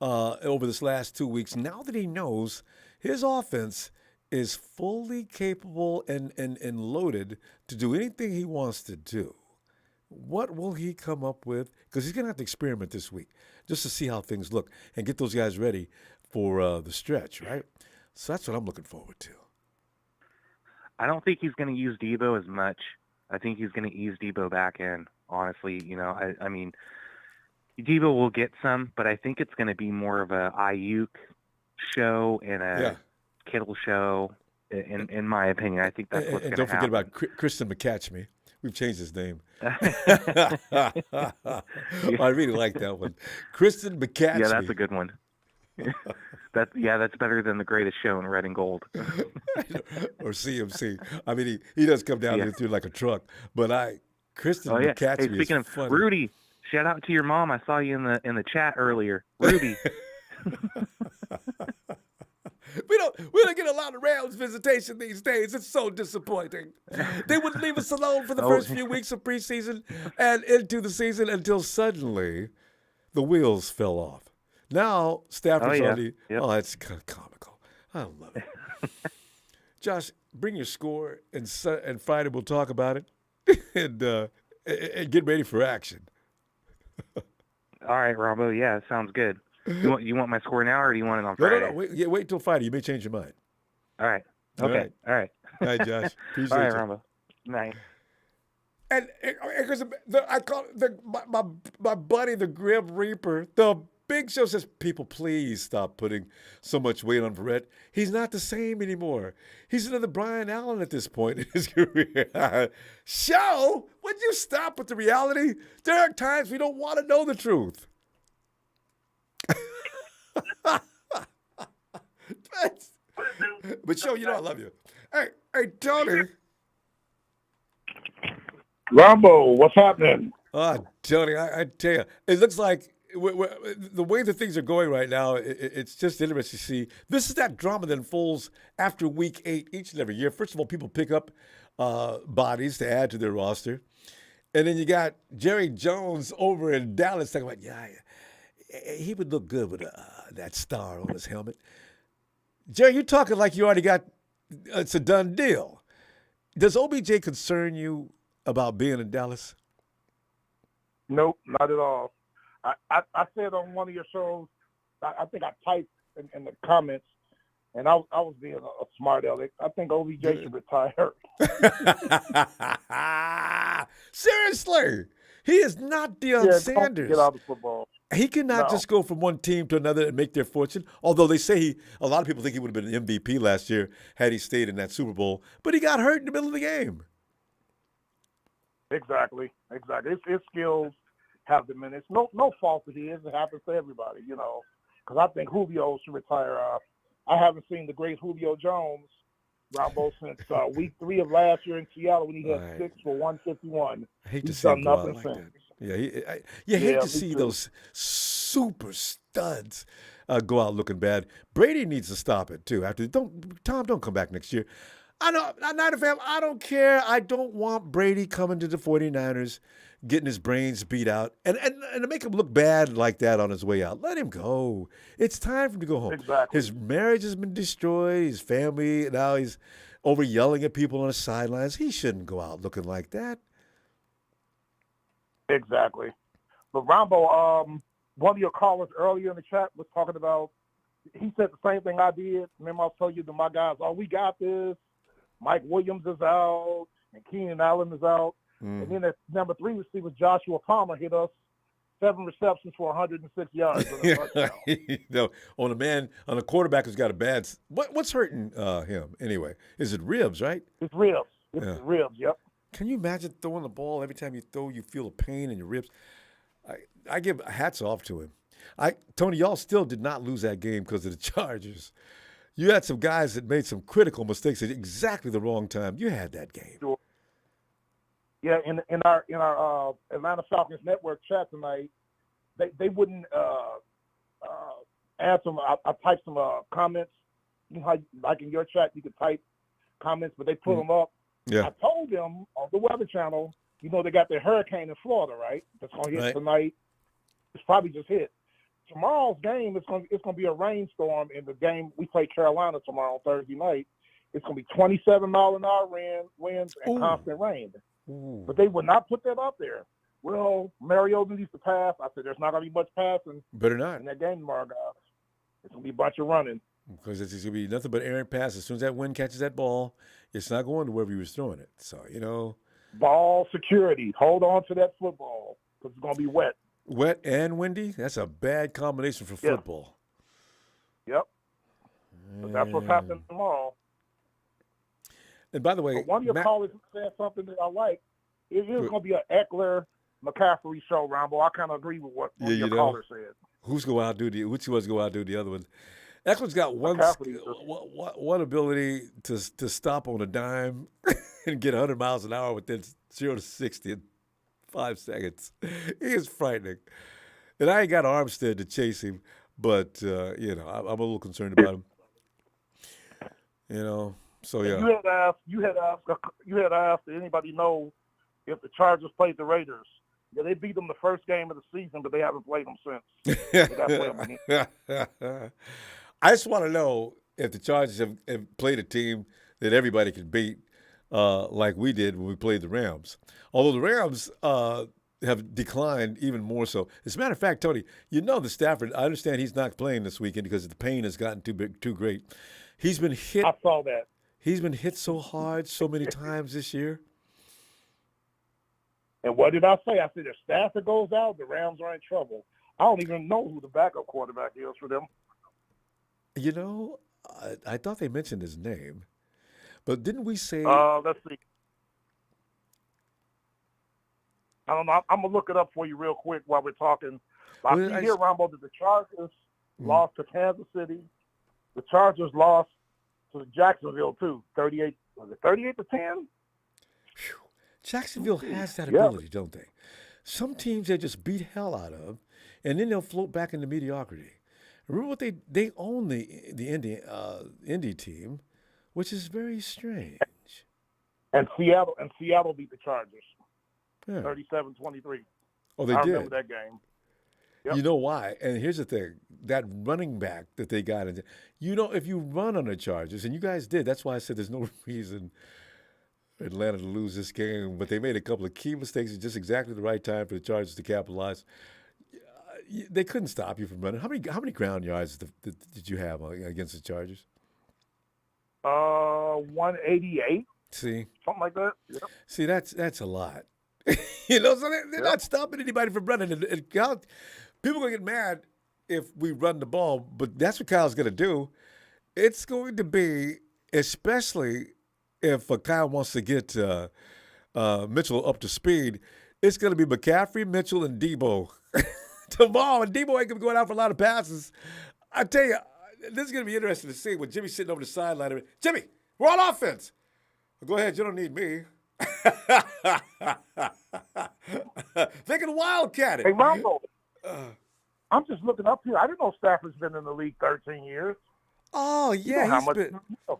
over this last 2 weeks. Now that he knows his offense is fully capable and loaded to do anything he wants to do. What will he come up with? Because he's going to have to experiment this week just to see how things look and get those guys ready for the stretch, right? So that's what I'm looking forward to. I don't think he's going to use Debo as much. I think he's going to ease Debo back in, honestly. You know, I mean, Debo will get some, but I think it's going to be more of a Ayuk show and a Kittle show, in my opinion. I think that's what's going to happen. And don't forget about Christian McCatchme. We've changed his name. I really like that one. Kristen McCatchme. Yeah, that's a good one. That's better than the greatest show in red and gold. Or CMC. I mean, he does come down here through like a truck. But Kristen McCatchme Hey, speaking of funny. Rudy, shout out to your mom. I saw you in the chat earlier. Rudy. We don't get a lot of Rams visitation these days. It's so disappointing. They wouldn't leave us alone for the first few weeks of preseason and into the season until suddenly the wheels fell off. Now Stafford's on the. Yep. Oh, it's comical. I love it. Josh, bring your score, and Friday we'll talk about it, and get ready for action. All right, Ronbo. Yeah, sounds good. You want my score now, or do you want it on Friday? No. Wait till Friday. You may change your mind. All right. Okay. All right. All right, Josh. Appreciate All right, you. Ronbo. Nice. And because I call my buddy the Grim Reaper, the Big Show says, people, please stop putting so much weight on Verrett. He's not the same anymore. He's another Brian Allen at this point in his career. Show, would you stop with the reality? There are times we don't want to know the truth. But Show, you know I love you. Hey, Tony. Ronbo, what's happening? Tony, I tell you, it looks like the way that things are going right now, it's just interesting to see. This is that drama that unfolds after week 8 each and every year. First of all, people pick up bodies to add to their roster. And then you got Jerry Jones over in Dallas talking about, he would look good with that star on his helmet. Jerry, you're talking like you already got, it's a done deal. Does OBJ concern you about being in Dallas? Nope, not at all. I said on one of your shows, I think I typed in the comments, and I was being a smart aleck. I think OBJ should retire. Seriously, he is not Deion Sanders. Get out of football. He cannot just go from one team to another and make their fortune. Although they say a lot of people think he would have been an MVP last year had he stayed in that Super Bowl, but he got hurt in the middle of the game. Exactly. His skills have diminished. No fault of his. It happens to everybody, because I think Julio should retire. I haven't seen the great Julio Jones, Ronbo, since week 3 of last year in Seattle when he had 6 for 151. I hate to He's see him done go out nothing like since. that. You hate to see those super studs go out looking bad. Brady needs to stop it too. Tom, don't come back next year. I know, I'm not a fan. I don't care. I don't want Brady coming to the 49ers, getting his brains beat out, and to make him look bad like that on his way out. Let him go. It's time for him to go home. Exactly. His marriage has been destroyed. His family, now he's over yelling at people on the sidelines. He shouldn't go out looking like that. Exactly. But Ronbo, one of your callers earlier in the chat was talking about, he said the same thing I did. Remember I was telling you that my guys, we got this. Mike Williams is out, and Keenan Allen is out. And then at number 3 receiver, Joshua Palmer hit us 7 receptions for 106 yards. On a quarterback who's got a bad. What's hurting him anyway? Is it ribs, right? It's ribs. It's ribs. Yep. Can you imagine throwing the ball every time you throw, you feel a pain in your ribs? I give hats off to him. Tony, y'all still did not lose that game because of the Chargers. You had some guys that made some critical mistakes at exactly the wrong time. You had that game. Sure. Yeah, in our Atlanta Falcons network chat tonight, they wouldn't add some. I typed some comments. You know how, like in your chat, you could type comments, but they put them up. Yeah. I told them on the Weather Channel, you know, they got the hurricane in Florida, right? That's going to hit tonight. It's probably just hit. Tomorrow's game, it's going to be a rainstorm. In the game, we play Carolina tomorrow, Thursday night. It's going to be 27-mile-an-hour winds and constant rain. But they would not put that up there. Well, Mariota needs to pass. I said, there's not going to be much passing. Better not. In that game tomorrow, guys. It's going to be a bunch of running. Because it's going to be nothing but errant pass. As soon as that wind catches that ball, it's not going to wherever he was throwing it. So, you know. Ball security. Hold on to that football because it's going to be wet. Wet and windy? That's a bad combination for football. Yep. But that's what's happening tomorrow. And by the way, but one of your callers said something that I like. It is going to be an Eckler McCaffrey show, Ronbo. I kind of agree with what your caller said. Which one's going to outdo the other one? Eckler's got one ability to stop on a dime and get 100 miles an hour within 0 to 60 in 5 seconds. He is frightening. And I ain't got Armstead to chase him, but, you know, I'm a little concerned about him. You know, so yeah. You had asked, did anybody know if the Chargers played the Raiders? Yeah, they beat them the first game of the season, but they haven't played them since. I just want to know if the Chargers have played a team that everybody could beat, like we did when we played the Rams. Although the Rams have declined even more so. As a matter of fact, Tony, you know that Stafford, I understand he's not playing this weekend because the pain has gotten too great. He's been hit. I saw that. He's been hit so hard so many times this year. And what did I say? I said if Stafford goes out, the Rams are in trouble. I don't even know who the backup quarterback is for them. You know, I thought they mentioned his name, but didn't we say? Let's see. I don't know. I'm gonna look it up for you real quick while we're talking. I see here, Ronbo, that the Chargers lost to Kansas City. The Chargers lost to Jacksonville too. 38 to 10. Jacksonville has that ability, don't they? Some teams they just beat hell out of, and then they'll float back into mediocrity. Remember what they own the Indy team, which is very strange. And Seattle beat the Chargers, 37-23. Oh, they I did. remember that game. Yep. You know why? And here's the thing: that running back that they got, you know, if you run on the Chargers, and you guys did, that's why I said there's no reason Atlanta to lose this game. But they made a couple of key mistakes at just exactly the right time for the Chargers to capitalize. They couldn't stop you from running. How many ground yards did you have against the Chargers? 188. See, something like that. Yep. See, that's a lot. You know, so they're not stopping anybody from running. And Kyle, people are gonna get mad if we run the ball, but that's what Kyle's gonna do. It's going to be, especially if Kyle wants to get Mitchell up to speed. It's gonna be McCaffrey, Mitchell, and Debo. Tomorrow, and Debo ain't gonna be going out for a lot of passes. I tell you, this is gonna be interesting to see when Jimmy's sitting over the sideline. Jimmy, we're on offense. Go ahead, you don't need me. They can wildcat it. Hey, Ronbo, I'm just looking up here. I didn't know Stafford's been in the league 13 years. Oh yeah, you know how much, you know.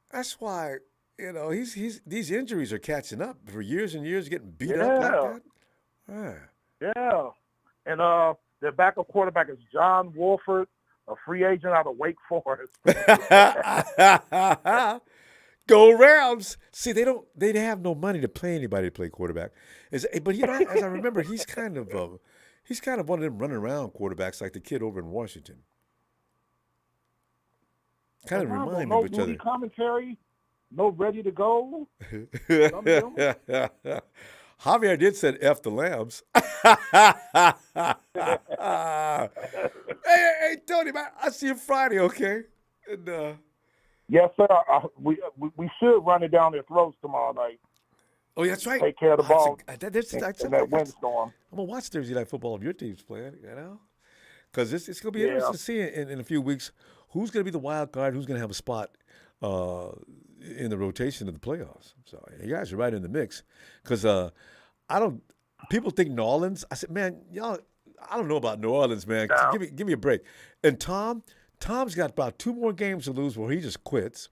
That's why he's these injuries are catching up for years and years, getting beat up like that. Yeah, and their backup quarterback is John Wolford, a free agent out of Wake Forest. Go Rams! See, they have no money to pay anybody to play quarterback. But you know, as I remember, he's kind of one of them running around quarterbacks like the kid over in Washington. Kind of remind me of each other. Commentary, no ready to go. Javier did say F the Lambs. hey, Tony, man, I'll see you Friday, okay? And, yes, sir. We should run it down their throats tomorrow night. Oh, yeah, that's right. Take care of the ball. That's in that windstorm. I'm going to watch Thursday Night Football if your team's playing, you know? Because it's going to be interesting to see in a few weeks who's going to be the wild card, who's going to have a spot in the rotation of the playoffs. So you guys are right in the mix. Because I don't people think New Orleans. I said, man, y'all, I don't know about New Orleans, man. No. Give me a break. And Tom's got about 2 more games to lose where he just quits.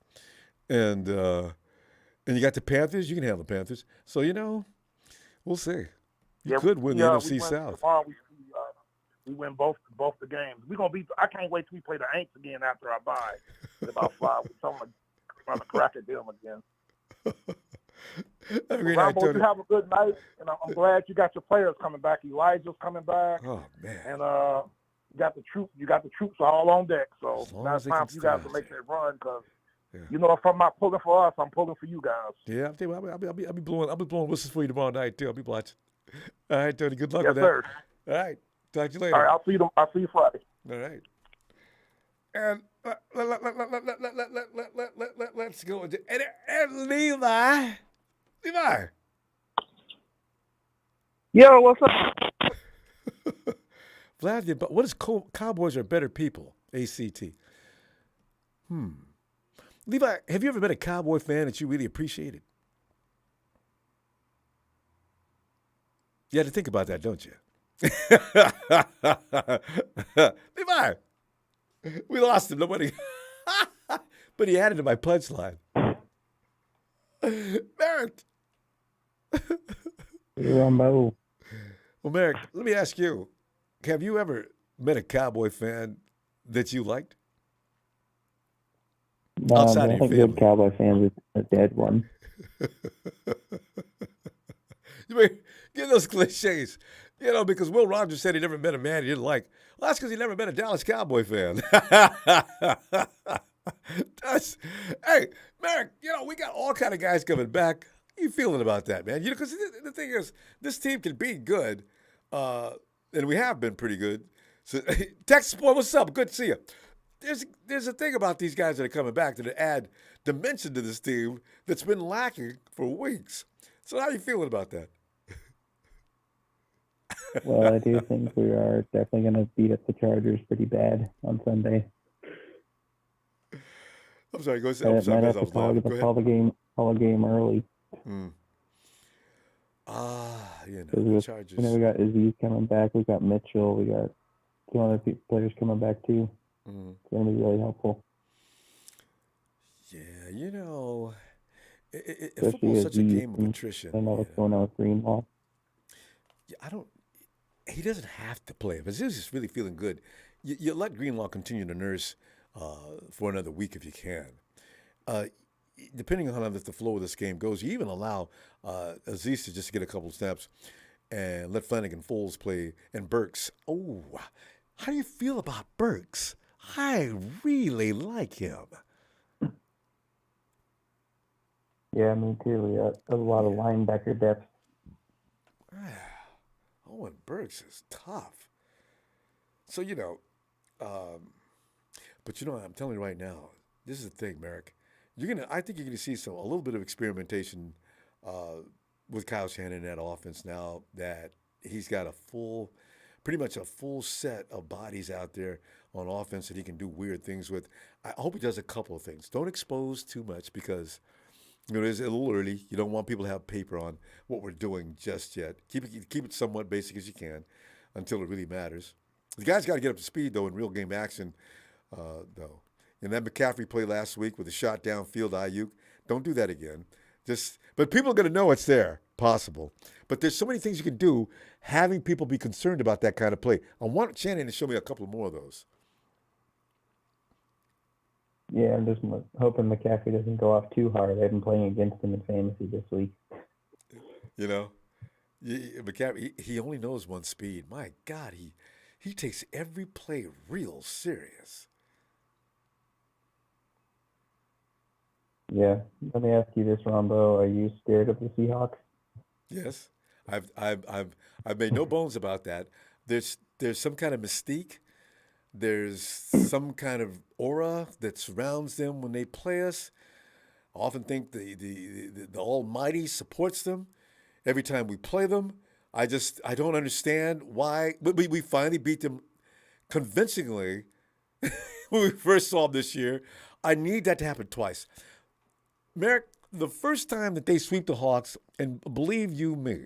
And you got the Panthers. You can handle the Panthers. So, we'll see. You could win the NFC South. Tomorrow we win both the games. We're gonna be. I can't wait till we play the Aints again after I buy. In about 5 weeks, I'm gonna crack at them again. Ronbo, you have a good night, and I'm glad you got your players coming back. Elijah's coming back. Oh man! And you got the troops all on deck. So now it's time for you guys to make that run because. Yeah. If I'm not pulling for us, I'm pulling for you guys. Yeah, I'll be blowing whistles for you tomorrow night too. I'll be watching. All right, Tony. Good luck with that. Sir. All right. Talk to you later. All right. I'll see you Friday. All right. And let's go. And Levi. Yo, what's up? Vlad, but what is Cowboys are better people? ACT. Levi, have you ever met a Cowboy fan that you really appreciated? You had to think about that, don't you? Levi, we lost him. Nobody, but he added to my punchline. Merrick. Ronbo. Well, Merrick, let me ask you: have you ever met a Cowboy fan that you liked? No, Outside I of your think family. good Cowboy fans is a dead one. You mean, get those cliches, because Will Rogers said he never met a man he didn't like. Well, that's because he never met a Dallas Cowboy fan. Hey, Merrick, we got all kind of guys coming back. How you feeling about that, man? Because the thing is, this team can be good, and we have been pretty good. So, Texas boy, what's up? Good to see you. There's a thing about these guys that are coming back that add dimension to this team that's been lacking for weeks. So how are you feeling about that? Well, I do think we are definitely going to beat up the Chargers pretty bad on Sunday. I'm sorry, go ahead. Might have to call the game early. The Chargers. We got Aziz coming back. We got Mitchell. We got 2 other players coming back too. It's going to be really helpful. Yeah, football's such a game of attrition. I know what's going on with Greenlaw. Yeah, he doesn't have to play. But he's just really feeling good. You let Greenlaw continue to nurse for another week if you can. Depending on how the flow of this game goes, you even allow Aziz to just get a couple of snaps and let Flanagan Foles play and Burks. Oh, how do you feel about Burks? I really like him. Yeah, me too. We got a lot of linebacker depth. Owen Burks is tough. So, but I'm telling you right now, this is the thing, Merrick. I think you're gonna see a little bit of experimentation with Kyle Shanahan in that offense now that he's got pretty much a full set of bodies out there on offense that he can do weird things with. I hope he does a couple of things. Don't expose too much because it's a little early. You don't want people to have paper on what we're doing just yet. Keep it somewhat basic as you can until it really matters. The guys got to get up to speed, though, in real game action, though. And that McCaffrey play last week with the shot downfield to Ayuk, don't do that again. But people are going to know it's there, possible. But there's so many things you can do having people be concerned about that kind of play. I want Shannon to show me a couple more of those. Yeah, I'm just hoping McCaffrey doesn't go off too hard. I've been playing against him in fantasy this week. McCaffrey, he only knows one speed. My God, he takes every play real serious. Yeah, let me ask you this, Ronbo: are you scared of the Seahawks? Yes, I've made no bones about that. There's some kind of mystique. There's some kind of aura that surrounds them when they play us. I often think the Almighty supports them every time we play them. I don't understand why. We finally beat them convincingly when we first saw them this year. I need that to happen twice. Merrick, the first time that they sweep the Hawks, and believe you me,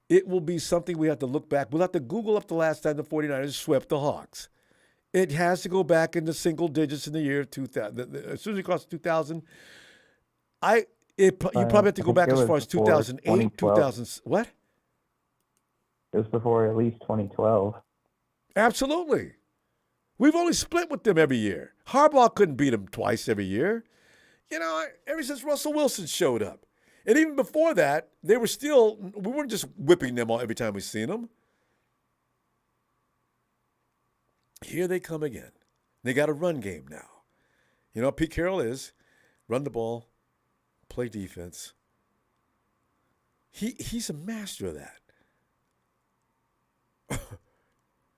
it will be something we have to look back. We'll have to Google up the last time the 49ers swept the Hawks. It has to go back into single digits in the year 2000. As soon as it crossed 2000, you probably have to go back as far as 2008, 2000. What? It was before at least 2012. Absolutely. We've only split with them every year. Harbaugh couldn't beat them twice every year. Ever since Russell Wilson showed up. And even before that, we weren't just whipping them all every time we seen them. Here they come again. They got a run game now. You know what Pete Carroll is? Run the ball, play defense. He's a master of that.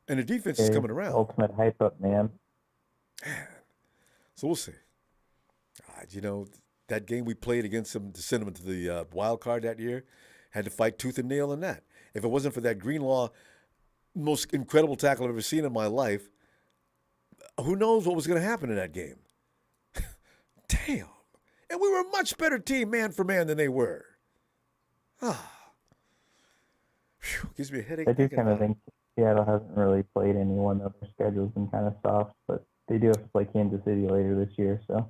And the defense is coming around. Ultimate hype up, man. So we'll see. That game we played against them to send them to the wild card that year, had to fight tooth and nail in that. If it wasn't for that Greenlaw, most incredible tackle I've ever seen in my life, who knows what was going to happen in that game. Damn. And we were a much better team man for man than they were. Gives me a headache. I do kind of think Seattle hasn't really played anyone of their schedule's been kind of soft, but they do have to play Kansas City later this year, so.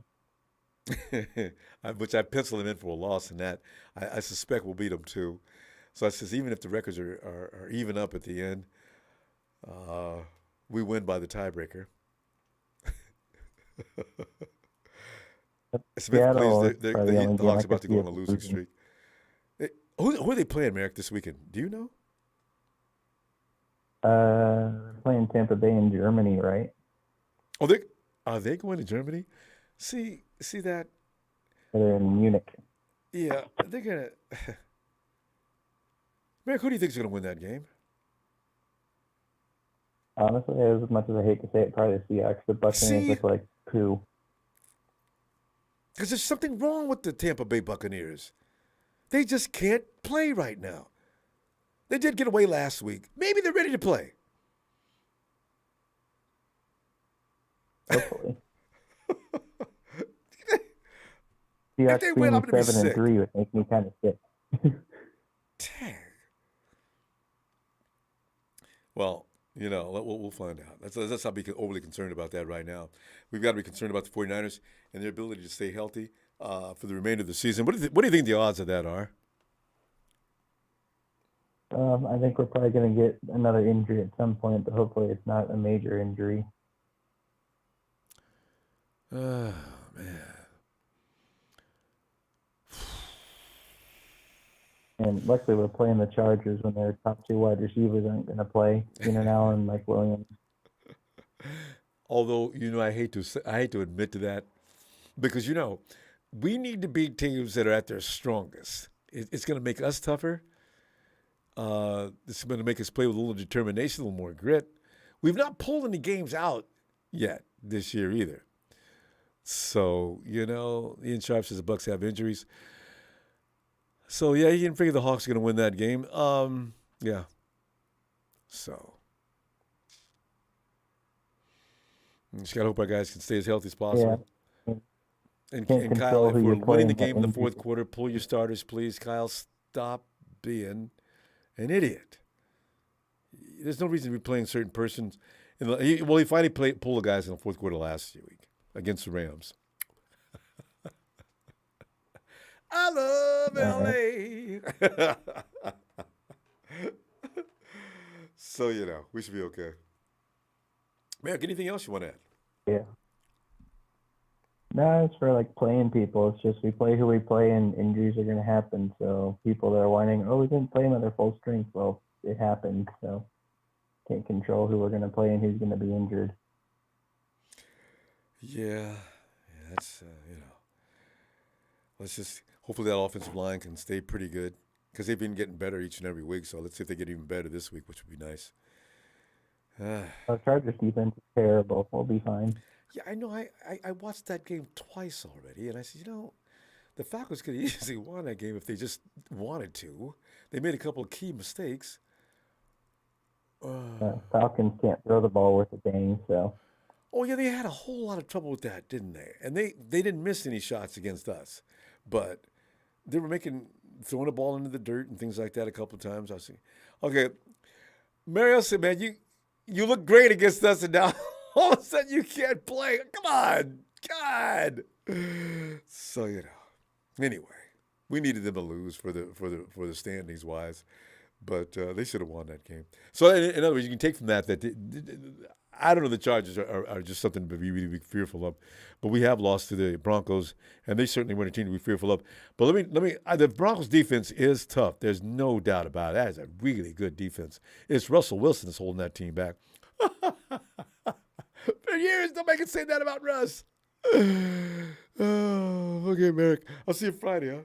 Which I penciled them in for a loss in that. I suspect we'll beat them too. So I says even if the records are even up at the end, we win by the tiebreaker. Smith plays the Hawks about to go on a losing streak. Who are they playing, Merrick, this weekend? Do you know? They're playing Tampa Bay in Germany, right? Oh, are they going to Germany? See that? They're in Munich. Yeah, they're gonna. Merrick, who do you think is gonna win that game? Honestly, as much as I hate to say it, probably the Seahawks. The Buccaneers look like poo. Because there's something wrong with the Tampa Bay Buccaneers. They just can't play right now. They did get away last week. Maybe they're ready to play. Hopefully. Seahawks If they win, I'm gonna be sick. 7-3 would make me kind of sick. Dang. Well, we'll find out. Let's not be overly concerned about that right now. We've got to be concerned about the 49ers and their ability to stay healthy for the remainder of the season. What do you think the odds of that are? I think we're probably going to get another injury at some point, but hopefully it's not a major injury. Oh, man. And luckily we're playing the Chargers when their top two wide receivers aren't going to play, Keenan Allen and Mike Williams. Although, I hate to admit to that because, we need to beat teams that are at their strongest. It's going to make us tougher. This is going to make us play with a little determination, a little more grit. We've not pulled any games out yet this year either. So, Ian Sharp says the Bucs have injuries. So, yeah, you can figure the Hawks are going to win that game. Yeah. So, just got to hope our guys can stay as healthy as possible. Yeah. And Kyle, if we're winning the game in the fourth quarter, pull your starters, please. Kyle, stop being an idiot. There's no reason to be playing certain persons. He finally pulled the guys in the fourth quarter last week against the Rams. I love L.A. So, we should be okay. Merrick, anything else you want to add? Yeah. No, it's for playing people. It's just we play who we play and injuries are going to happen. So people that are whining, we didn't play them at their full strength. Well, it happened. So can't control who we're going to play and who's going to be injured. Yeah, that's, let's just, hopefully that offensive line can stay pretty good because they've been getting better each and every week. So let's see if they get even better this week, which would be nice. Our Chargers defense is terrible. We'll be fine. Yeah, I know. I watched that game twice already, and I said, the Falcons could have easily won that game if they just wanted to. They made a couple of key mistakes. Falcons can't throw the ball worth a dang, so. Oh, yeah, they had a whole lot of trouble with that, didn't they? And they didn't miss any shots against us, but they were making throwing the ball into the dirt and things like that a couple of times. I see. Okay, Mario said, "Man, you look great against us, and now all of a sudden you can't play. Come on, God." So anyway, we needed them to lose for the standings wise, but they should have won that game. So in other words, you can take from that I don't know, the Chargers are just something to be really fearful of, but we have lost to the Broncos, and they certainly weren't a team to be fearful of. But let me the Broncos defense is tough. There's no doubt about it. That is a really good defense. It's Russell Wilson that's holding that team back. For years, don't make it say that about Russ. Oh, okay, Merrick. I'll see you Friday, huh?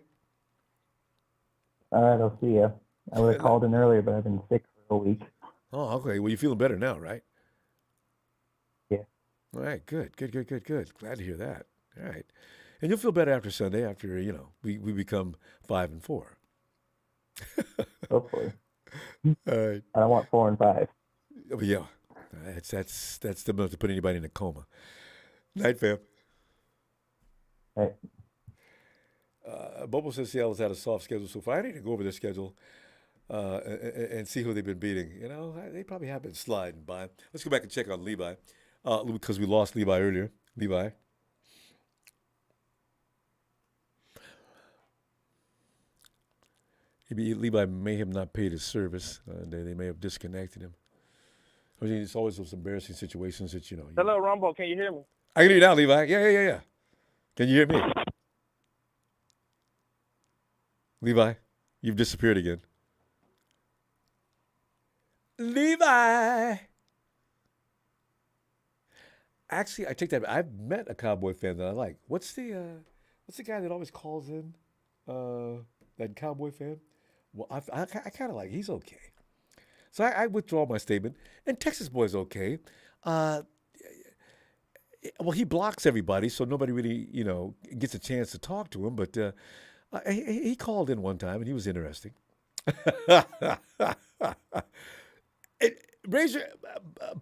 All right, I'll see you. I would have called in earlier, but I've been sick for a week. Oh, okay. Well, you're feeling better now, right? Yeah. All right, good. Glad to hear that. All right. And you'll feel better after Sunday, after, we become 5-4. Hopefully. All right. I don't want 4 and 5. Oh, yeah. That's the enough to put anybody in a coma. Night, fam. Right. Bobo says Seattle's had a soft schedule so far. I need to go over their schedule and see who they've been beating. They probably have been sliding by. Let's go back and check on Levi because we lost Levi earlier. Levi. Maybe Levi may have not paid his service. They may have disconnected him. I mean, it's always those embarrassing situations that, Hello, Ronbo. Can you hear me? I can hear you now, Levi. Yeah. Can you hear me? Levi, you've disappeared again. Levi! Actually, I take that back. I've met a Cowboy fan that I like. What's the guy that always calls in? That Cowboy fan? Well, I kind of like. He's okay. So I withdraw my statement. And Texas Boy's okay. Well, he blocks everybody, so nobody really, gets a chance to talk to him. But he called in one time, and he was interesting.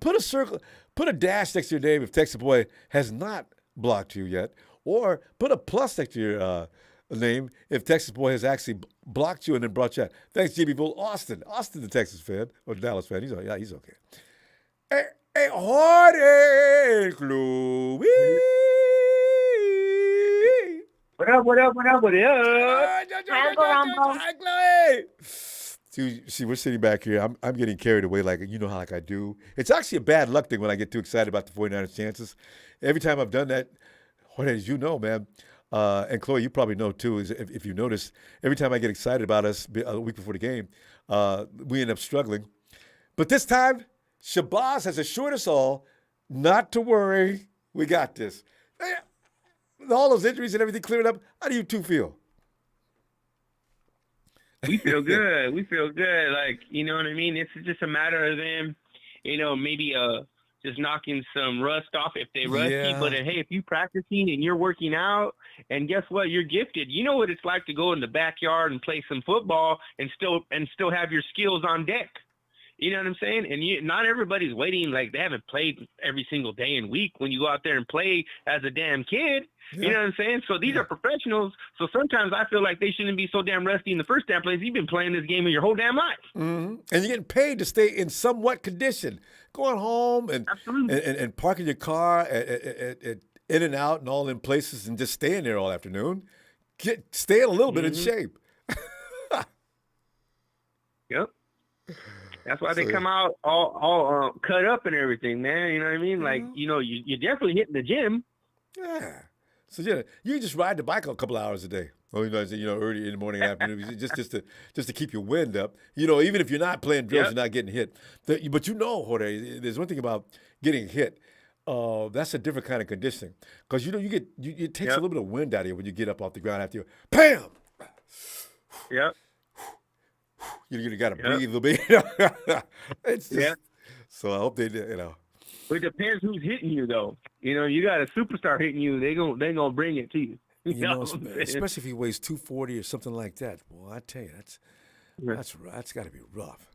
Put a circle, put a dash next to your name if Texas Boy has not blocked you yet, or put a plus next to your name if Texas Boy has actually blocked you and then brought you out. Thanks, JB Bull. Austin, the Texas fan or Dallas fan. He's okay. Hey, Hardy, Chloe. What up? Hi, Chloe. See, we're sitting back here. I'm getting carried away like I do. It's actually a bad luck thing when I get too excited about the 49ers' chances. Every time I've done that, as you know, man, and Chloe, you probably know too, is if you notice, every time I get excited about us a week before the game, we end up struggling. But this time, Shabazz has assured us all not to worry. We got this. With all those injuries and everything cleared up, how do you two feel? We feel good. Like, you know what I mean? It's just a matter of them, maybe just knocking some rust off if they rusty. Yeah. But hey, if you practicing and you're working out, and guess what? You're gifted. You know what it's like to go in the backyard and play some football and still have your skills on deck. You know what I'm saying? And not everybody's waiting, like they haven't played every single day and week when you go out there and play as a damn kid. Yeah. You know what I'm saying? So these are professionals. So sometimes I feel like they shouldn't be so damn rusty in the first damn place. You've been playing this game your whole damn life. Mm-hmm. And you're getting paid to stay in somewhat condition. Going home and parking your car at in and out and all in places and just staying there all afternoon. Staying a little bit in shape. Yep. That's why they come out all cut up and everything, man. You know what I mean? Like, you're definitely hitting the gym. Yeah. So you can just ride the bike a couple hours a day. Well, early in the morning, afternoon, just to keep your wind up. Even if you're not playing drills, you're not getting hit. But Jorge, there's one thing about getting hit. That's a different kind of conditioning because it takes a little bit of wind out of you when you get up off the ground after you, bam. Yep. You got to breathe a little bit. It's just, so I hope they It depends who's hitting you, though. You got a superstar hitting you, they gonna bring it to you. Especially if he weighs 240 or something like that. Well, I tell you, that's got to be rough.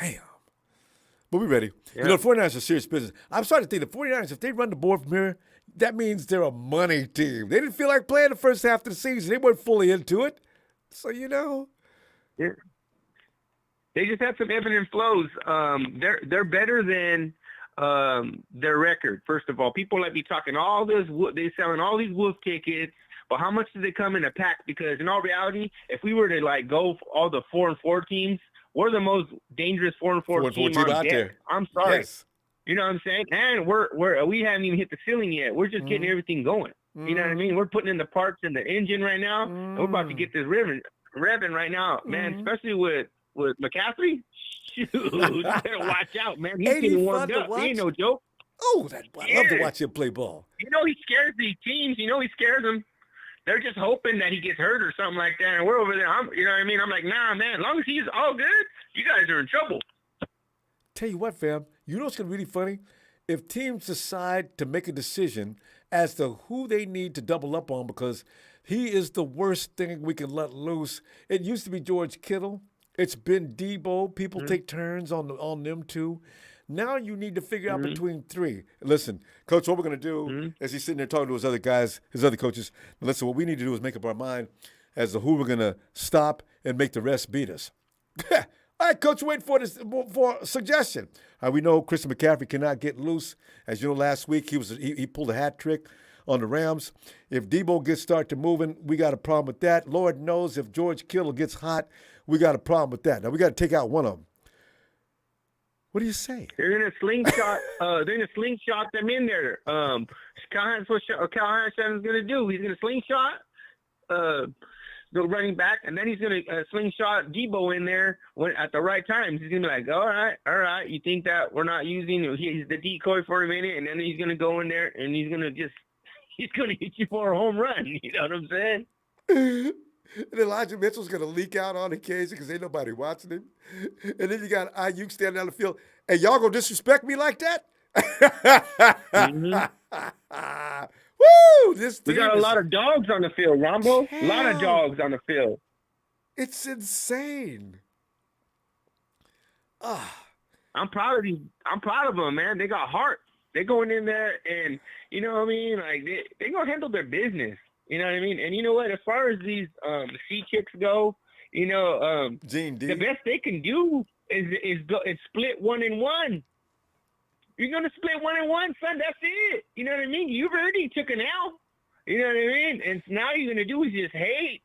Damn. But we're ready. Yeah. The 49ers are serious business. I'm starting to think the 49ers, if they run the board from here, that means they're a money team. They didn't feel like playing the first half of the season. They weren't fully into it. So, you know. Yeah. They just have some ebbs and flows. They're better than their record. First of all, people like be talking all this. They selling all these Wolf tickets, but how much do they come in a pack? Because in all reality, if we were to like go for all the 4-4 teams, we're the most dangerous 4-4 team on out deck. there. I'm sorry. Yes. You know what I'm saying? And we haven't even hit the ceiling yet. We're just getting everything going. You know what I mean? We're putting in the parts in the engine right now, and we're about to get this revving right now, man. Especially with McCaffrey. Shoot, you better watch out, man. He's getting warmed up. He ain't no joke. Oh, I love to watch him play ball. You know he scares these teams. You know he scares them. They're just hoping that he gets hurt or something like that. And we're over there. You know what I mean? I'm like, nah, man. As long as he's all good, you guys are in trouble. Tell you what, fam. You know what's going to be really funny? If teams decide to make a decision as to who they need to double up on because he is the worst thing we can let loose. It used to be George Kittle. It's been Debo. People take turns on them too. Now you need to figure out between three. Listen, Coach, what we're going to do as he's sitting there talking to his other guys, his other coaches, listen, what we need to do is make up our mind as to who we're going to stop and make the rest beat us. All right, Coach, wait for a suggestion. We know Christian McCaffrey cannot get loose. As you know, last week he pulled a hat trick on the Rams. If Debo starts moving, we got a problem with that. Lord knows if George Kittle gets hot, we got a problem with that. Now we got to take out one of them. What do you say? They're gonna slingshot. They're gonna slingshot them in there. Kyle Shanahan's gonna do. He's gonna slingshot the running back, and then he's gonna slingshot Debo in there at the right times. He's gonna be like, all right. You think that we're not using? He's the decoy for a minute, and then he's gonna go in there and he's gonna hit you for a home run. You know what I'm saying? And Elijah Mitchell's going to leak out on occasion because ain't nobody watching him. And then you got Ayuk standing on the field. Hey, y'all going to disrespect me like that? Woo! We got a lot of dogs on the field, Ronbo. A lot of dogs on the field. It's insane. I'm proud of them, man. They got heart. They're going in there and, you know what I mean? Like, they going to handle their business. You know what I mean? And you know what? As far as these C-chicks go, you know, the best they can do is split 1-1. You're going to split 1-1, son. That's it. You know what I mean? You've already took an L. You know what I mean? And now you're going to do is just hate.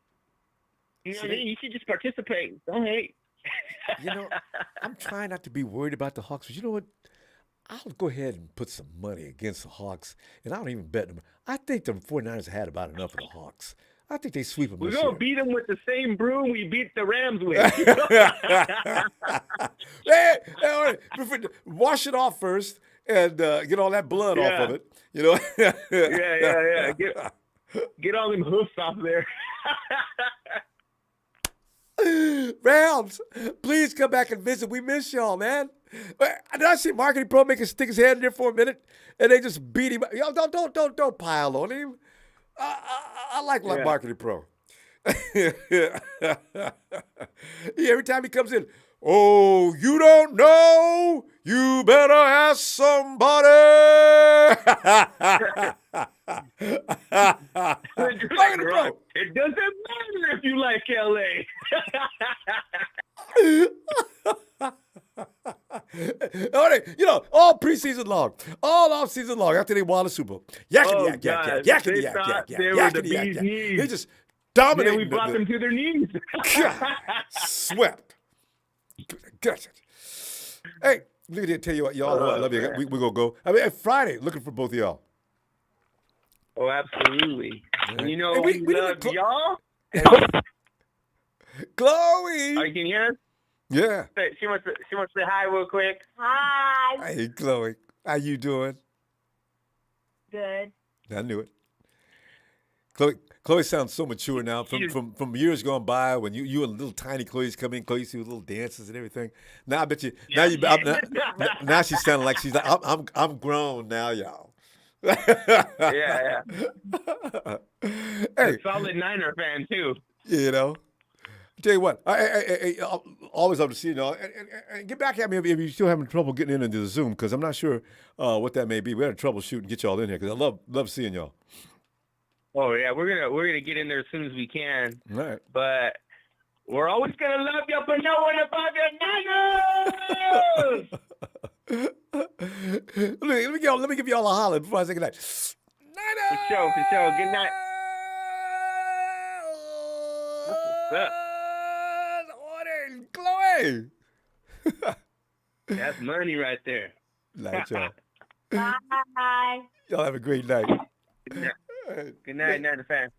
You know what I mean? You should just participate. Don't hate. You know, I'm trying not to be worried about the Hawks, but you know what? I'll go ahead and put some money against the Hawks, and I don't even bet them. I think the 49ers had about enough of the Hawks. I think they sweep them We're this going year. to beat them with the same broom we beat the Rams with. Hey, all right. Wash it off first and get all that blood off of it. You know? Yeah. Get all them hoofs off there. Rams, please come back and visit. We miss y'all, man. Did I see Marketing Pro stick his hand in there for a minute, and they just beat him? Yo, don't pile on him. I like Marketing Pro. Every time he comes in, oh, you don't know? You better ask somebody. Marketing Pro. It doesn't matter if you like LA. You know, all preseason long, all off season long, after they won the Super Bowl. Yakety yak. They were the bee's knees. They just dominated. We brought them to their knees. Swept. Gotcha. Hey, look at it. Tell you what, y'all. I love you. We're going to go. I mean, Friday, looking for both of y'all. Oh, absolutely. Right. You know, hey, we love y'all. Chloe. Oh, you can hear us? Yeah. She wants to say hi real quick. Hi. Hey, Chloe. How you doing? Good. I knew it. Chloe sounds so mature now from years gone by when you and little tiny Chloe's come in. Chloe used to do little dances and everything. Now I bet you now she's sounding like she's like I'm grown now, y'all. Yeah. Hey, solid Niner fan too. You know. Tell you what, I always love to see you all. And get back at me if you're still having trouble getting into the Zoom, because I'm not sure what that may be. We had troubleshoot and get y'all in here because I love seeing y'all. Oh yeah, we're gonna get in there as soon as we can. All right. But We're always gonna love you, but no one above your Niners. let me give y'all a holler before I say goodnight. For sure. Good night. What's up? Chloe. That's money right there. Night, y'all. Bye. Y'all have a great night. Good night, Niner fan.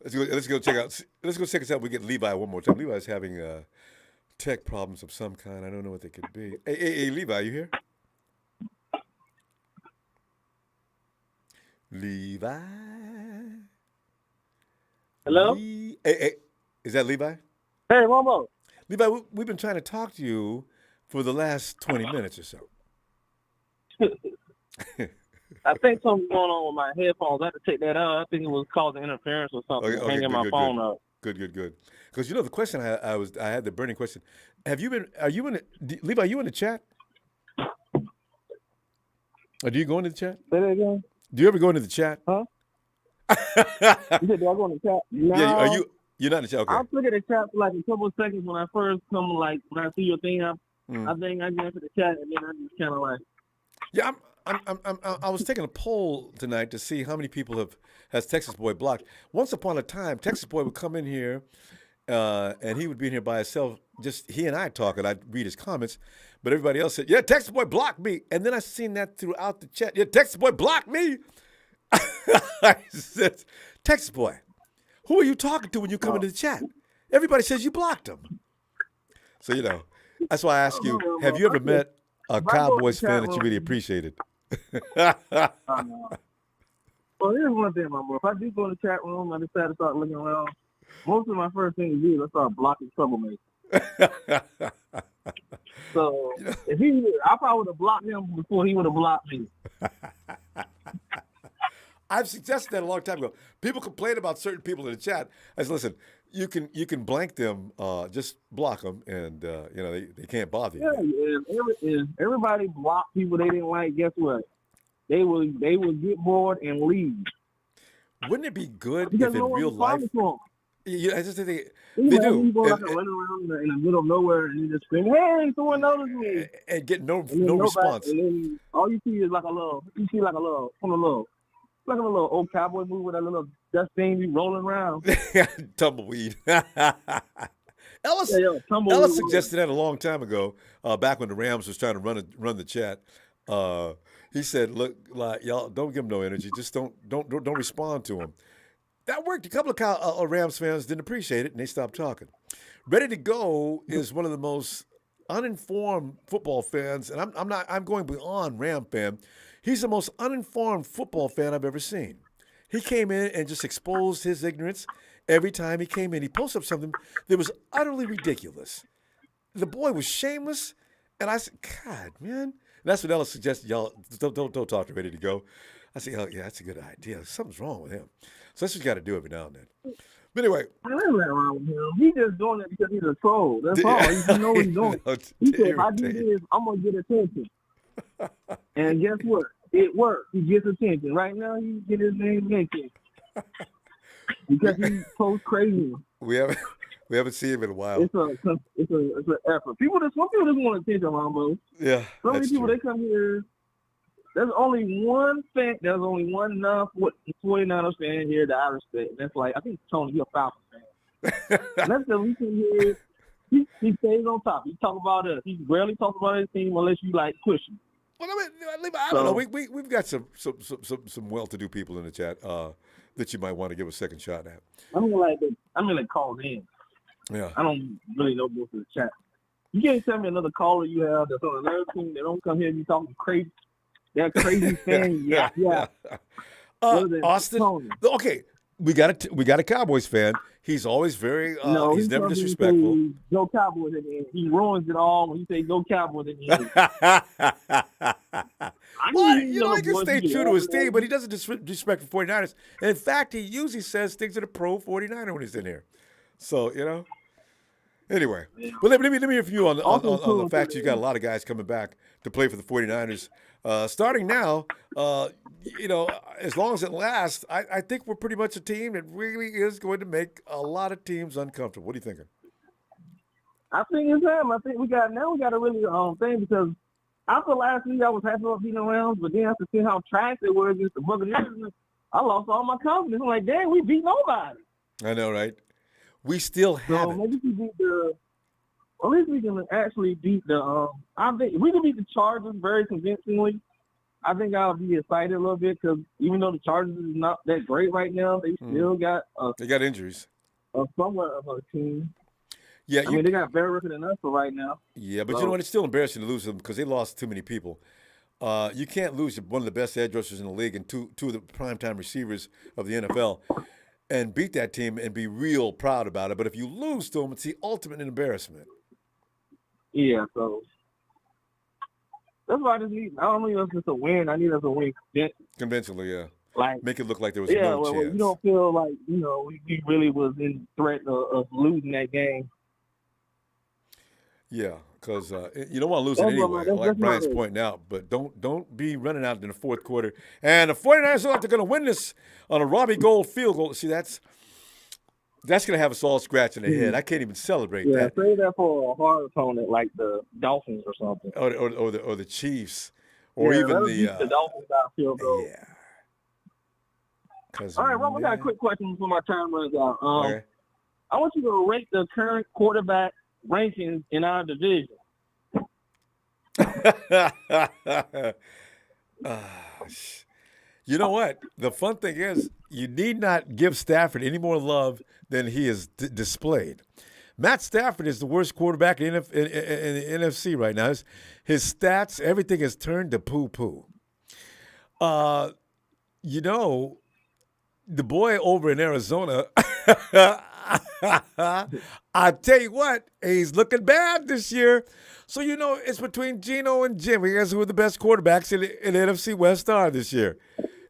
Let's go check us out. We get Levi one more time. Levi's having tech problems of some kind. I don't know what they could be. Hey, Levi, you here? Levi. Hello? Hey, is that Levi? Hey, Ronbo. Levi, we've been trying to talk to you for the last 20 minutes or so. I think something's going on with my headphones. I had to take that out. I think it was causing interference or something. Okay, hanging my phone up. Good. Because the question I had the burning question. Levi, are you in the chat? Or do you go into the chat? Say that again? Do you ever go into the chat? Huh? You said, do I go in the chat? No. Yeah, you're not in the chat. Okay. I'll look at the chat for like a couple of seconds when I first come, like when I see your thing up. I think I get into the chat and then I just kind of like. Yeah, I was taking a poll tonight to see how many people has Texas Boy blocked. Once upon a time, Texas Boy would come in here, and he would be in here by himself, just he and I talking. I'd read his comments, but everybody else said, "Yeah, Texas Boy blocked me." And then I seen that throughout the chat. Yeah, Texas Boy blocked me. I said, Texas Boy, who are you talking to when you come into the chat? Everybody says you blocked him. So that's why I ask you: have you ever met a Cowboys fan that you really appreciated? Well, here's one thing, my boy. If I do go in the chat room, I decide to start looking around. Most of my first thing to do is I start blocking troublemakers. So I probably would have blocked him before he would have blocked me. I've suggested that a long time ago. People complain about certain people in the chat. I said, listen, you can blank them, just block them, and they can't bother you. Yeah, if everybody blocked people they didn't like, guess what? They would get bored and leave. Wouldn't it be good because if in real life? I just think they do. People run around in the middle of nowhere and you just scream, "Hey, someone noticed me!" and get no response. And then all you see is like a little old cowboy movie with that little dust thing be rolling around. Tumbleweed. Ellis suggested that a long time ago, back when the Rams was trying to run the chat. He said, "Look, like, y'all don't give him no energy. Just don't respond to him." That worked. A couple of Rams fans didn't appreciate it, and they stopped talking. Ready to Go is one of the most uninformed football fans, and I'm going beyond Ram fan. He's the most uninformed football fan I've ever seen. He came in and just exposed his ignorance every time he came in. He posted up something that was utterly ridiculous. The boy was shameless, and I said, "God, man." And that's what Ellis suggested. Y'all don't talk to Ready to Go. I said, "Oh yeah, that's a good idea. Something's wrong with him." So that's what you got to do every now and then. But anyway, there's nothing wrong with him. He's just doing it because he's a troll. That's all. You know what he's doing. He said, "If I do this, I'm gonna get attention." And guess what? It worked. He gets attention. Right now, he get his name mentioned because he posts crazy. We haven't seen him in a while. It's an effort. Some people just want attention, Ronbo. Yeah. So many people they come here. There's only one fan. There's only one 49ers fan here that I respect. And that's like, I think Tony, you're a Falcons fan. And that's the reason here. He stays on top. He talk about us. He rarely talks about his team unless you like push him. Well, I don't know. We've got some well-to-do people in the chat that you might want to give a second shot at. I'm like called in. Yeah. I don't really know most of the chat. You can't tell me another caller you have that's on another team that don't come here and be talking crazy. They're crazy fans. Yeah. Austin. Okay, we got a Cowboys fan. He's always very. He's never disrespectful. Go Cowboys at the end. He ruins it all when he say "Go Cowboys" at the end. Well, he can stay true to his team, but he doesn't disrespect the 49ers. And in fact, he usually says things to the pro 49er when he's in here. So Anyway, well, let me hear from you on the fact you got a lot of guys coming back to play for the 49ers. Starting now, as long as it lasts, I think we're pretty much a team that really is going to make a lot of teams uncomfortable. What are you thinking? I think it's him. I think we got to really thing because after last week I was happy about beating the Rams, but then after seeing how trash they were against the Buccaneers, I lost all my confidence. I'm like, damn, we beat nobody. I know, right? We still have it. Maybe we beat at least we can actually beat the. I think if we can beat the Chargers very convincingly, I think I'll be excited a little bit because even though the Chargers is not that great right now, they still got they got injuries. Somewhat of a team. Yeah, I mean they got a better record than us for right now. Yeah, but you know what? It's still embarrassing to lose them because they lost too many people. You can't lose one of the best edge rushers in the league and two of the primetime receivers of the NFL and beat that team and be real proud about it. But if you lose to them, it's the ultimate embarrassment. Yeah, so that's why I just need. I don't need us just to win. I need us to win convincingly. Yeah, like make it look like there was no chance. You don't feel like we really was in threat of losing that game. Yeah, because you don't want to lose it anyway, like Brian's pointing out. But don't be running out in the fourth quarter. And the 49ers look like they're going to win this on a Robbie Gould field goal. See, that's going to have us all scratching the head. I can't even celebrate that. Yeah, save that for a hard opponent like the Dolphins or something. Or the Chiefs. Or even the Dolphins out field goal. Yeah. All right, Ron, I got a quick question before my time runs out. Okay. I want you to rate the current quarterback rankings in our division. You know what? The fun thing is you need not give Stafford any more love than he has displayed. Matt Stafford is the worst quarterback in the NFC right now. His stats, everything has turned to poo-poo. The boy over in Arizona, I tell you what, he's looking bad this year. So, it's between Geno and Jimmy. Guess who are the best quarterbacks in the NFC West are this year?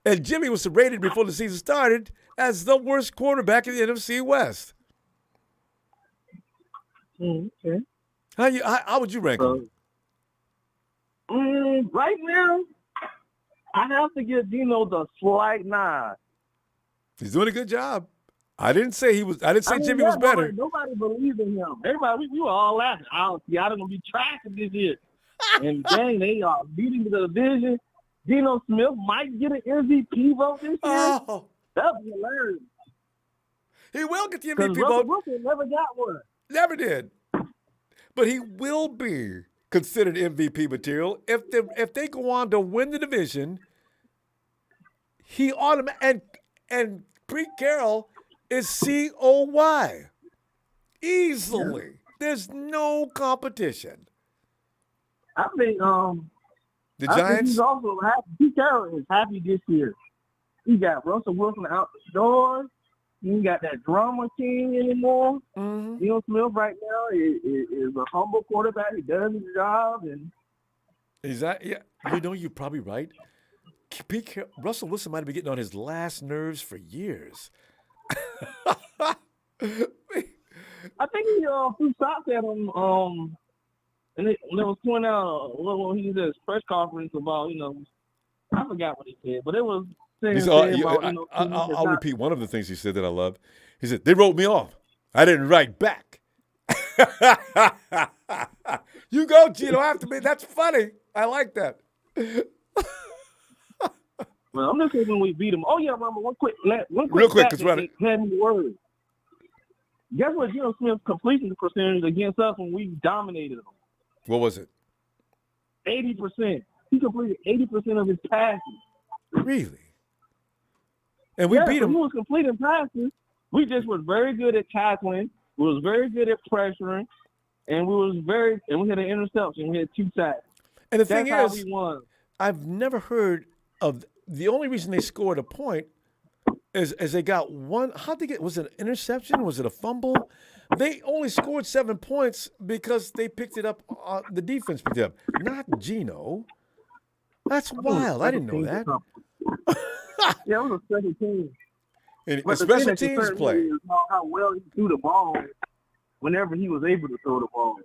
And Jimmy was rated before the season started as the worst quarterback in the NFC West. Okay. How would you rank him? Right now, I have to give Geno the slight nod. He's doing a good job. I didn't say Jimmy was better. Nobody believes in him. Everybody, we were all laughing. Y'all gonna be trashing this year. And dang, they are beating the division. Geno Smith might get an MVP vote this year. Oh. That would be hilarious. He will get the MVP vote. vote. Wilson never got one. Never did. But he will be considered MVP material if they go on to win the division. He and Pete Carroll is COY. Easily. Yeah. There's no competition. I think the Giants. He's also happy. Pete Carroll is happy this year. He got Russell Wilson out the doors. He ain't got that drama king anymore. Mm-hmm. Geno Smith right now is a humble quarterback. He does his job, and yeah. You're probably right. Russell Wilson might have been getting on his last nerves for years. I think he threw shots at him. And they was pointing out when he did his press conference about I forgot what he said, but it was saying about I'll repeat one of the things he said that I loved. He said they wrote me off. I didn't write back. You go, Gino, after me. That's funny. I like that. Well, I'm just saying when we beat them. Oh yeah, remember one quick real quick, because had me worried. Guess what? Geno Smith's completion percentage against us when we dominated them. What was it? 80%. He completed 80% of his passes. Really? And we beat him. He was completing passes. We just was very good at tackling. We was very good at pressuring, and we had an interception. We had 2 sacks. And That's thing how is, we won. I've never heard of the only reason they scored a point is they got one. How'd they get? Was it an interception? Was it a fumble? They only scored 7 points because they picked it up. The defense picked it up, not Geno. That's wild. I didn't know that. Yeah, it was a special team. And special teams play. Is how well he threw the ball whenever he was able to throw the ball.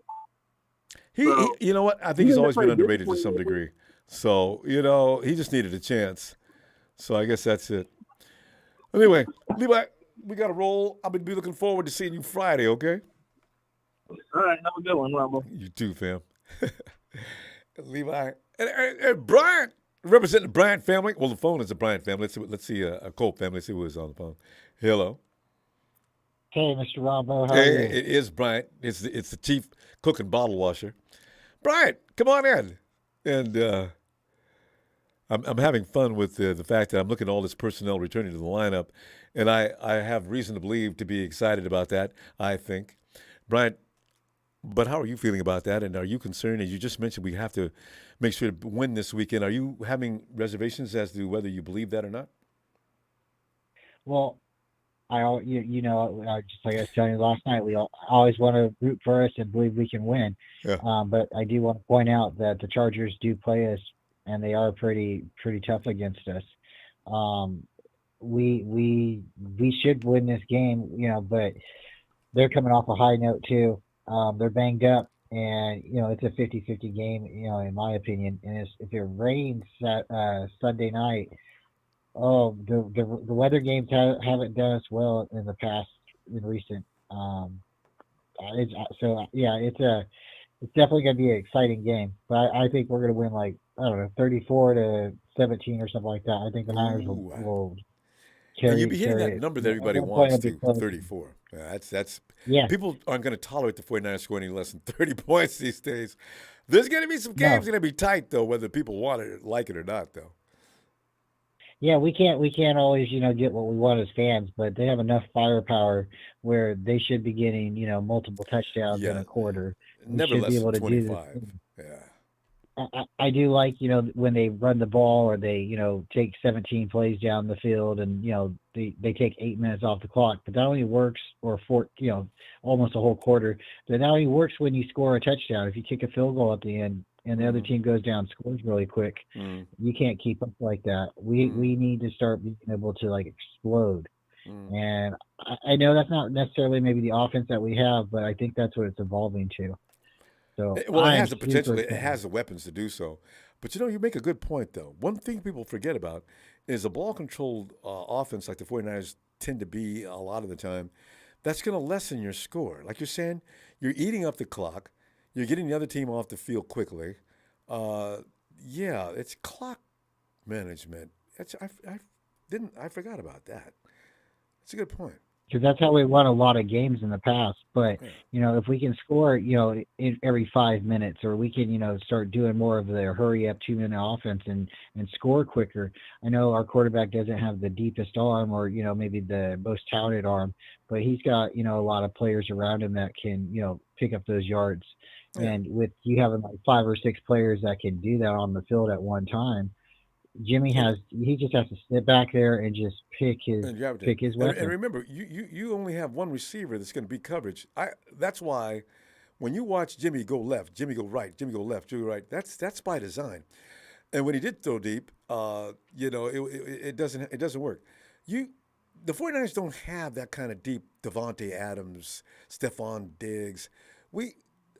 He you know what? I think he's always been underrated to some degree. So, he just needed a chance. So I guess that's it. Anyway, Levi, we got to roll. I'll be looking forward to seeing you Friday, okay? All right, have a good one, Ronbo. You too, fam. Levi and Bryant, representing the Bryant family. Well, the phone is the Bryant family. Let's see a Colt family. Let's see who is on the phone. Hello. Hey, Mr. Ronbo, how Hey, are you? it is Bryant. It's the chief cook and bottle washer. Bryant, come on in. And I'm having fun with the fact that I'm looking at all this personnel returning to the lineup, and I have reason to believe to be excited about that, I think. Bryant, but how are you feeling about that, and are you concerned? As you just mentioned, we have to make sure to win this weekend. Are you having reservations as to whether you believe that or not? Well, just like I was telling you last night, we always want to root for us and believe we can win. Yeah. But I do want to point out that the Chargers do play us, and they are pretty tough against us. We should win this game, but they're coming off a high note too. They're banged up, and it's a 50-50 game, in my opinion. And if it rains Sunday night, the weather games haven't done us well in the past, in recent. It's definitely going to be an exciting game. But I think we're going to win 34-17 or something like that. I think the Niners will carry. You'll be hitting that it. number that everybody At one wants point, to, it'll be 34. That's Yeah. People aren't going to tolerate the 49ers scoring any less than 30 points these days. There's going to be some games going to be tight, though, whether people want it, like it or not, though. Yeah, we can't always, get what we want as fans, but they have enough firepower where they should be getting, multiple touchdowns in a quarter. Never less than 25. I do like, when they run the ball or they, take 17 plays down the field and, they take 8 minutes off the clock, but that only works, or almost a whole quarter. But that only works when you score a touchdown. If you kick a field goal at the end and the other team goes down, scores really quick, you can't keep up like that. We need to start being able to explode. And I know that's not necessarily maybe the offense that we have, but I think that's what it's evolving to. So well, it has the potential. It has the weapons to do so. But you make a good point, though. One thing people forget about is a ball-controlled offense like the 49ers tend to be a lot of the time. That's going to lessen your score. Like you're saying, you're eating up the clock. You're getting the other team off the field quickly. It's clock management. I forgot about that. That's a good point. Because that's how we won a lot of games in the past. But, if we can score, in every 5 minutes, or we can, start doing more of the hurry up 2-minute offense and score quicker. I know our quarterback doesn't have the deepest arm or, maybe the most talented arm, but he's got, a lot of players around him that can, pick up those yards. Yeah. And with you having 5 or 6 players that can do that on the field at one time, Jimmy he just has to sit back there and just pick his weapon. And remember, you only have one receiver that's going to beat coverage. That's why when you watch Jimmy go left, Jimmy go right, Jimmy go left, Jimmy right, that's by design. And when he did throw deep, it doesn't work. The 49ers don't have that kind of deep Devontae Adams, Stephon Diggs.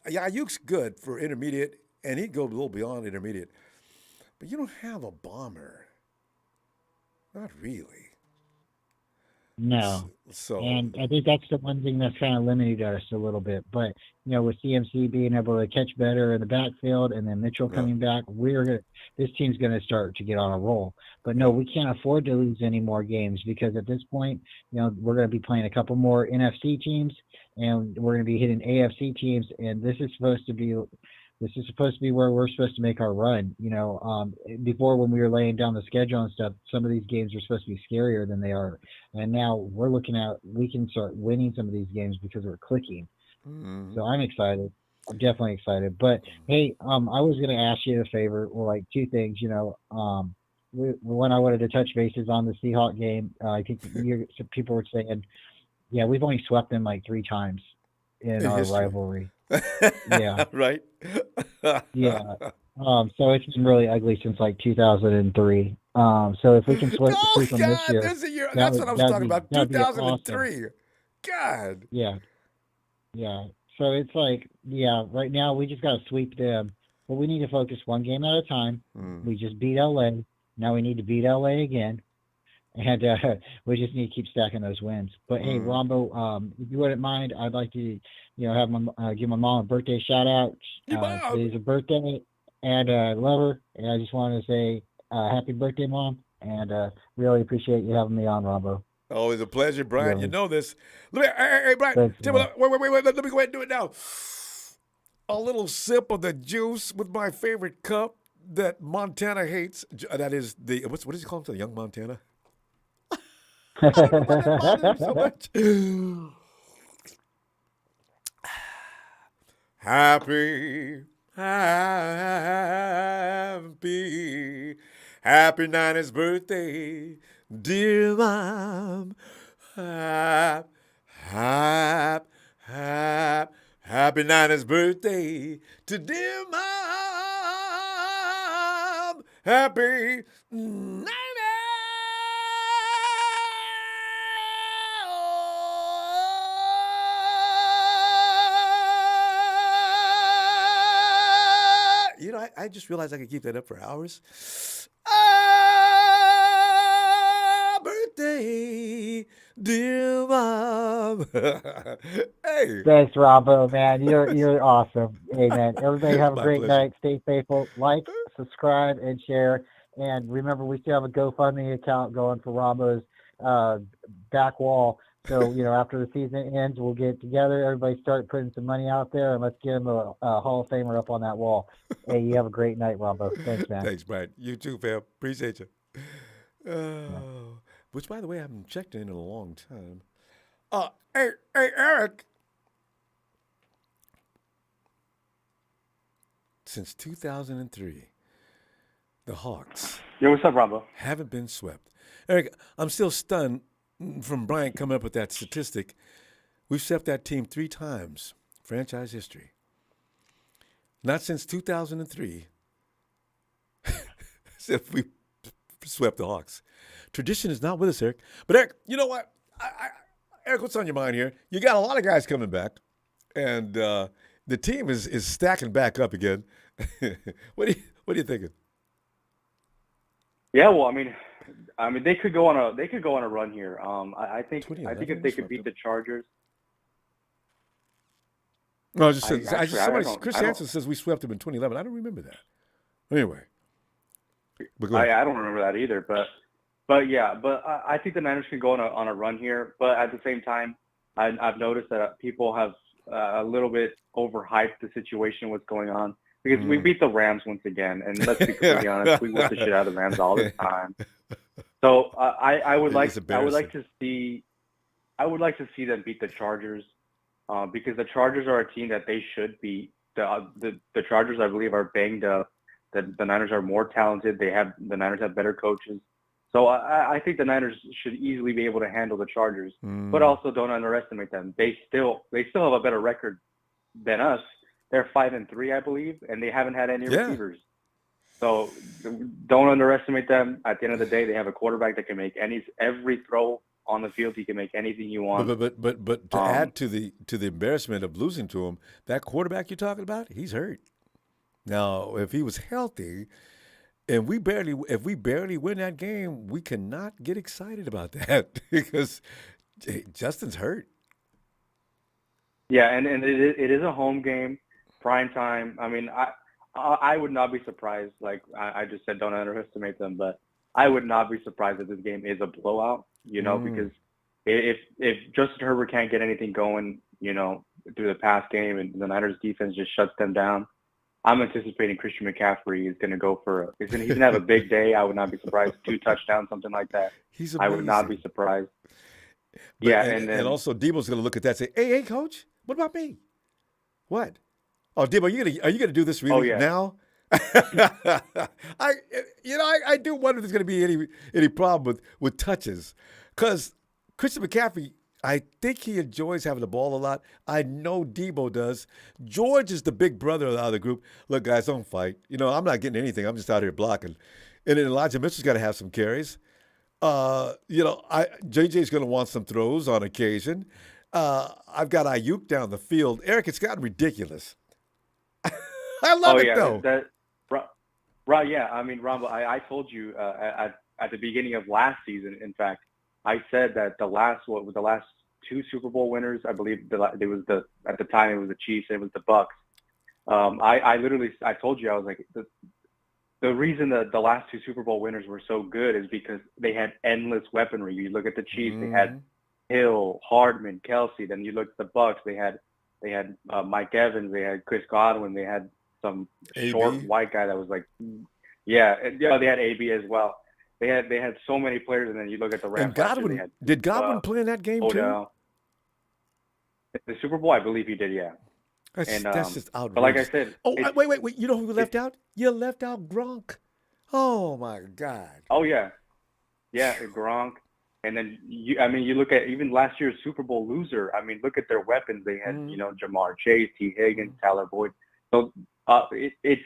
Ayuk's good for intermediate, and he'd go a little beyond intermediate. But you don't have a bomber. Not really. No. And I think that's the one thing that's kind of limited us a little bit. But, with CMC being able to catch better in the backfield and then Mitchell coming back, this team's going to start to get on a roll. But no, we can't afford to lose any more games because at this point, we're going to be playing a couple more NFC teams and we're going to be hitting AFC teams. And this is supposed to be where we're supposed to make our run. Before when we were laying down the schedule and stuff, some of these games were supposed to be scarier than they are. And now we're looking at, we can start winning some of these games because we're clicking. Mm-hmm. So I'm excited. I'm definitely excited. But hey, I was going to ask you a favor, or 2 things, one, I wanted to touch bases on the Seahawks game. I think some people were saying, we've only swept them 3 times in our rivalry. Yeah. Right. Yeah. So it's been really ugly since 2003. So if we can sweep them this year, that's what I was talking about. 2003. Awesome. God. Yeah. Yeah. So it's right now we just got to sweep them, but we need to focus one game at a time. We just beat LA. Now we need to beat LA again. and we just need to keep stacking those wins. But hey, Ronbo, if you wouldn't mind, I'd like to, have give my mom a birthday shout out. Today's her birthday, and I love her, and I just want to say happy birthday, Mom, and really appreciate you having me on, Ronbo. Always a pleasure, Brian. You know this. Hey, Brian. Thanks, wait. Let me go ahead and do it now. A little sip of the juice with my favorite cup that Montana hates. That is what does he call him? The young Montana. I don't know why that bothers him so much. Happy Niners birthday, dear Mom. Happy Niners birthday to dear Mom. Happy Niners. I just realized I could keep that up for hours. Birthday, dear Mom. Hey. Thanks, Ronbo, man. You're awesome. Hey, man. Everybody have a great night. Stay faithful. Like, subscribe, and share. And remember, we still have a GoFundMe account going for Ronbo's back wall. So, after the season ends, we'll get together. Everybody start putting some money out there, and let's get him a Hall of Famer up on that wall. Hey, you have a great night, Ronbo. Thanks, man. Thanks, Brian. You too, fam. Appreciate you. Which, by the way, I haven't checked in a long time. Hey, Eric. Since 2003, the Hawks. Yo, what's up, Ronbo? Haven't been swept. Eric, I'm still stunned from Brian coming up with that statistic. We've swept that team 3 times, franchise history. Not since 2003 since we swept the Hawks. Tradition is not with us, Eric. But Eric, you know what? Eric, what's on your mind here? You got a lot of guys coming back, and the team is stacking back up again. What are you thinking? Yeah, well, I mean, they could go on a run here. I think if they could beat the Chargers. No, Chris Hansen says we swept them in 2011. I don't remember that. Anyway, I don't remember that either. But I think the Niners can go on a run here. But at the same time, I've noticed that people have a little bit overhyped the situation, what's going on. Because we beat the Rams once again, and let's be completely honest, we whip the shit out of the Rams all the time. So I would like to see them beat the Chargers, because the Chargers are a team that they should beat. The Chargers, I believe, are banged up. The Niners are more talented. The Niners have better coaches. So I think the Niners should easily be able to handle the Chargers, but also don't underestimate them. They still have a better record than us. They're 5-3, I believe, and they haven't had any receivers. So don't underestimate them. At the end of the day, they have a quarterback that can make every throw on the field. He can make anything you want. But to add to the embarrassment of losing to him, that quarterback you're talking about, he's hurt. Now, if he was healthy, and if we barely win that game, we cannot get excited about that because Justin's hurt. Yeah, and it is a home game. Prime time. I mean, I would not be surprised. Like I just said, don't underestimate them. But I would not be surprised if this game is a blowout. Because if Justin Herbert can't get anything going, through the pass game, and the Niners defense just shuts them down, I'm anticipating Christian McCaffrey is going to go for he's going to have a big day. I would not be surprised. 2 touchdowns, something like that. He's amazing. I would not be surprised. But, and also Debo's going to look at that and say, "Hey, coach, what about me? What? Oh, Debo, are you gonna do this really now?" I do wonder if there's gonna be any problem with touches, because Christian McCaffrey, I think he enjoys having the ball a lot. I know Debo does. George is the big brother out of the group. Look, guys, don't fight. I'm not getting anything. I'm just out here blocking. And then Elijah Mitchell's got to have some carries. JJ's gonna want some throws on occasion. I've got Ayuk down the field. Eric, it's gotten ridiculous. I love it, though. Right, yeah. I mean, Ronbo, I told you at the beginning of last season. In fact, I said that the last 2 Super Bowl winners, I believe at the time it was the Chiefs and it was the Bucks. I told you, I was like, the reason that the last 2 Super Bowl winners were so good is because they had endless weaponry. You look at the Chiefs, they had Hill, Hardman, Kelsey. Then you look at the Bucks, they had Mike Evans, they had Chris Godwin, they had some short white guy that was like, they had AB as well. They had so many players, and then you look at the Rams. And Godwin, did Godwin play in that game too? The Super Bowl, I believe he did, yeah. That's just outrageous. But like I said, wait. You know who left out? You left out Gronk. Oh my God. Oh yeah, Gronk. And then you look at even last year's Super Bowl loser. I mean, look at their weapons. They had Jamar Chase, T. Higgins, Tyler Boyd. So it's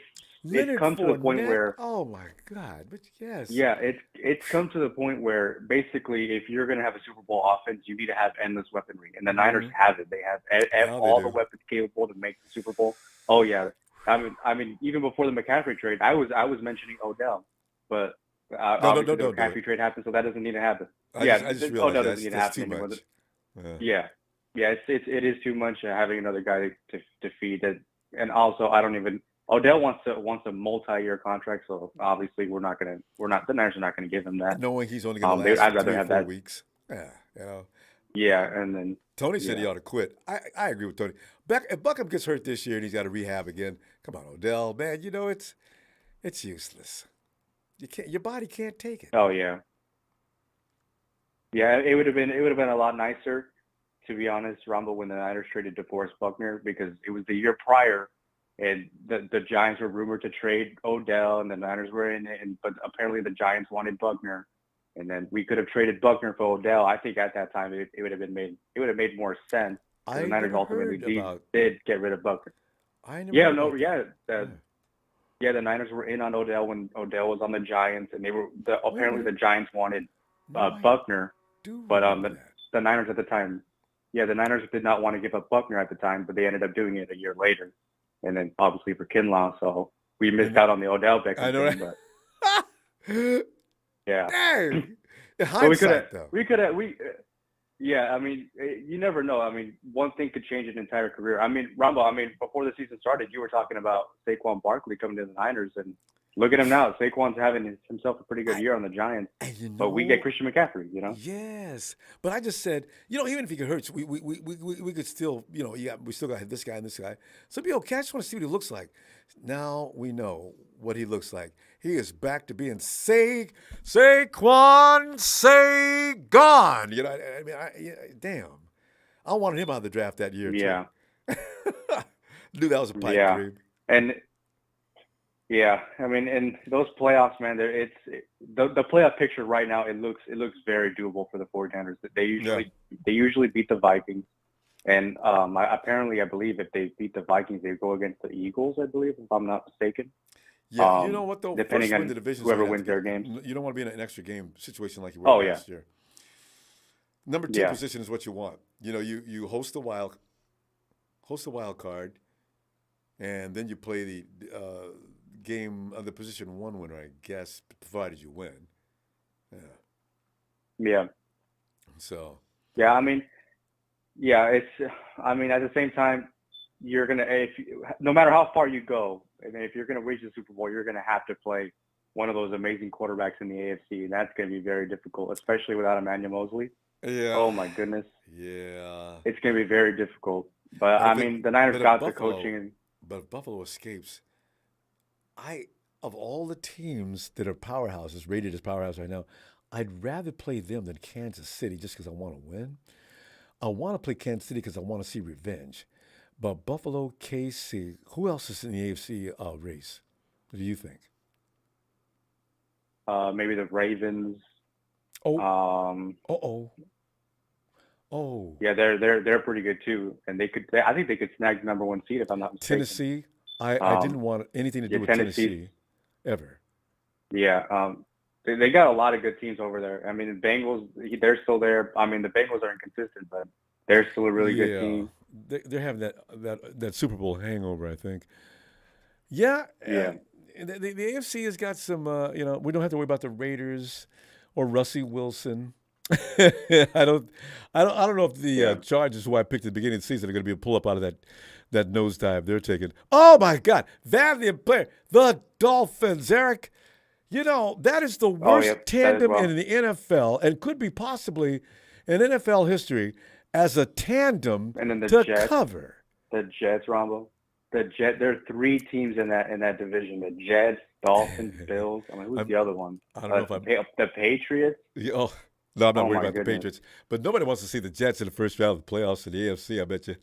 come to the point where my God, but yes. Yeah, it's come to the point where basically if you're going to have a Super Bowl offense, you need to have endless weaponry, and the Niners have it. They have all the weapons capable to make the Super Bowl. Oh yeah, I mean even before the McCaffrey trade, I was mentioning Odell, but obviously the McCaffrey trade happened, so that doesn't need to happen. I just realized Odell doesn't need to happen anymore. Yeah, it is too much having another guy to feed that, and also Odell wants a multi-year contract, so obviously the Niners are not gonna give him that. Knowing he's only gonna last I'd rather 3 or have 4 that weeks. Yeah, you know. Yeah, and then Tony said he ought to quit. I agree with Tony. If Beckham gets hurt this year and he's got to rehab again, come on, Odell, man, you know it's useless. Your body can't take it. Oh yeah. Yeah, it would have been a lot nicer, to be honest, Ronbo, when the Niners traded DeForest Buckner, because it was the year prior. And the Giants were rumored to trade Odell, and the Niners were in it, but apparently the Giants wanted Buckner, and then we could have traded Buckner for Odell. I think at that time it would have made more sense. The Niners ultimately did get rid of Buckner. The Niners were in on Odell when Odell was on the Giants, and apparently the Giants wanted Buckner, but the Niners at the time, the Niners did not want to give up Buckner at the time, but they ended up doing it a year later. And then obviously for Kinlaw, so we missed out on the Odell Beckham. I know, thing, but yeah. Dang. I mean, you never know. I mean, one thing could change an entire career. I mean, Ronbo, before the season started, you were talking about Saquon Barkley coming to the Niners, and look at him now. Saquon's having himself a pretty good year on the Giants. But we get Christian McCaffrey, you know? Yes. But I just said, even if he get hurt, we could still, we still got this guy and this guy. So it'd be okay. I just want to see what he looks like. Now we know what he looks like. He is back to being Saquon, gone. Damn. I wanted him out of the draft that year, too. Knew that was a pipe dream. And yeah, and those playoffs, man, the playoff picture right now, it looks very doable for the 49ers. They usually beat the Vikings, and I believe if they beat the Vikings, they go against the Eagles, I believe, if I'm not mistaken. Yeah, you know what though? Depending on the division, whoever wins their games, you don't want to be in an extra game situation like you were last year. Number 2 position is what you want. You host the wild card, and then you play the game of the position 1 winner, I guess, provided you win. Yeah. So. Yeah, it's. At the same time, you're gonna no matter how far you go, and if you're gonna reach the Super Bowl, you're gonna have to play one of those amazing quarterbacks in the AFC, and that's gonna be very difficult, especially without Emmanuel Mosley. Yeah. Oh my goodness. Yeah. It's gonna be very difficult. But the Niners got the coaching. But if Buffalo escapes, of all the teams that are powerhouses, rated as powerhouses right now, I'd rather play them than Kansas City just because I want to win. I want to play Kansas City because I want to see revenge. But Buffalo, KC, who else is in the AFC race? What do you think? Maybe the Ravens. Yeah, they're pretty good too, and I think they could snag the number 1 seed if I'm not mistaken. Tennessee. I didn't want anything to do with Tennessee ever. Yeah, they got a lot of good teams over there. The Bengals, they're still there. The Bengals are inconsistent, but they're still a really good team. They're having that Super Bowl hangover, I think. Yeah. the AFC has got some. We don't have to worry about the Raiders or Russell Wilson. I don't know if the Chargers, who I picked at the beginning of the season, are going to be able to pull up out of that nosedive they're taking. Oh my God, valiant player, the Dolphins, Eric. That is the worst tandem in the NFL, and could be possibly in NFL history as a tandem and then the to Jets, cover. The Jets, Ronbo. There are 3 teams in that division: the Jets, Dolphins, Bills. I mean, who's the other one? I don't know if the Patriots. No, I'm not worried about goodness. the Patriots. But nobody wants to see the Jets in the first round of the playoffs in the AFC, I bet you.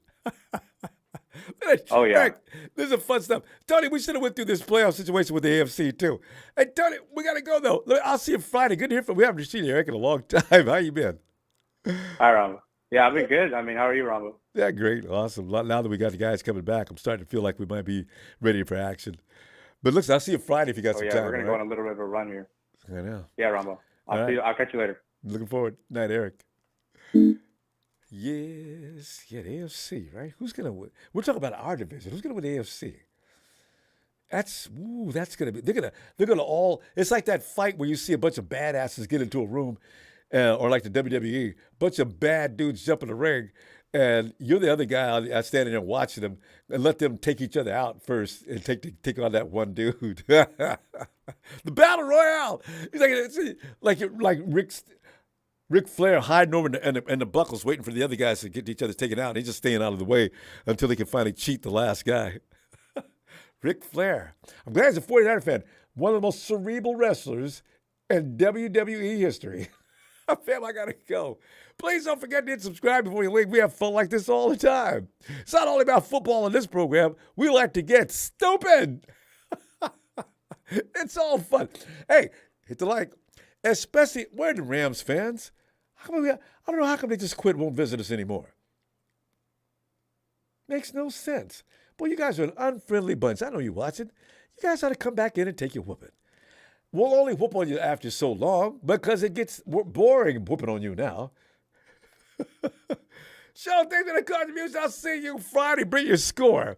Oh, yeah. Eric, this is fun stuff. Tony, we should have went through this playoff situation with the AFC, too. Hey, Tony, we got to go, though. I'll see you Friday. Good to hear from you. We haven't seen you, Eric, in a long time. How you been? Hi, Ronbo. Yeah, I've been good. I mean, how are you, Ronbo? Yeah, great. Awesome. Now that we got the guys coming back, I'm starting to feel like we might be ready for action. But listen, I'll see you Friday if you got some time. We're going to go on a little bit of a run here. I know. Yeah, Ronbo. I'll catch you later. Looking forward. Night, Eric. Yes. Yeah, the AFC, right? Who's going to win? We're talking about our division. Who's going to win the AFC? That's going to be, they're going to all, it's like that fight where you see a bunch of badasses get into a room, or like the WWE, bunch of bad dudes jump in the ring, and you're the other guy standing there watching them, and let them take each other out first and take on that one dude. The Battle Royale. He's like Ric Flair hiding over in the buckles, waiting for the other guys to get each other taken out. He's just staying out of the way until he can finally cheat the last guy. Ric Flair. I'm glad he's a 49er fan. One of the most cerebral wrestlers in WWE history. Fam, I got to go. Please don't forget to hit subscribe before you leave. We have fun like this all the time. It's not only about football in this program. We like to get stupid. It's all fun. Hey, hit the like. Especially, we're the Rams fans. I don't know how come they just quit, won't visit us anymore. Makes no sense. Boy, you guys are an unfriendly bunch. I know you watching. You guys ought to come back in and take your whooping. We'll only whoop on you after so long because it gets boring whooping on you now. So thanks for the contribution. I'll see you Friday. Bring your score.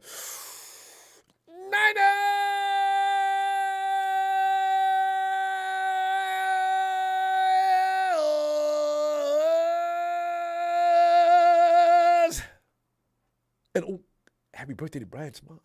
And happy birthday to Brian's mom.